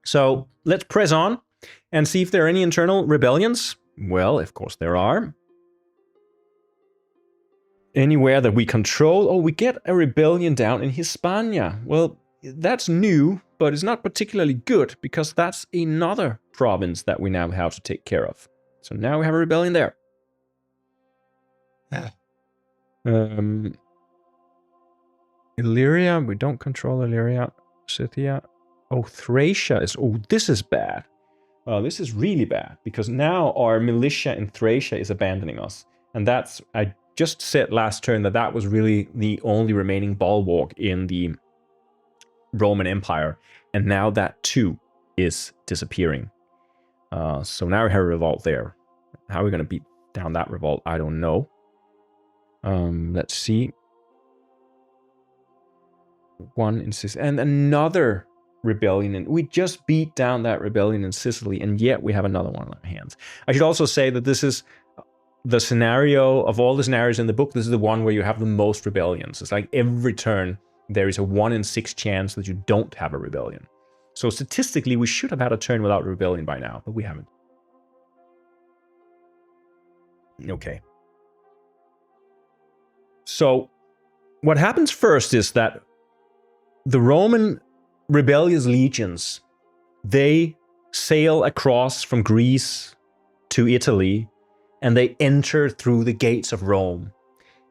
So let's press on and see if there are any internal rebellions. Well, of course there are. Anywhere that we control. Oh, we get a rebellion down in Hispania. Well, that's new, but it's not particularly good, because that's another province that we now have to take care of. So now we have a rebellion there. Illyria, we don't control Illyria. Scythia. Oh, Thracia is... Oh, this is bad. This is really bad, because now our militia in Thracia is abandoning us. And that's... I just said last turn that that was really the only remaining bulwark in the Roman Empire. And now that too is disappearing. So now we have a revolt there. How are we going to beat down that revolt? I don't know. Let's see. 1 in Sicily. And another rebellion. And we just beat down that rebellion in Sicily, and yet we have another one on our hands. I should also say that this is the scenario of all the scenarios in the book. This is the one where you have the most rebellions. It's like every turn there is a 1 in 6 chance that you don't have a rebellion. So statistically, we should have had a turn without a rebellion by now, but we haven't. Okay. So what happens first is that the Roman rebellious legions, they sail across from Greece to Italy, and they enter through the gates of Rome,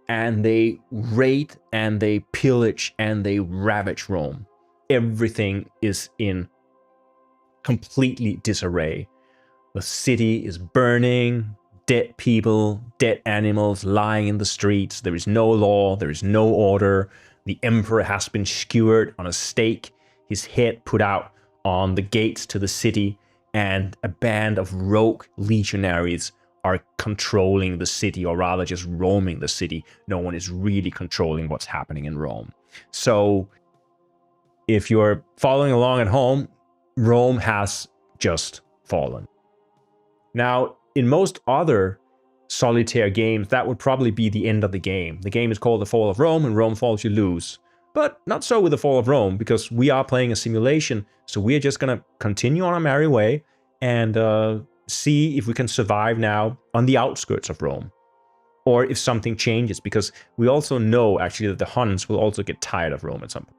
and they raid and they pillage and they ravage Rome. Everything is in completely disarray. The city is burning, dead people, dead animals lying in the streets. There is no law, there is no order. The emperor has been skewered on a stake, his head put out on the gates to the city, and a band of rogue legionaries are controlling the city, or rather just roaming the city. No one is really controlling what's happening in Rome. So if you're following along at home, Rome has just fallen. Now, in most other solitaire games, that would probably be the end of the game. The game is called The Fall of Rome, and Rome falls, you lose. But not so with The Fall of Rome, because we are playing a simulation, so we're just going to continue on our merry way and see if we can survive now on the outskirts of Rome, or if something changes, because we also know actually that the Huns will also get tired of Rome at some point.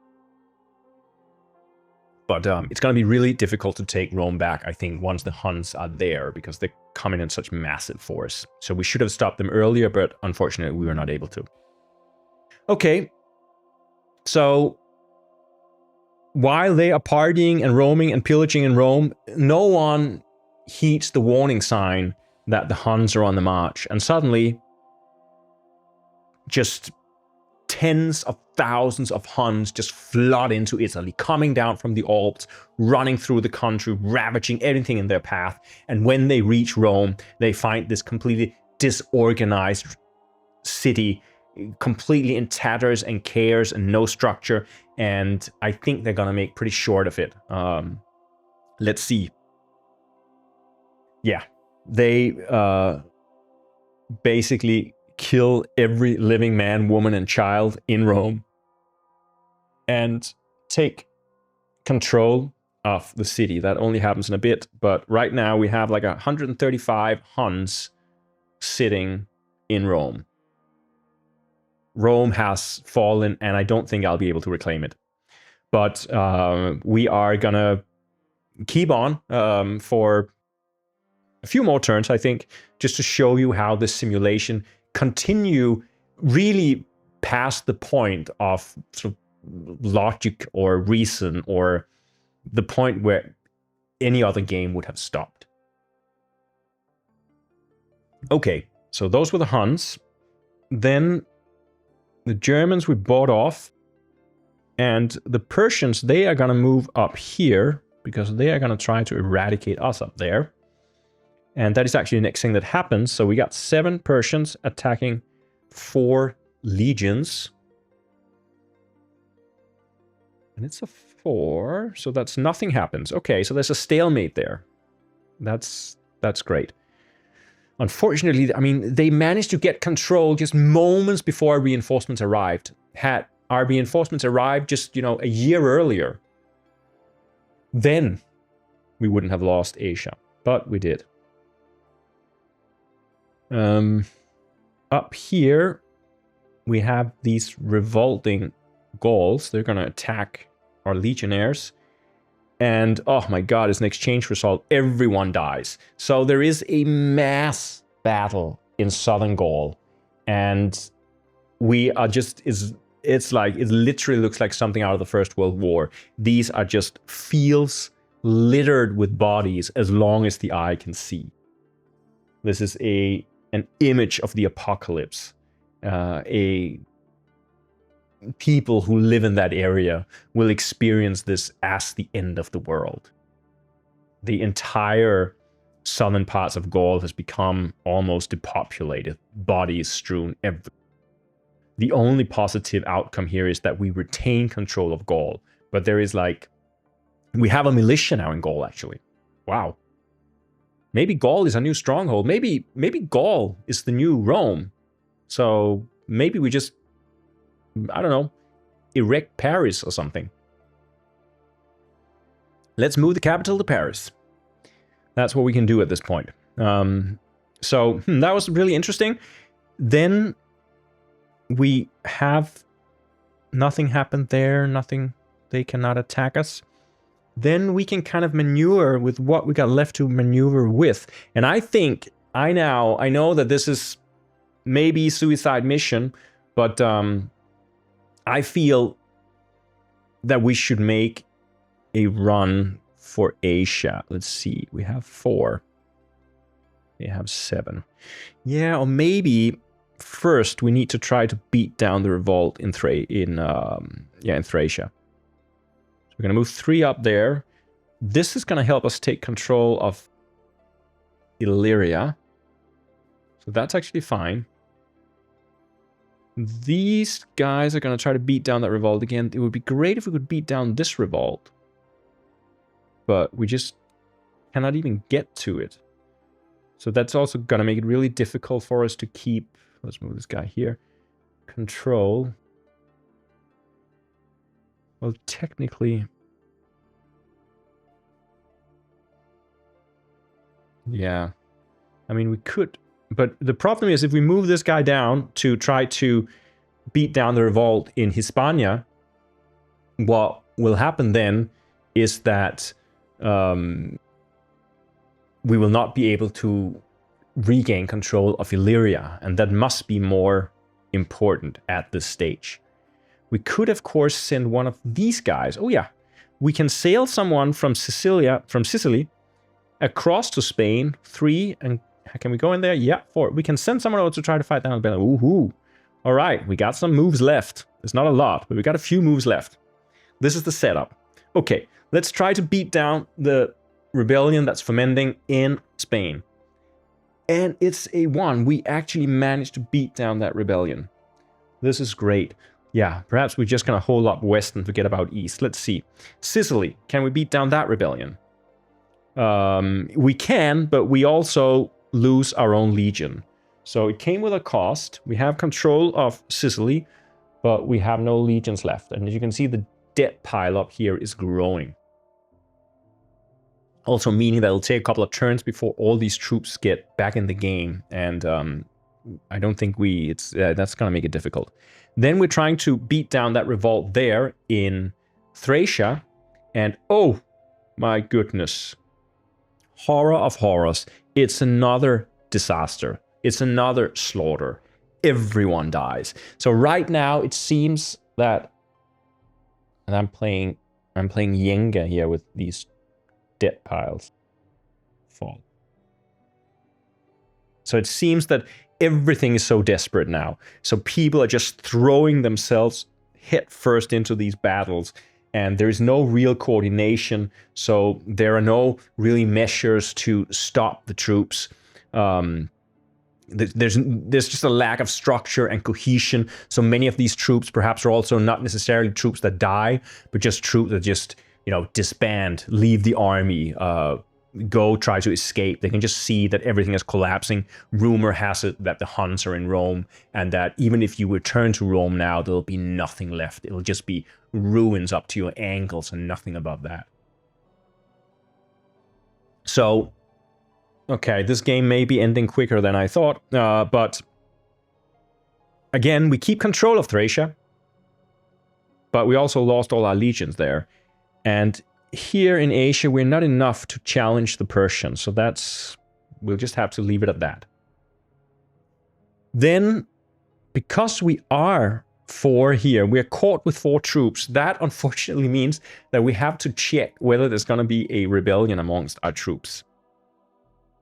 But it's going to be really difficult to take Rome back, I think, once the Huns are there, because they're coming in such massive force. So we should have stopped them earlier, but unfortunately we were not able to. Okay, so while they are partying and roaming and pillaging in Rome, no one heeds the warning sign that the Huns are on the march. And suddenly, just tens of thousands of Huns just flood into Italy, coming down from the Alps, running through the country, ravaging everything in their path. And when they reach Rome, they find this completely disorganized city, completely in tatters and chaos and no structure. And I think they're gonna make pretty short of it. Let's see. Yeah, they basically kill every living man, woman, and child in Rome and take control of the city. That only happens in a bit, but right now we have like 135 Huns sitting in Rome. Rome has fallen, and I don't think I'll be able to reclaim it. But we are gonna keep on for a few more turns, I think, just to show you how this simulation continue really past the point of sort of logic or reason or the point where any other game would have stopped. Okay, so those were the Huns. Then the Germans we bought off, and the Persians, they are going to move up here because they are going to try to eradicate us up there. And that is actually the next thing that happens. So we got 7 Persians attacking 4 legions. And it's a 4, so that's nothing happens. Okay, so there's a stalemate there. That's great. Unfortunately, I mean, they managed to get control just moments before our reinforcements arrived. Had our reinforcements arrived just, you know, a year earlier, then we wouldn't have lost Asia. But we did. Up here, we have these revolting Gauls. They're going to attack our legionnaires. And, oh my god, it's an exchange result. Everyone dies. So there is a mass battle in southern Gaul. And we are just, it's like, it literally looks like something out of the First World War. These are just fields littered with bodies as long as the eye can see. This is an image of the apocalypse. People who live in that area will experience this as the end of the world. The entire southern parts of Gaul has become almost depopulated, bodies strewn everywhere. The only positive outcome here is that we retain control of Gaul, but there is like, we have a militia now in Gaul, actually. Wow. Maybe Gaul is a new stronghold. Maybe Gaul is the new Rome. So maybe we just, I don't know, erect Paris or something. Let's move the capital to Paris. That's what we can do at this point. So that was really interesting. Then we have nothing happened there. Nothing, they cannot attack us. Then we can kind of maneuver with what we got left to maneuver with. And I think, I know that this is maybe suicide mission, but I feel that we should make a run for Asia. Let's see, we have 4. They have 7. Yeah, or maybe first we need to try to beat down the revolt in Thracia. We're going to move 3 up there. This is going to help us take control of Illyria. So that's actually fine. These guys are going to try to beat down that revolt again. It would be great if we could beat down this revolt. But we just cannot even get to it. So that's also going to make it really difficult for us to keep... Let's move this guy here. Control... Well, technically... Yeah. I mean, we could... But the problem is, if we move this guy down to try to beat down the revolt in Hispania, what will happen then is that we will not be able to regain control of Illyria, and that must be more important at this stage. We could, of course, send one of these guys. Oh yeah, we can sail someone from Sicily across to Spain. 3, and can we go in there? Yeah, 4. We can send someone over to try to fight down the Woohoo! All right, we got some moves left. It's not a lot, but we got a few moves left. This is the setup. Okay, let's try to beat down the rebellion that's fermenting in Spain. And it's a 1. We actually managed to beat down that rebellion. This is great. Yeah, perhaps we're just going to hold up west and forget about east. Let's see. Sicily, can we beat down that rebellion? We can, but we also lose our own legion. So it came with a cost. We have control of Sicily, but we have no legions left. And as you can see, the debt pile up here is growing. Also meaning that it'll take a couple of turns before all these troops get back in the game. And I don't think that's going to make it difficult. Then we're trying to beat down that revolt there in Thracia. And oh my goodness. horror of horrors, it's another disaster. It's another slaughter. Everyone dies. So right now it seems that, and I'm playing Jenga here with these dead piles. Fall. So it seems that everything is so desperate now. So people are just throwing themselves head first into these battles, and there's no real coordination. So there are no really measures to stop the troops. There's just a lack of structure and cohesion. So many of these troops perhaps are also not necessarily troops that die, but just troops that just, you know, disband, leave the army, go try to escape. They can just see that everything is collapsing. Rumor has it that the Huns are in Rome, and that even if you return to Rome now, there'll be nothing left. It'll just be ruins up to your ankles and nothing above that. So, okay, this game may be ending quicker than I thought, but again, we keep control of Thracia, but we also lost all our legions there. And here in Asia, we're not enough to challenge the Persians, so we'll just have to leave it at that. Then, because we are 4 here, we're caught with 4 troops. That unfortunately means that we have to check whether there's going to be a rebellion amongst our troops.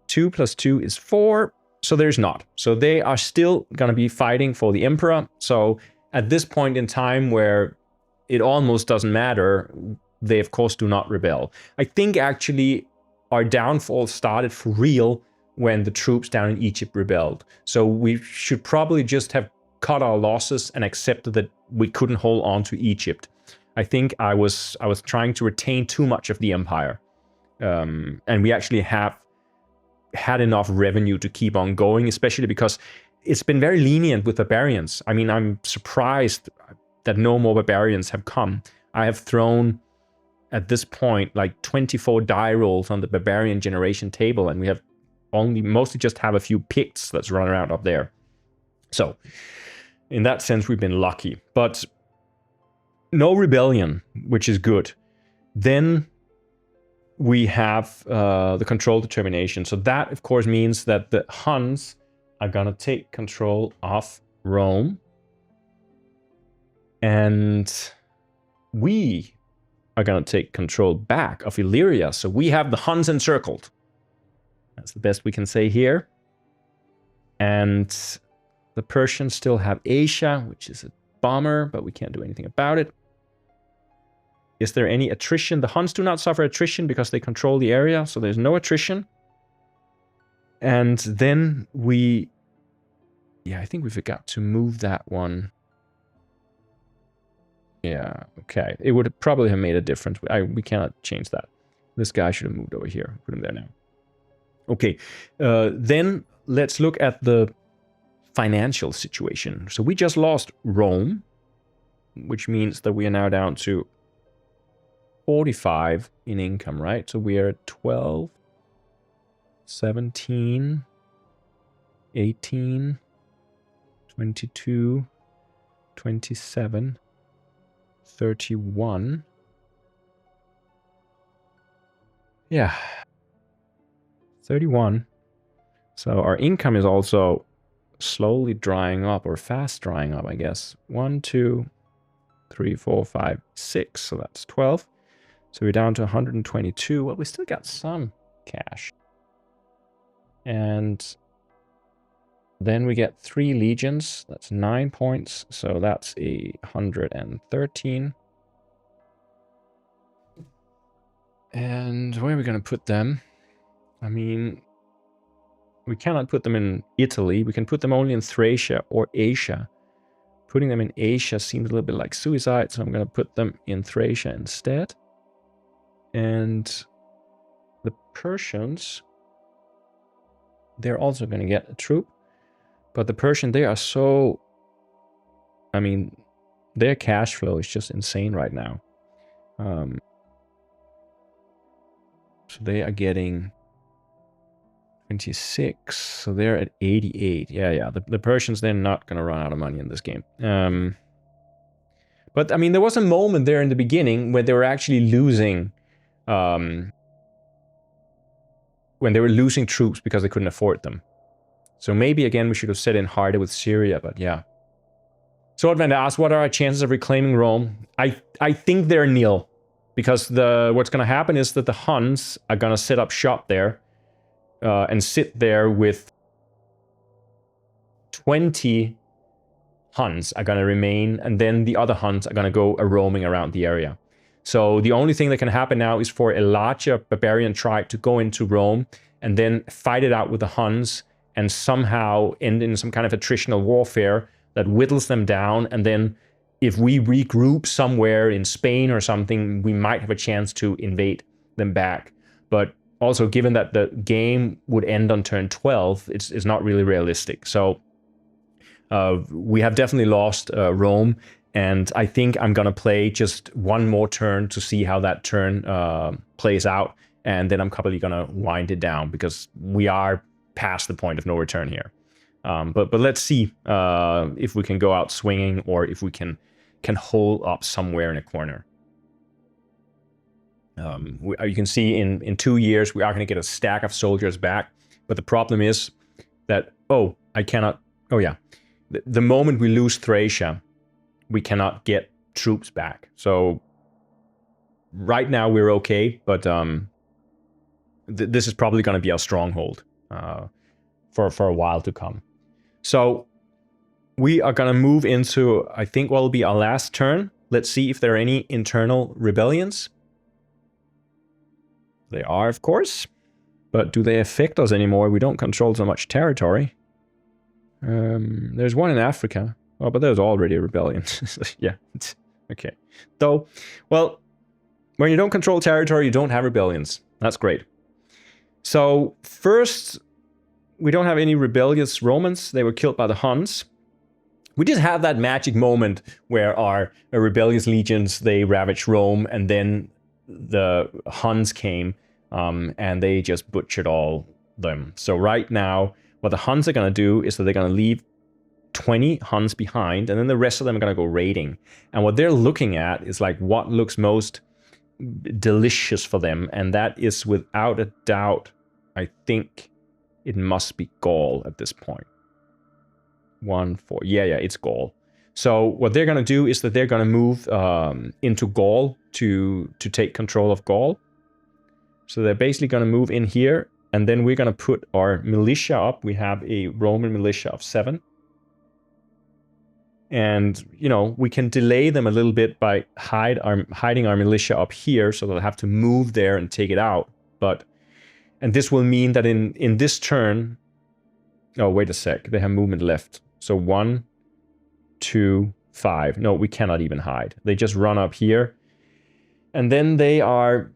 2 + 2 is 4, so there's not. So they are still going to be fighting for the Emperor. So at this point in time where it almost doesn't matter, they of course do not rebel. I think actually our downfall started for real when the troops down in Egypt rebelled. So we should probably just have cut our losses and accepted that we couldn't hold on to Egypt. I think I was trying to retain too much of the empire. And we actually have had enough revenue to keep on going, especially because it's been very lenient with barbarians. I mean, I'm surprised that no more barbarians have come. I have thrown, at this point, like 24 die rolls on the barbarian generation table, and we have mostly just have a few Picts that's run around up there. So, in that sense, we've been lucky. But no rebellion, which is good. Then we have the control determination. So that, of course, means that the Huns are going to take control of Rome. And we are going to take control back of Illyria. So we have the Huns encircled. That's the best we can say here. And the Persians still have Asia, which is a bummer, but we can't do anything about it. Is there any attrition? The Huns do not suffer attrition because they control the area, so there's no attrition. And then we... Yeah, I think we forgot to move that one. Yeah, okay. It would probably have made a difference. We cannot change that. This guy should have moved over here. Put him there now. Okay, then let's look at the financial situation. So we just lost Rome, which means that we are now down to 45 in income, right? So we are at 12, 17, 18, 22, 27, 31. Yeah. 31. So our income is also slowly drying up, or fast drying up, I guess. 1, 2, 3, 4, 5, 6. So that's 12. So we're down to 122. Well, we still got some cash. And then we get 3 legions. That's 9 points. So that's 113. And where are we going to put them? I mean, we cannot put them in Italy. We can put them only in Thracia or Asia. Putting them in Asia seems a little bit like suicide, so I'm going to put them in Thracia instead. And the Persians, they're also going to get a troop. But the Persian, they are so... I mean, their cash flow is just insane right now. So they are getting 26. So they're at 88. Yeah. The Persians, they're not going to run out of money in this game. But, I mean, there was a moment there in the beginning where they were actually losing when they were losing troops because they couldn't afford them. So maybe again we should have set in harder with Syria, but yeah. Swordman asks, what are our chances of reclaiming Rome? I think they're nil. Because what's going to happen is that the Huns are going to set up shop there and sit there with 20 Huns are going to remain, and then the other Huns are going to go roaming around the area. So the only thing that can happen now is for a larger barbarian tribe to go into Rome and then fight it out with the Huns and somehow end in some kind of attritional warfare that whittles them down, and then if we regroup somewhere in Spain or something, we might have a chance to invade them back. But also, given that the game would end on turn 12, it's not really realistic. So we have definitely lost Rome, and I think I'm going to play just one more turn to see how that turn plays out, and then I'm probably going to wind it down, because we are past the point of no return here. But let's see if we can go out swinging, or if we can hold up somewhere in a corner. You can see in 2 years we are going to get a stack of soldiers back, but the problem is that, I cannot, the moment we lose Thracia, we cannot get troops back. So right now we're okay, but this is probably going to be our stronghold for a while to come. So we are going to move into, I think, what will be our last turn. Let's see if there are any internal rebellions. They are, of course. But do they affect us anymore? We don't control so much territory. There's one in Africa. Oh, but there's already a rebellion. Yeah, okay. Though, well, when you don't control territory, you don't have rebellions. That's great. So, first, we don't have any rebellious Romans. They were killed by the Huns. We did have that magic moment where our rebellious legions, they ravaged Rome, and then the Huns came, and they just butchered all them. So right now, what the Huns are going to do is that they're going to leave 20 Huns behind, and then the rest of them are going to go raiding. And what they're looking at is like what looks most delicious for them, and that is without a doubt, I think it must be Gaul at this point. 1, 4, yeah, it's Gaul. So what they're going to do is that they're going to move into Gaul to take control of Gaul. So they're basically going to move in here, and then we're going to put our militia up. We have a Roman militia of 7. And, you know, we can delay them a little bit by hiding our militia up here, so they'll have to move there and take it out. And this will mean that in this turn... Oh, wait a sec. They have movement left. So 1, 2, 5. No, we cannot even hide. They just run up here. And then they are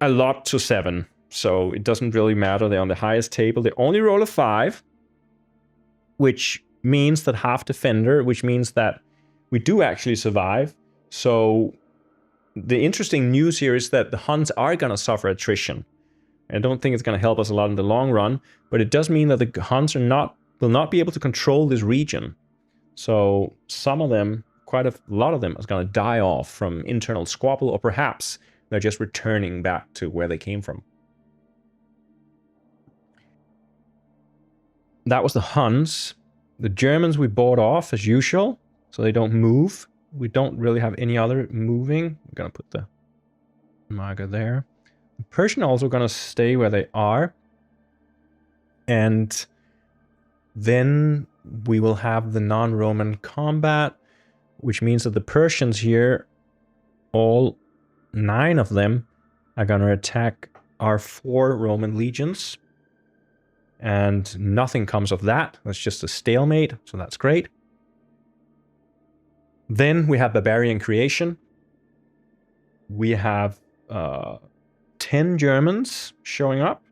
a lot to 7. So it doesn't really matter. They're on the highest table. They only roll a 5, which means that half defender, which means that we do actually survive. So the interesting news here is that the Huns are going to suffer attrition. I don't think it's going to help us a lot in the long run, but it does mean that the Huns will not be able to control this region. So some of them, quite a lot of them, is going to die off from internal squabble, or perhaps they're just returning back to where they came from. That was the Huns. The Germans we bought off as usual, so they don't move. We don't really have any other moving. I'm going to put the marker there. The Persian are also going to stay where they are. And then we will have the non-Roman combat, which means that the Persians here, all 9 of them, are going to attack our 4 Roman legions. And nothing comes of that. That's just a stalemate, so that's great. Then we have Barbarian Creation. We have 10 Germans showing up.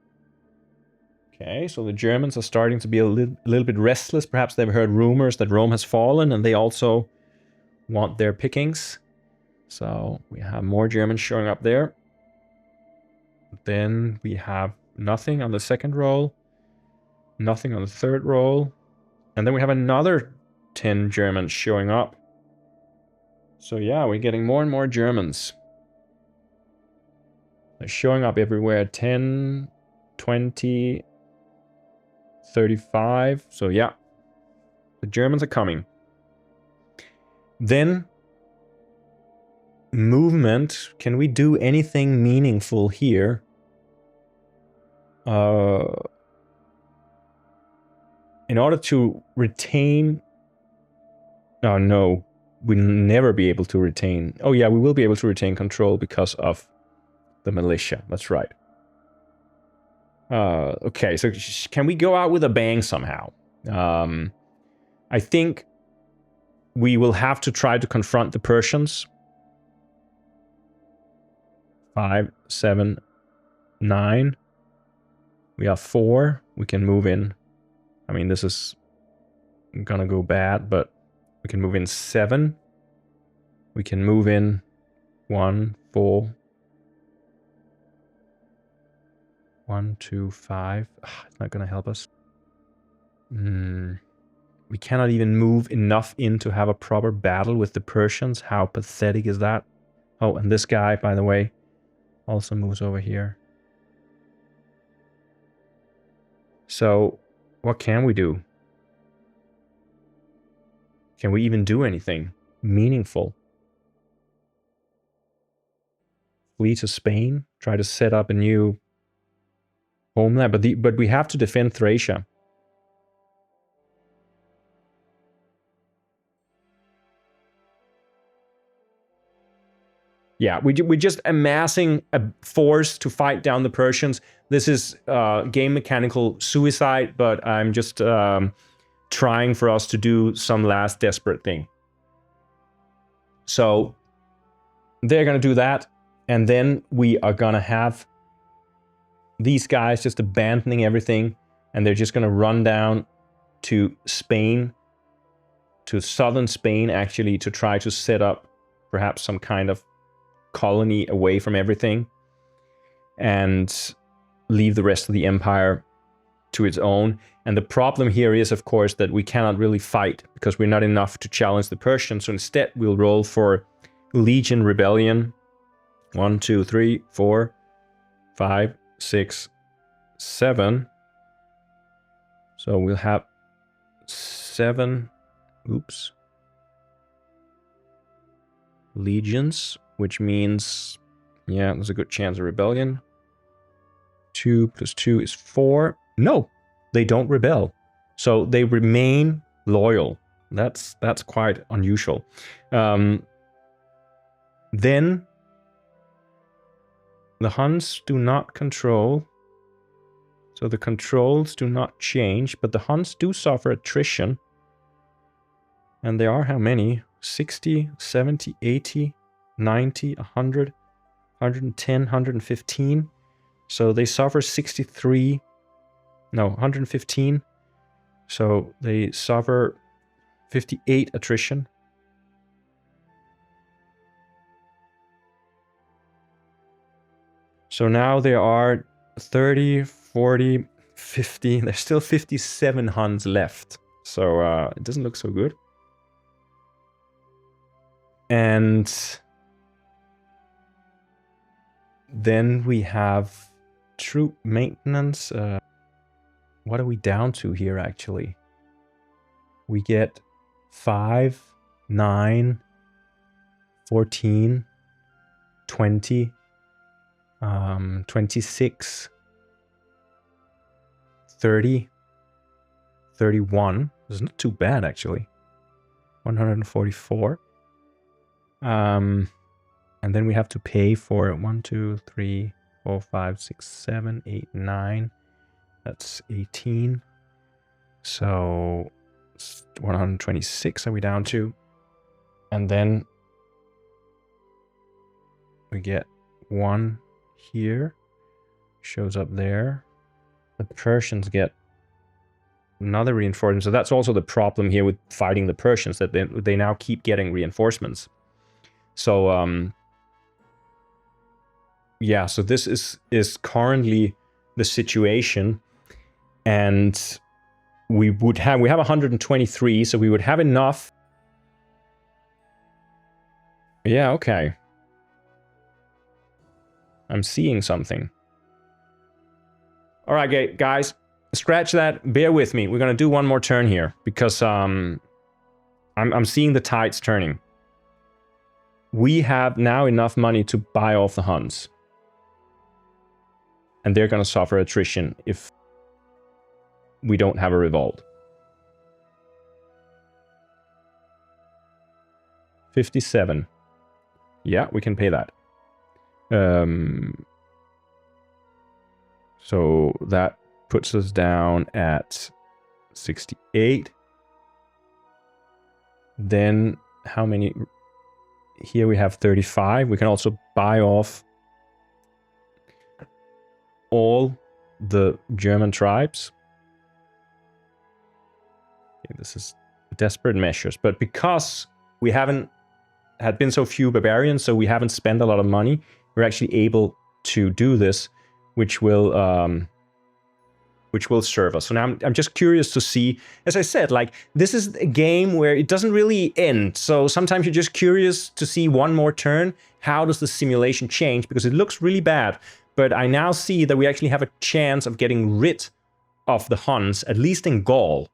Okay, so the Germans are starting to be a little bit restless. Perhaps they've heard rumors that Rome has fallen, and they also want their pickings. So we have more Germans showing up there. Then we have nothing on the second roll. Nothing on the third roll. And then we have another 10 Germans showing up. So yeah, we're getting more and more Germans. They're showing up everywhere. 10, 20, 35. So yeah, the Germans are coming. Then movement. Can we do anything meaningful here? In order to retain... Oh, no. We'll never be able to retain... Oh, yeah, we will be able to retain control because of the militia. That's right. Okay, so can we go out with a bang somehow? I think we will have to try to confront the Persians. 5, 7, 9. We have 4. We can move in. I mean, this is gonna go bad, but we can move in 7. We can move in 1, 4. 1, 2, 5. It's not gonna help us. We cannot even move enough in to have a proper battle with the Persians. How pathetic is that? Oh, and this guy, by the way, also moves over here. So, what can we do? Can we even do anything meaningful? Flee to Spain? Try to set up a new homeland? But we have to defend Thracia. Yeah, we're just amassing a force to fight down the Persians. This is game mechanical suicide, but I'm just trying for us to do some last desperate thing. So they're going to do that, and then we are going to have these guys just abandoning everything, and they're just going to run down to Spain, to southern Spain, actually, to try to set up perhaps some kind of colony away from everything and leave the rest of the empire to its own. And the problem here is, of course, that we cannot really fight because we're not enough to challenge the Persians. So instead, we'll roll for Legion Rebellion. 1, 2, 3, 4, 5, 6, 7. So we'll have 7. Oops. Legions, which means, yeah, there's a good chance of rebellion. 2 plus 2 is 4. No, they don't rebel. So they remain loyal. That's quite unusual. Then the Huns do not control. So the controls do not change, but the Huns do suffer attrition. And there are how many? 60, 70, 80, 90, 100, 110, 115. So they suffer 63, no, 115. So they suffer 58 attrition. So now there are 30, 40, 50. There's still 57 Huns left. So it doesn't look so good. And then we have troop maintenance. What are we down to here, actually? We get 5, 9, 14, 20, 26, 30, 31. This is not too bad, actually. 144. And then we have to pay for 1, 2, 3, 4, 5, 6, 7, 8, 9. That's 18. So 126 are we down to. And then we get 1 here. Shows up there. The Persians get another reinforcement. So that's also the problem here with fighting the Persians, that they now keep getting reinforcements. So, yeah, so this is currently the situation. And we have 123, so we would have enough. Yeah, okay. I'm seeing something. All right, guys, scratch that. Bear with me. We're gonna do one more turn here because I'm seeing the tides turning. We have now enough money to buy off the Huns, and they're gonna suffer attrition if we don't have a revolt. 57. Yeah, we can pay that. So that puts us down at 68. Then how many? Here we have 35. We can also buy off all the German tribes. Okay, this is desperate measures, but because we haven't had been so few barbarians, so we haven't spent a lot of money, we're actually able to do this, which will serve us. So now I'm just curious to see, as I said, like, this is a game where it doesn't really end. So sometimes you're just curious to see one more turn. How does the simulation change? Because it looks really bad. But I now see that we actually have a chance of getting rid of the Huns, at least in Gaul,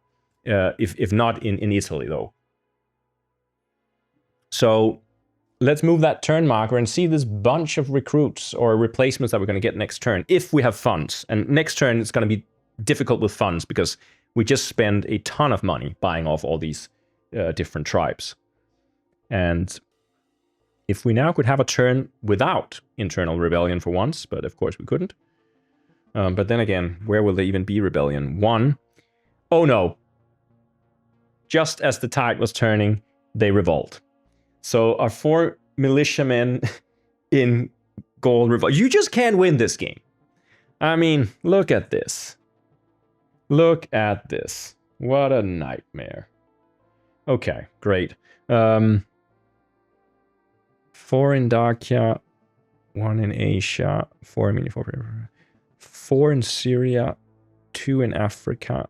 if not in Italy, though. So let's move that turn marker and see this bunch of recruits or replacements that we're going to get next turn, if we have funds. And next turn, it's going to be difficult with funds because we just spend a ton of money buying off all these different tribes. And if we now could have a turn without internal rebellion for once, but of course we couldn't. But then again, where will there even be rebellion? One. Oh no. Just as the tide was turning, they revolt. So our 4 militiamen in Gaul revolt. You just can't win this game. I mean, look at this. Look at this. What a nightmare. Okay, great. 4 in Dacia, 1 in Asia, 4 in Syria, 2 in Africa.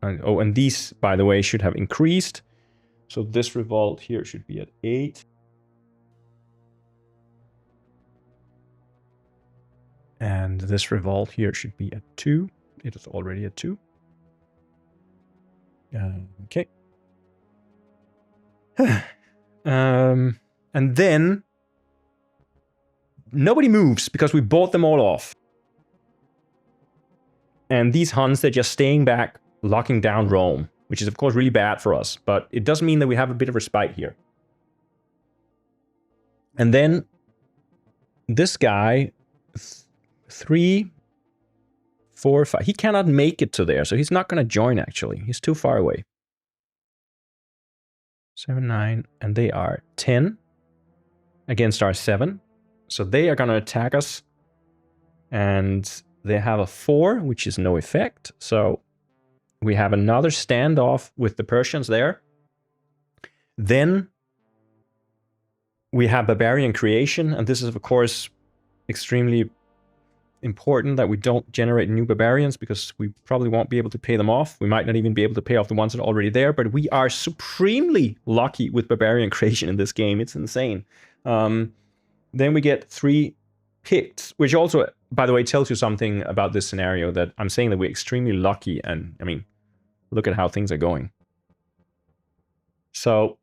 And these, by the way, should have increased. So this revolt here should be at 8. And this revolt here should be at 2. It is already at 2. Okay. And then nobody moves because we bought them all off. And these Huns, they're just staying back, locking down Rome, which is of course really bad for us, but it does mean that we have a bit of respite here. And then this guy, 3, 4, 5, he cannot make it to there, so he's not going to join actually. He's too far away. 7, 9, and they are 10 against our 7. So they are going to attack us. And they have a 4, which is no effect. So we have another standoff with the Persians there. Then we have barbarian creation, and this is of course extremely important that we don't generate new barbarians because we probably won't be able to pay them off. We might not even be able to pay off the ones that are already there, but we are supremely lucky with barbarian creation in this game. It's insane. Then we get 3 Picts, which also, by the way, tells you something about this scenario, that I'm saying that we're extremely lucky, and I mean, look at how things are going. So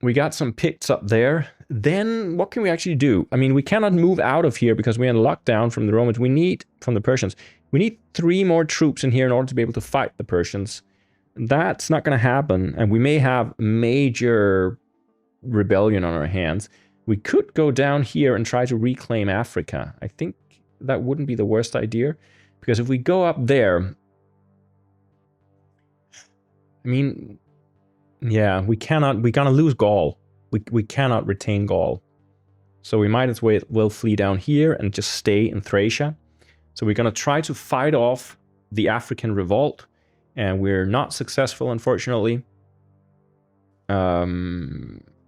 we got some Picts up there. Then what can we actually do? I mean, we cannot move out of here because we're in lockdown from the Romans. We need, from the Persians, we need 3 more troops in here in order to be able to fight the Persians. That's not going to happen, and we may have major rebellion on our hands. We could go down here and try to reclaim Africa. I think that wouldn't be the worst idea, because if we go up there, I mean, yeah, we're gonna lose Gaul. We cannot retain Gaul. So we might as well flee down here and just stay in Thracia. So we're gonna try to fight off the African revolt, and we're not successful, unfortunately.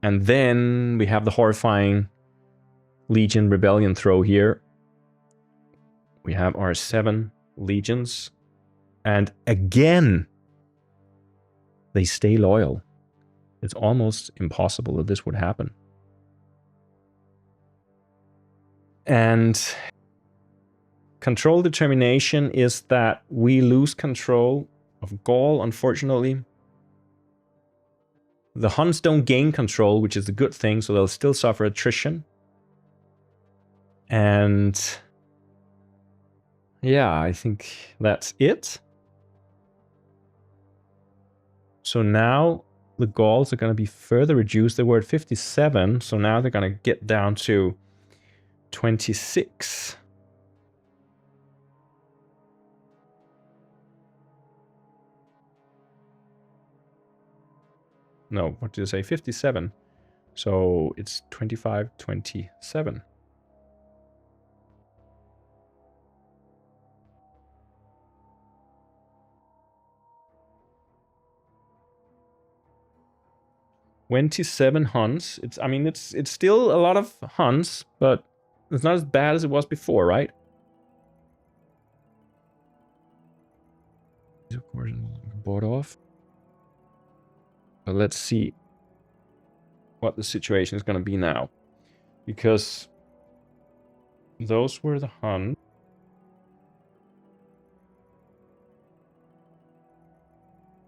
And then we have the horrifying Legion rebellion throw here. We have our 7 legions, and again, they stay loyal. It's almost impossible that this would happen. And Control determination is that we lose control of Gaul, unfortunately. The Huns don't gain control, which is a good thing, so they'll still suffer attrition. And yeah, I think that's it. So now the Gauls are going to be further reduced. They were at 57, so now they're going to get down to 26. No, what did I say? 57. So it's 25, 27. Huns. I mean, it's still a lot of Huns, but it's not as bad as it was before, right? Of course, bought off. But let's see what the situation is going to be now, because those were the Huns.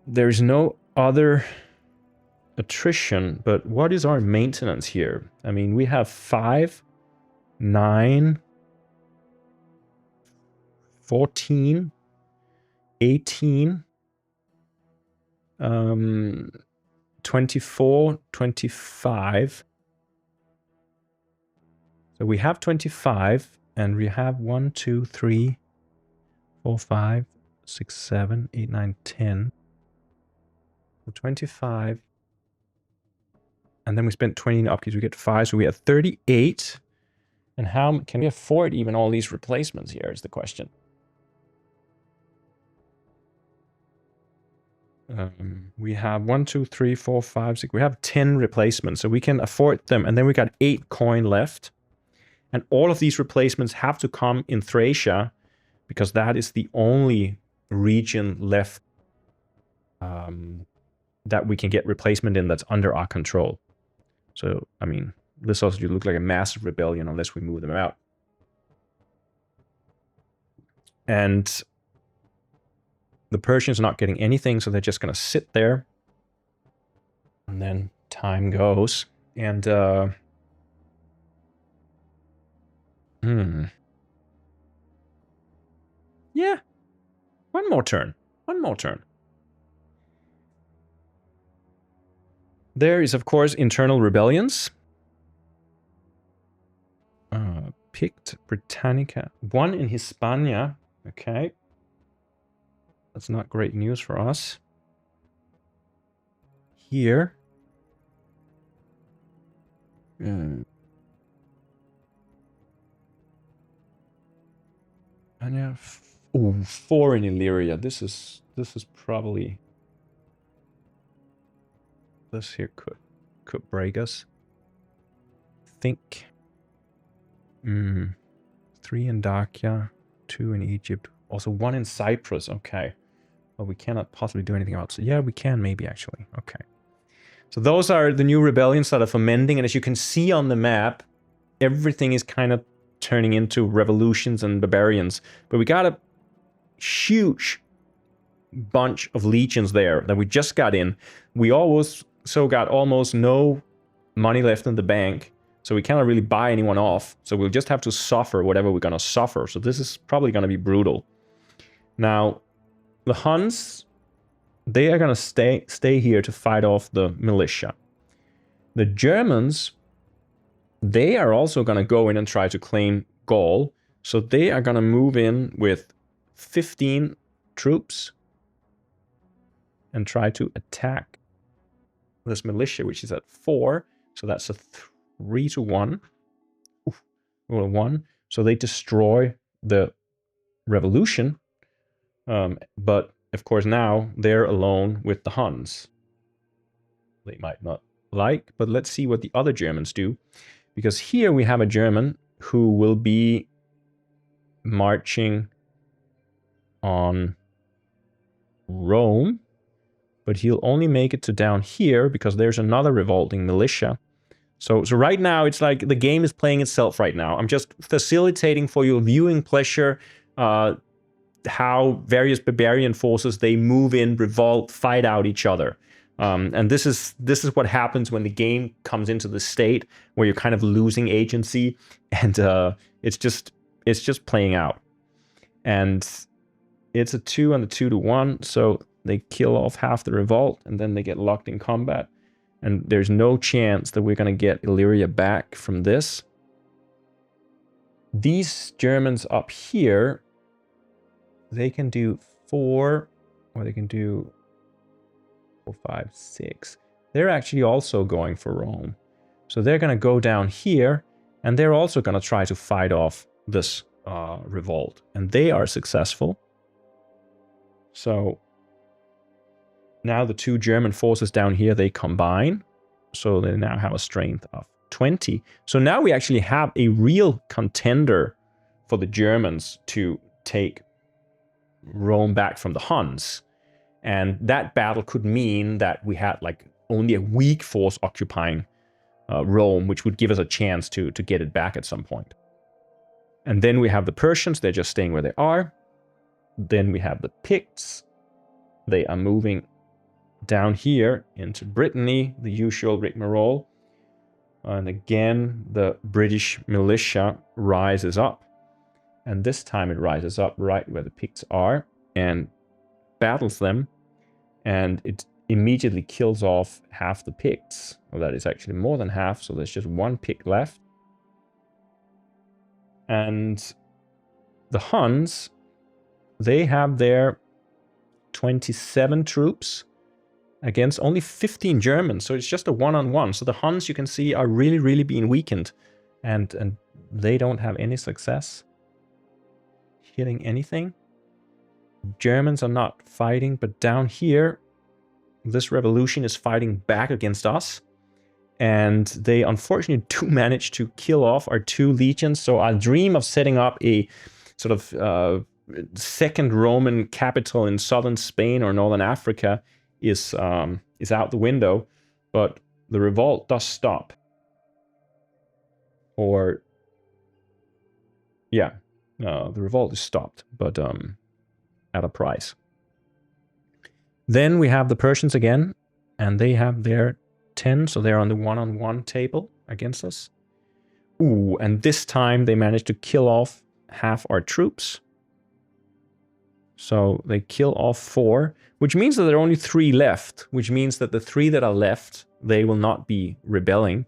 There's no other attrition, but what is our maintenance here? I mean, we have 5, 9, 14, 18, 24, 25. So we have 25, and we have 1, 2, 3, 4, 5, 6, 7, 8, 9, 10. So 25. And then we spent 20 in upkeep, we get 5, so we have 38. And how can we afford even all these replacements here is the question. We have 1, 2, 3, 4, 5, 6. We have 10 replacements, so we can afford them. And then we got 8 coin left. And all of these replacements have to come in Thracia, because that is the only region left that we can get replacement in that's under our control. So, I mean, this also look like a massive rebellion unless we move them out. And the Persians are not getting anything, so they're just going to sit there. And then time goes. And, yeah. One more turn. One more turn. There is, of course, internal rebellions. Picked Britannica. 1 in Hispania. Okay. That's not great news for us. Here. And yeah, 4 in Illyria. This is probably... This here could break us. Think. 3 in Dacia, 2 in Egypt. Also 1 in Cyprus. Okay. Well, we cannot possibly do anything else. Yeah, we can maybe actually. Okay. So those are the new rebellions that are fermenting. And as you can see on the map, everything is kind of turning into revolutions and barbarians. But we got a huge bunch of legions there that we just got in. We also got almost no money left in the bank. So we cannot really buy anyone off. So we'll just have to suffer whatever we're going to suffer. So this is probably going to be brutal. Now, the Huns, they are going to stay here to fight off the militia. The Germans, they are also going to go in and try to claim Gaul. So they are going to move in with 15 troops and try to attack this militia, which is at 4. So that's a 3 to 1. Well, 1. So they destroy the revolution. But, of course, now they're alone with the Huns. They might not like, but let's see what the other Germans do. Because here we have a German who will be marching on Rome. But he'll only make it to down here because there's another revolting militia. So right now, it's like the game is playing itself right now. I'm just facilitating for your viewing pleasure. how various barbarian forces, they move in, revolt, fight out each other. And this is what happens when the game comes into the state where you're kind of losing agency, and it's just playing out. And it's a 2 and a 2-to-1, so they kill off half the revolt, and then they get locked in combat. And there's no chance that we're going to get Illyria back from this. These Germans up here, they can do 4, or they can do 4, 5, 6. They're actually also going for Rome. So they're going to go down here, and they're also going to try to fight off this revolt. And they are successful. So now the 2 German forces down here, they combine. So they now have a strength of 20. So now we actually have a real contender for the Germans to take Rome back from the Huns. And that battle could mean that we had like only a weak force occupying Rome, which would give us a chance to get it back at some point. And then we have the Persians, they're just staying where they are. Then we have the Picts. They are moving down here into Brittany, the usual rigmarole. And again, the British militia rises up. And this time it rises up right where the Picts are and battles them. And it immediately kills off half the Picts. Well, that is actually more than half, so there's just 1 Pict left. And the Huns, they have their 27 troops against only 15 Germans, so it's just a one-on-one. So the Huns, you can see, are really, really being weakened, and they don't have any success hitting anything. Germans are not fighting, but down here, this revolution is fighting back against us, and they unfortunately do manage to kill off our 2 legions. So our dream of setting up a sort of second Roman capital in southern Spain or northern Africa is out the window, but the revolt does stop. Or yeah, the revolt is stopped, but at a price. Then we have the Persians again, and they have their 10, so they're on the one-on-one table against us. Ooh, and this time they managed to kill off half our troops. So they kill off 4, which means that there are only 3 left, which means that the 3 that are left, they will not be rebelling.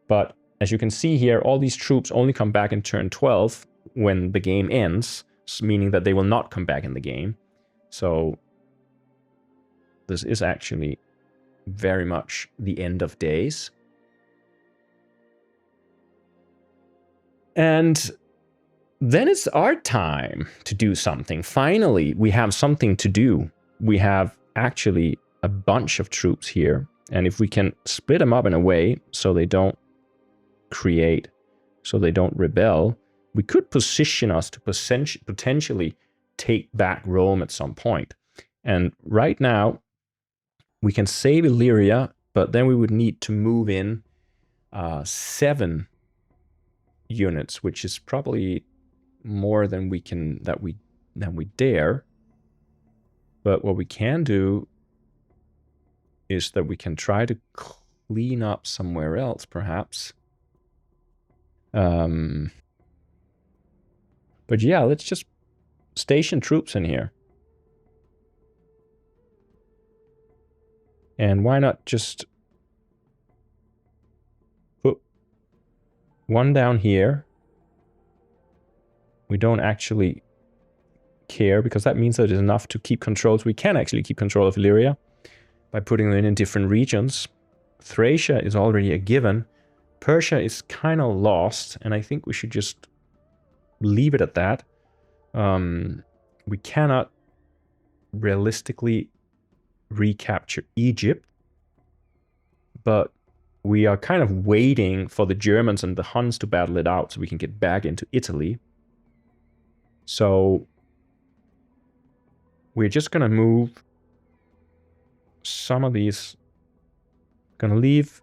But as you can see here, all these troops only come back in turn 12 when the game ends, meaning that they will not come back in the game. So this is actually very much the end of days. And then it's our time to do something. Finally, we have something to do. We have actually a bunch of troops here. And if we can split them up in a way so they don't create, so they don't rebel, we could position us to potentially take back Rome at some point. And right now, we can save Illyria, but then we would need to move in 7 units, which is probably more than we dare. But what we can do is that we can try to clean up somewhere else, perhaps. But yeah, let's just station troops in here. And why not just put 1 down here? We don't actually care, because that means that it's enough to keep control. So we can actually keep control of Illyria by putting them in different regions. Thracia is already a given. Persia is kind of lost, and I think we should just leave it at that. We cannot realistically recapture Egypt, but we are kind of waiting for the Germans and the Huns to battle it out so we can get back into Italy. So we're just going to move some of these. Going to leave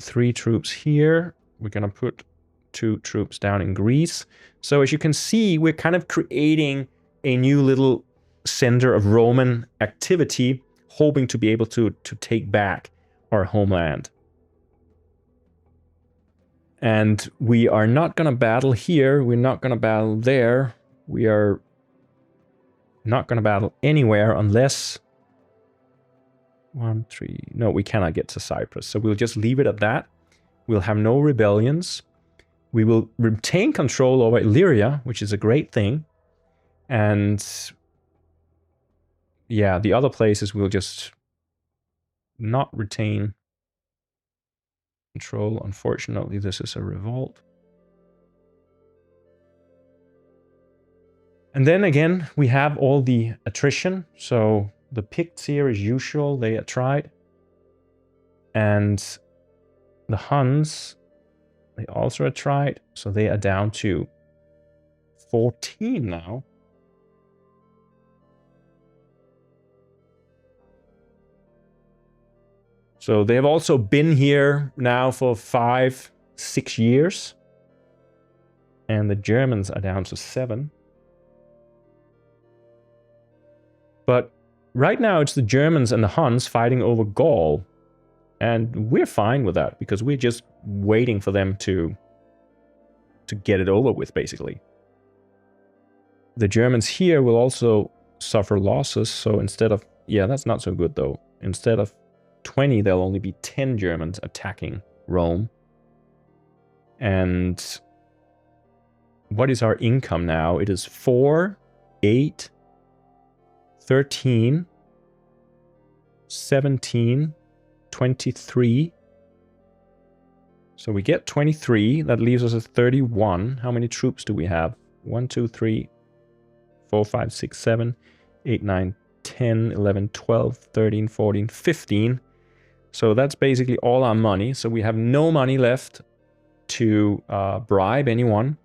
3 troops here. We're going to put 2 troops down in Greece. So as you can see, we're kind of creating a new little center of Roman activity, hoping to be able to take back our homeland. And we are not going to battle here. We're not going to battle there. We are not going to battle anywhere unless... 1, 3... No, we cannot get to Cyprus. So we'll just leave it at that. We'll have no rebellions. We will retain control over Illyria, which is a great thing. And yeah, the other places we'll just not retain control. Unfortunately, this is a revolt. And then again, we have all the attrition. So the Picts here, as usual, they attrite. And the Huns, they also attrite. So they are down to 14 now. So they have also been here now for 5, 6 years. And the Germans are down to 7. But right now it's the Germans and the Huns fighting over Gaul. And we're fine with that, because we're just waiting for them to get it over with, basically. The Germans here will also suffer losses. So instead of... Yeah, that's not so good, though. Instead of 20, there'll only be 10 Germans attacking Rome. And what is our income now? It is 4, 8, 13, 17, 23. So we get 23. That leaves us at 31. How many troops do we have? 1, 2, 3, 4, 5, 6, 7, 8, 9, 10, 11, 12, 13, 14, 15. So that's basically all our money. So we have no money left to bribe anyone.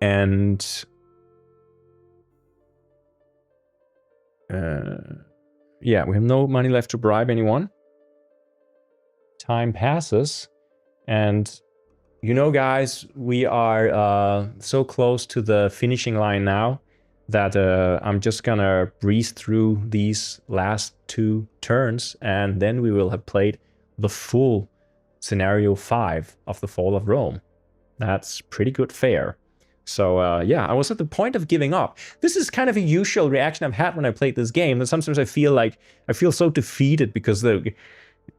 And yeah, we have no money left to bribe anyone. Time passes. And you know, guys, we are so close to the finishing line now that I'm just gonna breeze through these last 2 turns, and then we will have played the full scenario 5 of the Fall of Rome. That's pretty good fare. So yeah, I was at the point of giving up. This is kind of a usual reaction I've had when I played this game, that sometimes I feel so defeated because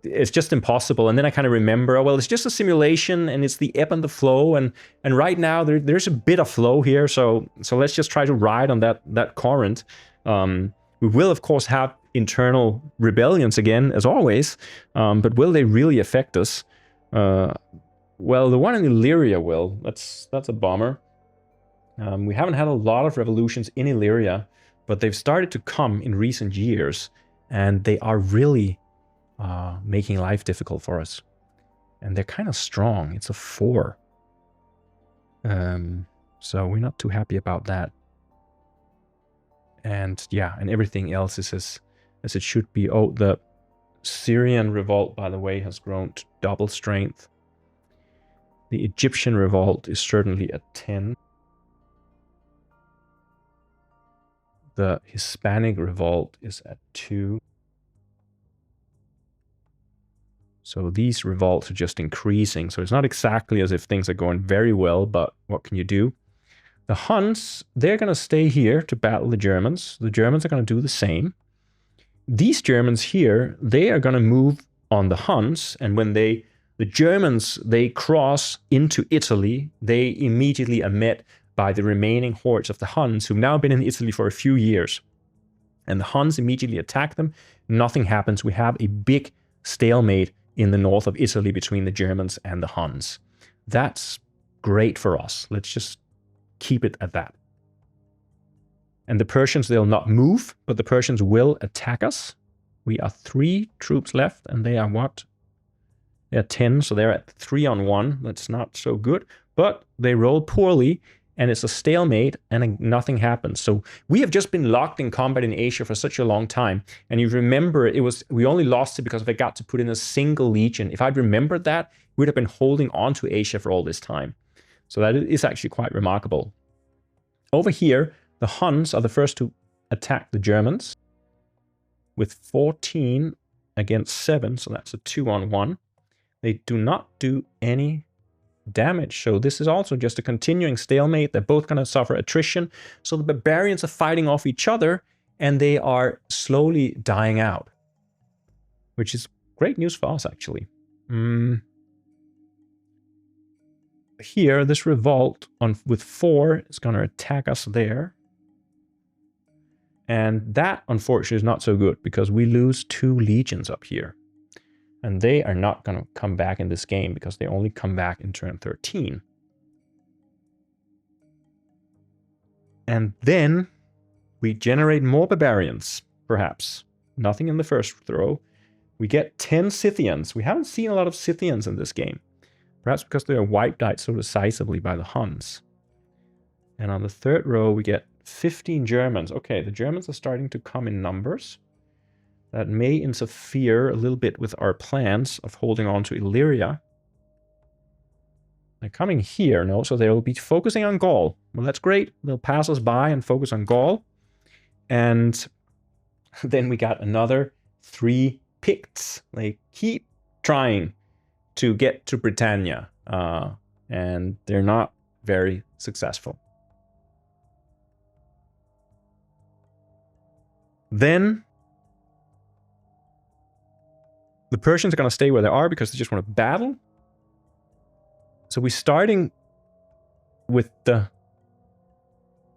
it's just impossible. And then I kind of remember, oh, well, it's just a simulation and it's the ebb and the flow. And right now there's a bit of flow here. So let's just try to ride on that current. We will, of course, have internal rebellions again, as always. But will they really affect us? Well, the one in Illyria will. That's a bummer. We haven't had a lot of revolutions in Illyria, but they've started to come in recent years. And they are really... making life difficult for us. And they're kind of strong. It's a 4. So we're not too happy about that. And yeah, and everything else is as it should be. Oh, the Syrian Revolt, by the way, has grown to double strength. The Egyptian Revolt is certainly at 10. The Hispanic Revolt is at 2. So these revolts are just increasing. So it's not exactly as if things are going very well, but what can you do? The Huns, they're going to stay here to battle the Germans. The Germans are going to do the same. These Germans here, they are going to move on the Huns. And when the Germans, they cross into Italy, they immediately are met by the remaining hordes of the Huns, who've now been in Italy for a few years. And the Huns immediately attack them. Nothing happens. We have a big stalemate in the north of Italy between the Germans and the Huns. That's great for us. Let's just keep it at that. And the Persians, they'll not move, but the Persians will attack us. We are 3 troops left, and they are what? They're 10, so they're at 3 on 1. That's not so good, but they roll poorly, and it's a stalemate, and nothing happens. So we have just been locked in combat in Asia for such a long time. And you remember, we only lost it because I got to put in a single legion. If I'd remembered that, would have been holding on to Asia for all this time. So that is actually quite remarkable. Over here, the Huns are the first to attack the Germans with 14 against 7, so that's a 2-on-1. They do not do any damage, so this is also just a continuing stalemate. They're both going to suffer attrition, so the barbarians are fighting off each other, and they are slowly dying out, which is great news for us, actually. Here, this revolt with 4 is going to attack us there. And that, unfortunately, is not so good, because we lose 2 legions up here. And they are not going to come back in this game, because they only come back in turn 13. And then we generate more barbarians, perhaps. Nothing in the first throw. We get 10 Scythians. We haven't seen a lot of Scythians in this game. Perhaps because they are wiped out so decisively by the Huns. And on the third row, we get 15 Germans. Okay, the Germans are starting to come in numbers. That may interfere a little bit with our plans of holding on to Illyria. They're coming here, no? So they'll be focusing on Gaul. Well, that's great. They'll pass us by and focus on Gaul. And then we got another 3 Picts. They keep trying to get to Britannia, and they're not very successful. Then the Persians are going to stay where they are because they just want to battle. So we're starting with the...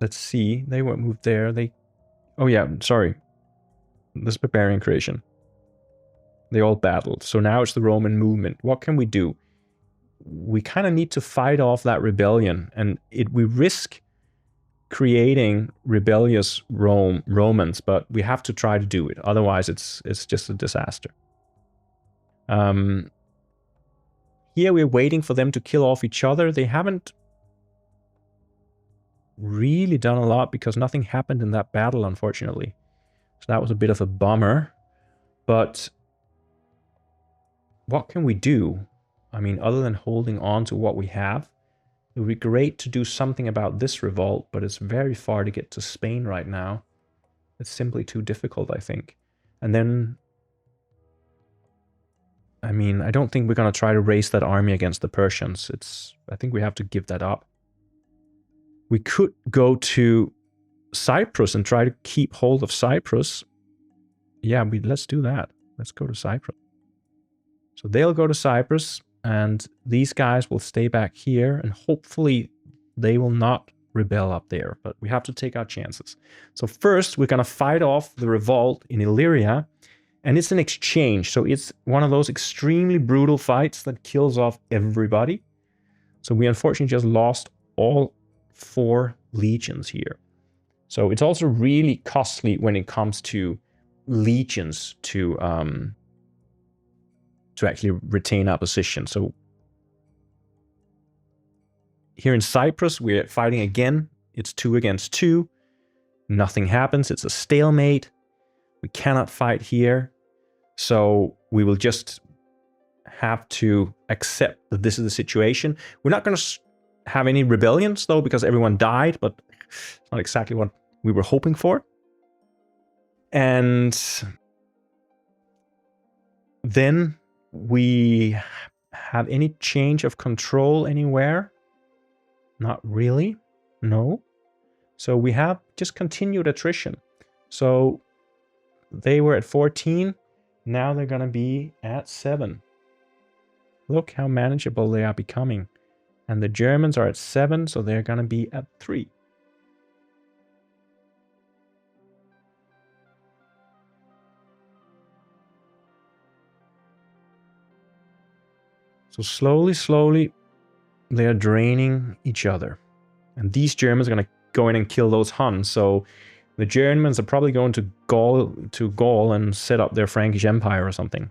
Let's see. They won't move there. Oh yeah, sorry. This barbarian creation. They all battled. So now it's the Roman movement. What can we do? We kind of need to fight off that rebellion. And we risk creating rebellious Romans, but we have to try to do it. Otherwise, it's just a disaster. Here we're waiting for them to kill off each other. They haven't really done a lot because nothing happened in that battle, unfortunately. So that was a bit of a bummer. But what can we do? I mean, other than holding on to what we have, it would be great to do something about this revolt, but it's very far to get to Spain right now. It's simply too difficult, I think. And then, I mean, I don't think we're going to try to raise that army against the Persians. I think we have to give that up. We could go to Cyprus and try to keep hold of Cyprus. Yeah, let's do that. Let's go to Cyprus. So they'll go to Cyprus, and these guys will stay back here, and hopefully they will not rebel up there, but we have to take our chances. So first, we're going to fight off the revolt in Illyria, and it's an exchange. So it's one of those extremely brutal fights that kills off everybody. So we unfortunately just lost all 4 legions here. So it's also really costly when it comes to legions to actually retain our position. So here in Cyprus, we're fighting again. It's 2 against 2. Nothing happens. It's a stalemate. We cannot fight here. So we will just have to accept that this is the situation. We're not going to have any rebellions, though, because everyone died, but it's not exactly what we were hoping for. And then we have any change of control anywhere? Not really. No. So we have just continued attrition. So they were at 14. Now they're going to be at 7. Look how manageable they are becoming. And the Germans are at 7, so they're going to be at 3. So slowly, they are draining each other. And these Germans are going to go in and kill those Huns. So the Germans are probably going to Gaul and set up their Frankish Empire or something.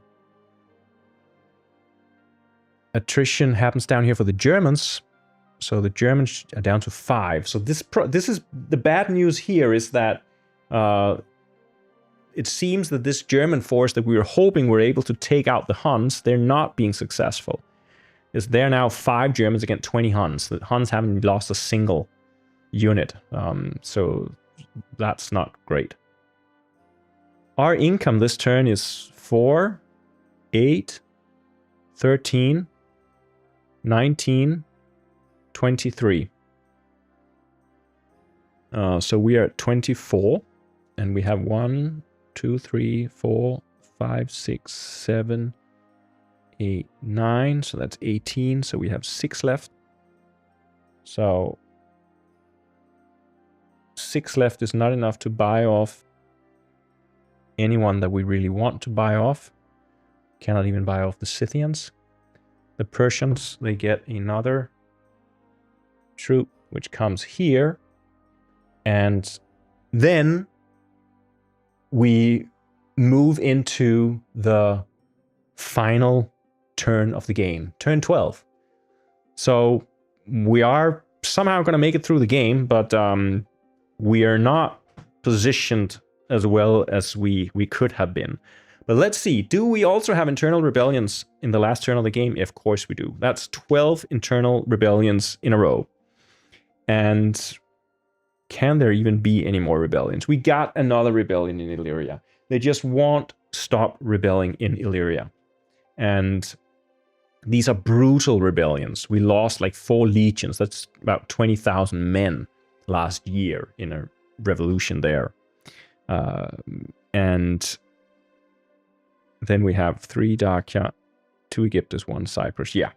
Attrition happens down here for the Germans. So the Germans are down to 5. So this is the bad news here is that it seems that this German force that we were hoping were able to take out the Huns, they're not being successful. is there now 5 Germans against 20 Huns. The Huns haven't lost a single unit, so that's not great. Our income this turn is 4, 8, 13, 19, 23. So we are at 24, and we have 1, 2, 3, 4, 5, 6, 7, 8, 9. So that's 18. So we have 6 left. So 6 left is not enough to buy off anyone that we really want to buy off. Cannot even buy off the Scythians. The Persians, they get another troop which comes here. And then we move into the final turn of the game, turn 12. So we are somehow going to make it through the game, but we are not positioned as well as we could have been. But let's see, do we also have internal rebellions in the last turn of the game? Of course we do. That's 12 internal rebellions in a row. And can there even be any more rebellions? We got another rebellion in Illyria. They just won't stop rebelling in Illyria. And these are brutal rebellions. We lost like 4 legions. That's about 20,000 men last year in a revolution there. And then we have 3 Dacia, 2 Egyptus, 1 Cyprus. Yeah.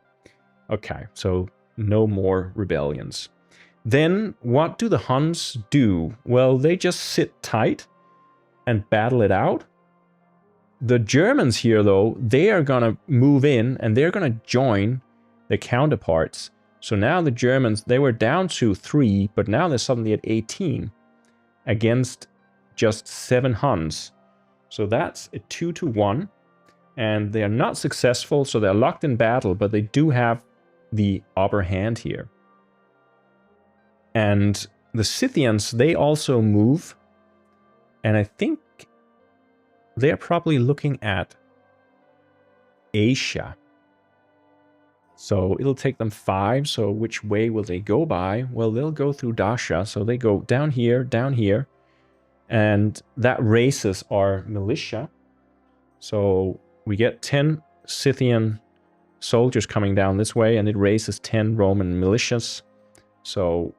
Okay, so no more rebellions. Then what do the Huns do? Well, they just sit tight and battle it out. The Germans here, though, they are going to move in and they're going to join their counterparts. So now the Germans, they were down to 3, but now they're suddenly at 18 against just 7 Huns. So that's a 2-1. And they are not successful, so they're locked in battle, but they do have the upper hand here. And the Scythians, they also move. And I think they're probably looking at Asia. So it'll take them 5. So which way will they go by? Well, they'll go through Dacia. So they go down here, and that raises our militia. So we get 10 Scythian soldiers coming down this way, and it raises 10 Roman militias. So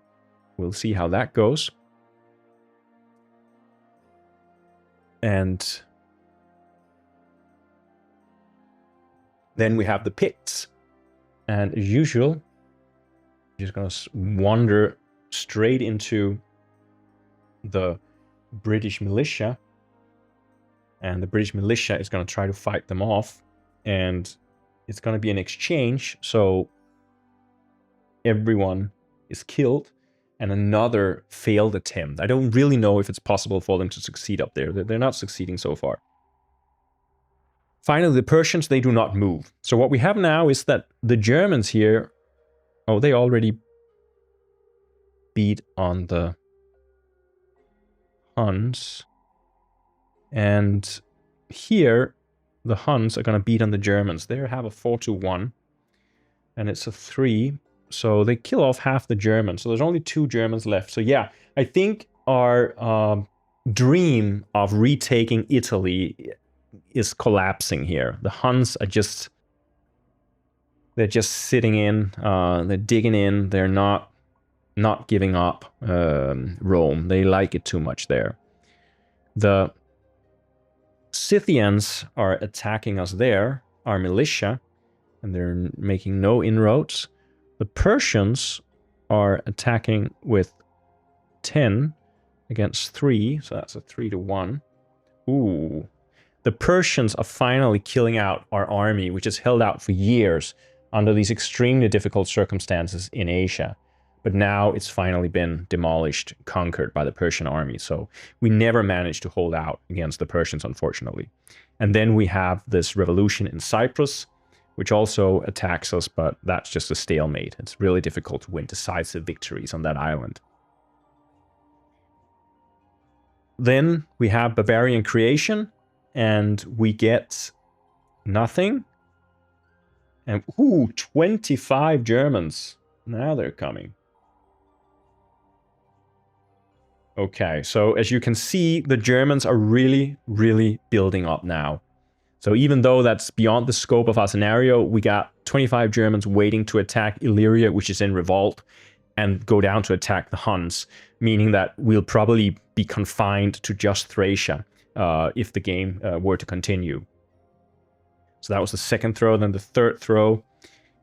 we'll see how that goes. And then we have the Picts. And as usual, just going to wander straight into the British militia. And the British militia is going to try to fight them off. And it's going to be an exchange. So everyone is killed. And another failed attempt. I don't really know if it's possible for them to succeed up there. They're not succeeding so far. Finally, the Persians, they do not move. So what we have now is that the Germans here, oh, they already beat on the Huns. And here, the Huns are going to beat on the Germans. They have a 4-1. And it's a 3. So they kill off half the Germans. So there's only 2 Germans left. So yeah, I think our dream of retaking Italy is collapsing here. The Huns are just... they're just sitting in. They're digging in. They're not giving up Rome. They like it too much there. The Scythians are attacking us there, our militia, and they're making no inroads. The Persians are attacking with 10 against 3, so that's a 3-1. Ooh. The Persians are finally killing out our army, which has held out for years under these extremely difficult circumstances in Asia. But now it's finally been demolished, conquered by the Persian army. So we never managed to hold out against the Persians, unfortunately. And then we have this revolution in Cyprus, which also attacks us, but that's just a stalemate. It's really difficult to win decisive victories on that island. Then we have Barbarian creation, and we get nothing. And, ooh, 25 Germans. Now they're coming. Okay, so as you can see, the Germans are really, really building up now. So even though that's beyond the scope of our scenario, we got 25 Germans waiting to attack Illyria, which is in revolt, and go down to attack the Huns, meaning that we'll probably be confined to just Thracia if the game were to continue. So that was the second throw. Then the third throw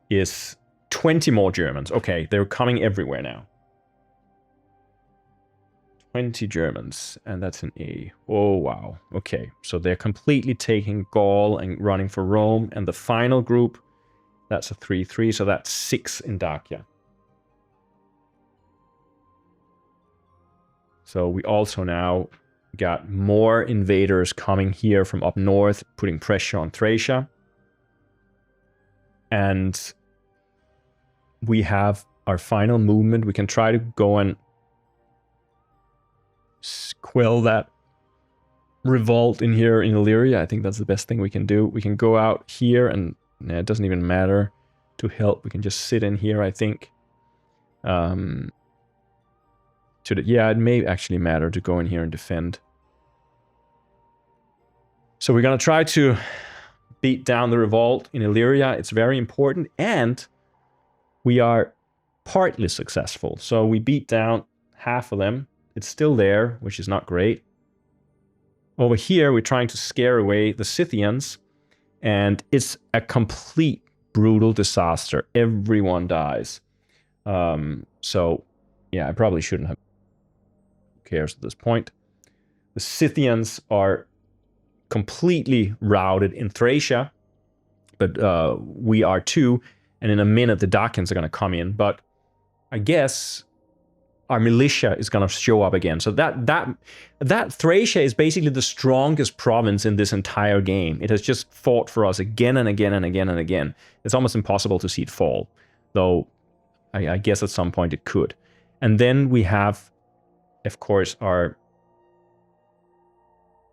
is 20 more Germans. Okay, they're coming everywhere now. 20 Germans, and that's an A. Oh, wow. Okay, so they're completely taking Gaul and running for Rome. And the final group, that's a 3-3, so that's 6 in Dacia. So we also now got more invaders coming here from up north, putting pressure on Thracia. And we have our final movement. We can try to go and quell that revolt in here in Illyria. I think that's the best thing we can do. We can go out here and it doesn't even matter to help. We can just sit in here, I think. Yeah, it may actually matter to go in here and defend. So we're going to try to beat down the revolt in Illyria. It's very important, and we are partly successful. So we beat down half of them. It's still there, which is not great. Over here, we're trying to scare away the Scythians, and it's a complete brutal disaster. Everyone dies. So, yeah, I probably shouldn't have. Who cares at this point? The Scythians are completely routed in Thracia, but we are too. And in a minute, the Dacians are going to come in. But I guess our militia is going to show up again. So that Thracia is basically the strongest province in this entire game. It has just fought for us again and again and again and again. It's almost impossible to see it fall, though I guess at some point it could. And then we have, of course, our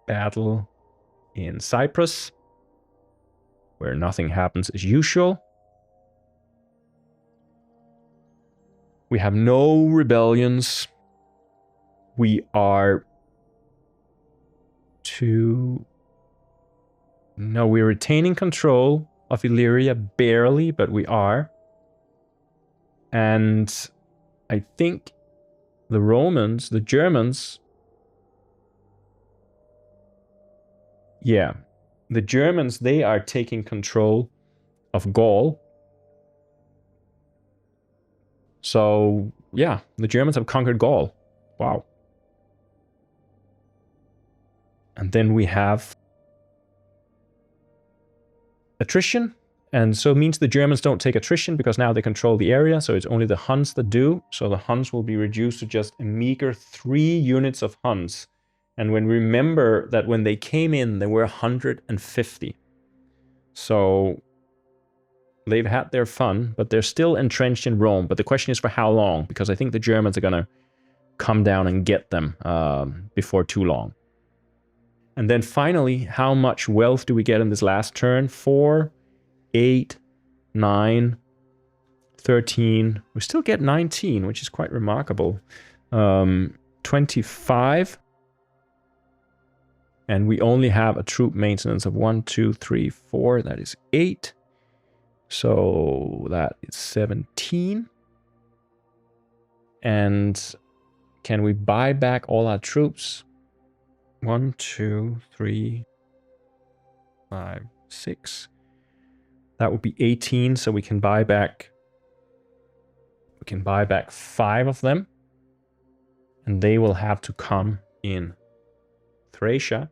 battle in Cyprus, where nothing happens as usual. We have no rebellions. We are No, we're retaining control of Illyria, barely, but we are. And I think the Germans... Yeah, the Germans, they are taking control of Gaul. So, yeah, the Germans have conquered Gaul. Wow. And then we have attrition. And so it means the Germans don't take attrition because now they control the area. So it's only the Huns that do. So the Huns will be reduced to just a meager 3 units of Huns. And when we remember that when they came in, there were 150. So they've had their fun, but they're still entrenched in Rome. But the question is for how long? Because I think the Germans are going to come down and get them before too long. And then finally, how much wealth do we get in this last turn? 4, 8, 9, 13. We still get 19, which is quite remarkable. 25. And we only have a troop maintenance of 1, 2, 3, 4. That is 8. So that is 17. And can we buy back all our troops? 1, 2, 3, 5, 6. That would be 18, so we can buy back 5 of them. And they will have to come in Thracia.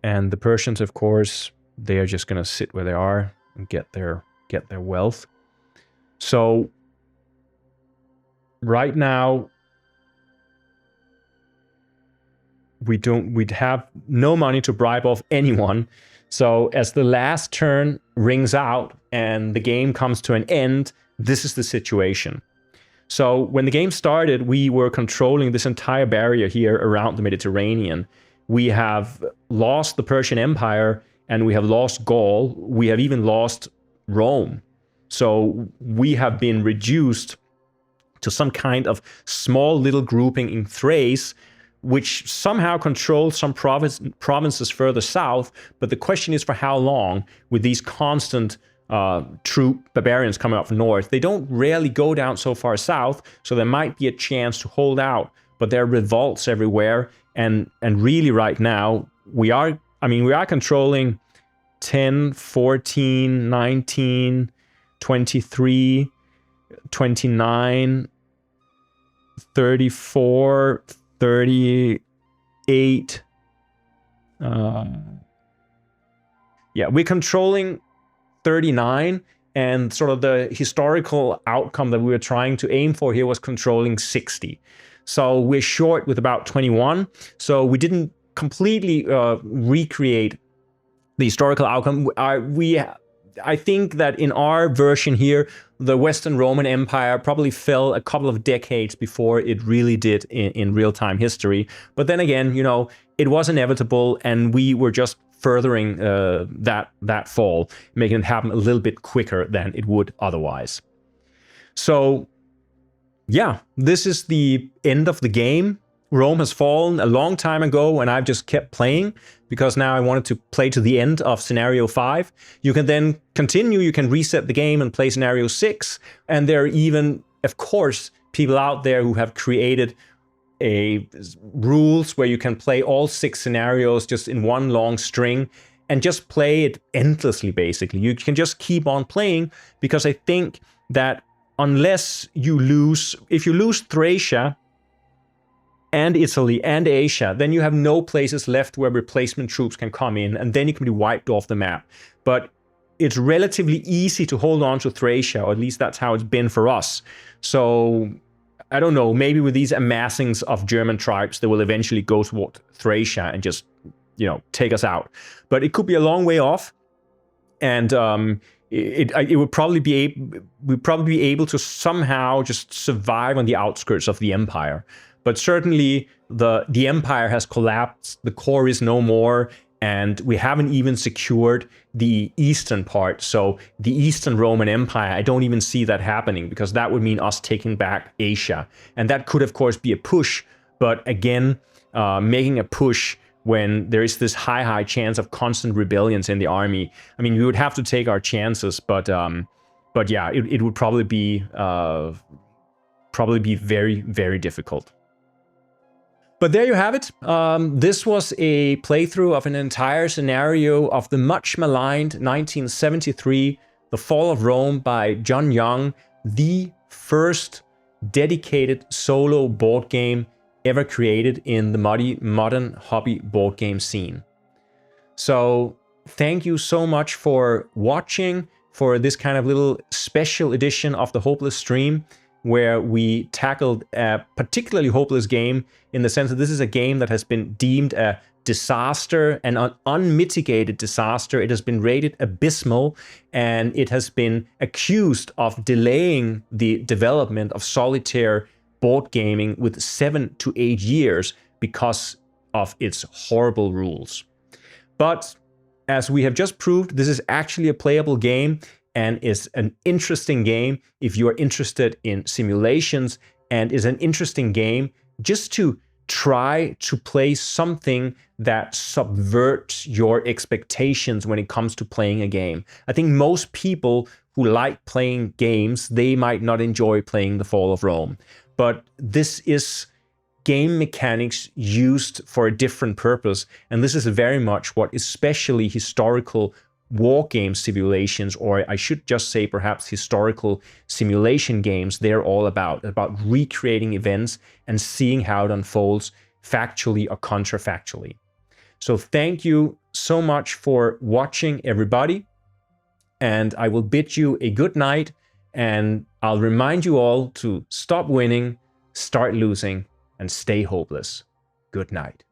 And the Persians, of course, they are just going to sit where they are and get their wealth. So right now, we'd have no money to bribe off anyone. So as the last turn rings out and the game comes to an end, this is the situation. So when the game started, we were controlling this entire barrier here around the Mediterranean. We have lost the Persian Empire, and we have lost Gaul. We have even lost Rome. So we have been reduced to some kind of small little grouping in Thrace, which somehow controls some provinces further south. But the question is for how long, with these constant troop barbarians coming up from north. They don't rarely go down so far south, so there might be a chance to hold out. But there are revolts everywhere, and really right now, we are controlling 10, 14, 19, 23, 29, 34, 38. Yeah, we're controlling 39, and sort of the historical outcome that we were trying to aim for here was controlling 60. So we're short with about 21. So we didn't completely recreate the historical outcome. I think that in our version here, the Western Roman Empire probably fell a couple of decades before it really did in real-time history. But then again, it was inevitable, and we were just furthering that fall, making it happen a little bit quicker than it would otherwise. So yeah, this is the end of the game. Rome has fallen a long time ago, and I've just kept playing because now I wanted to play to the end of scenario 5. You can then continue, you can reset the game and play scenario 6, and there are even, of course, people out there who have created rules where you can play all 6 scenarios just in one long string and just play it endlessly, basically. You can just keep on playing, because I think that unless you lose, if you lose Thracia and Italy and Asia, then you have no places left where replacement troops can come in, and then you can be wiped off the map. But it's relatively easy to hold on to Thracia, or at least that's how it's been for us. So I don't know, maybe with these amassings of German tribes, they will eventually go toward Thracia and just, take us out. But it could be a long way off, and it would probably be able to somehow just survive on the outskirts of the empire. But certainly the empire has collapsed, the core is no more, and we haven't even secured the eastern part. So the Eastern Roman Empire, I don't even see that happening, because that would mean us taking back Asia. And that could, of course, be a push. But again, making a push when there is this high chance of constant rebellions in the army, I mean, we would have to take our chances. But yeah, it would probably be very, very difficult. But there you have it. This was a playthrough of an entire scenario of the much maligned 1973 The Fall of Rome by John Young, the first dedicated solo board game ever created in the modern hobby board game scene. So thank you so much for watching, for this kind of little special edition of the Hopeless stream, where we tackled a particularly hopeless game, in the sense that this is a game that has been deemed a disaster, an unmitigated disaster. It has been rated abysmal, and it has been accused of delaying the development of solitaire board gaming with 7 to 8 years because of its horrible rules. But as we have just proved, this is actually a playable game, and is an interesting game if you are interested in simulations, and is an interesting game just to try to play something that subverts your expectations when it comes to playing a game. I think most people who like playing games, they might not enjoy playing The Fall of Rome. But this is game mechanics used for a different purpose, and this is very much what especially historical war game simulations, or I should just say perhaps historical simulation games, they're all about recreating events and seeing how it unfolds factually or contrafactually. So thank you so much for watching, everybody, and I will bid you a good night, and I'll remind you all to stop winning, start losing, and stay hopeless. Good night.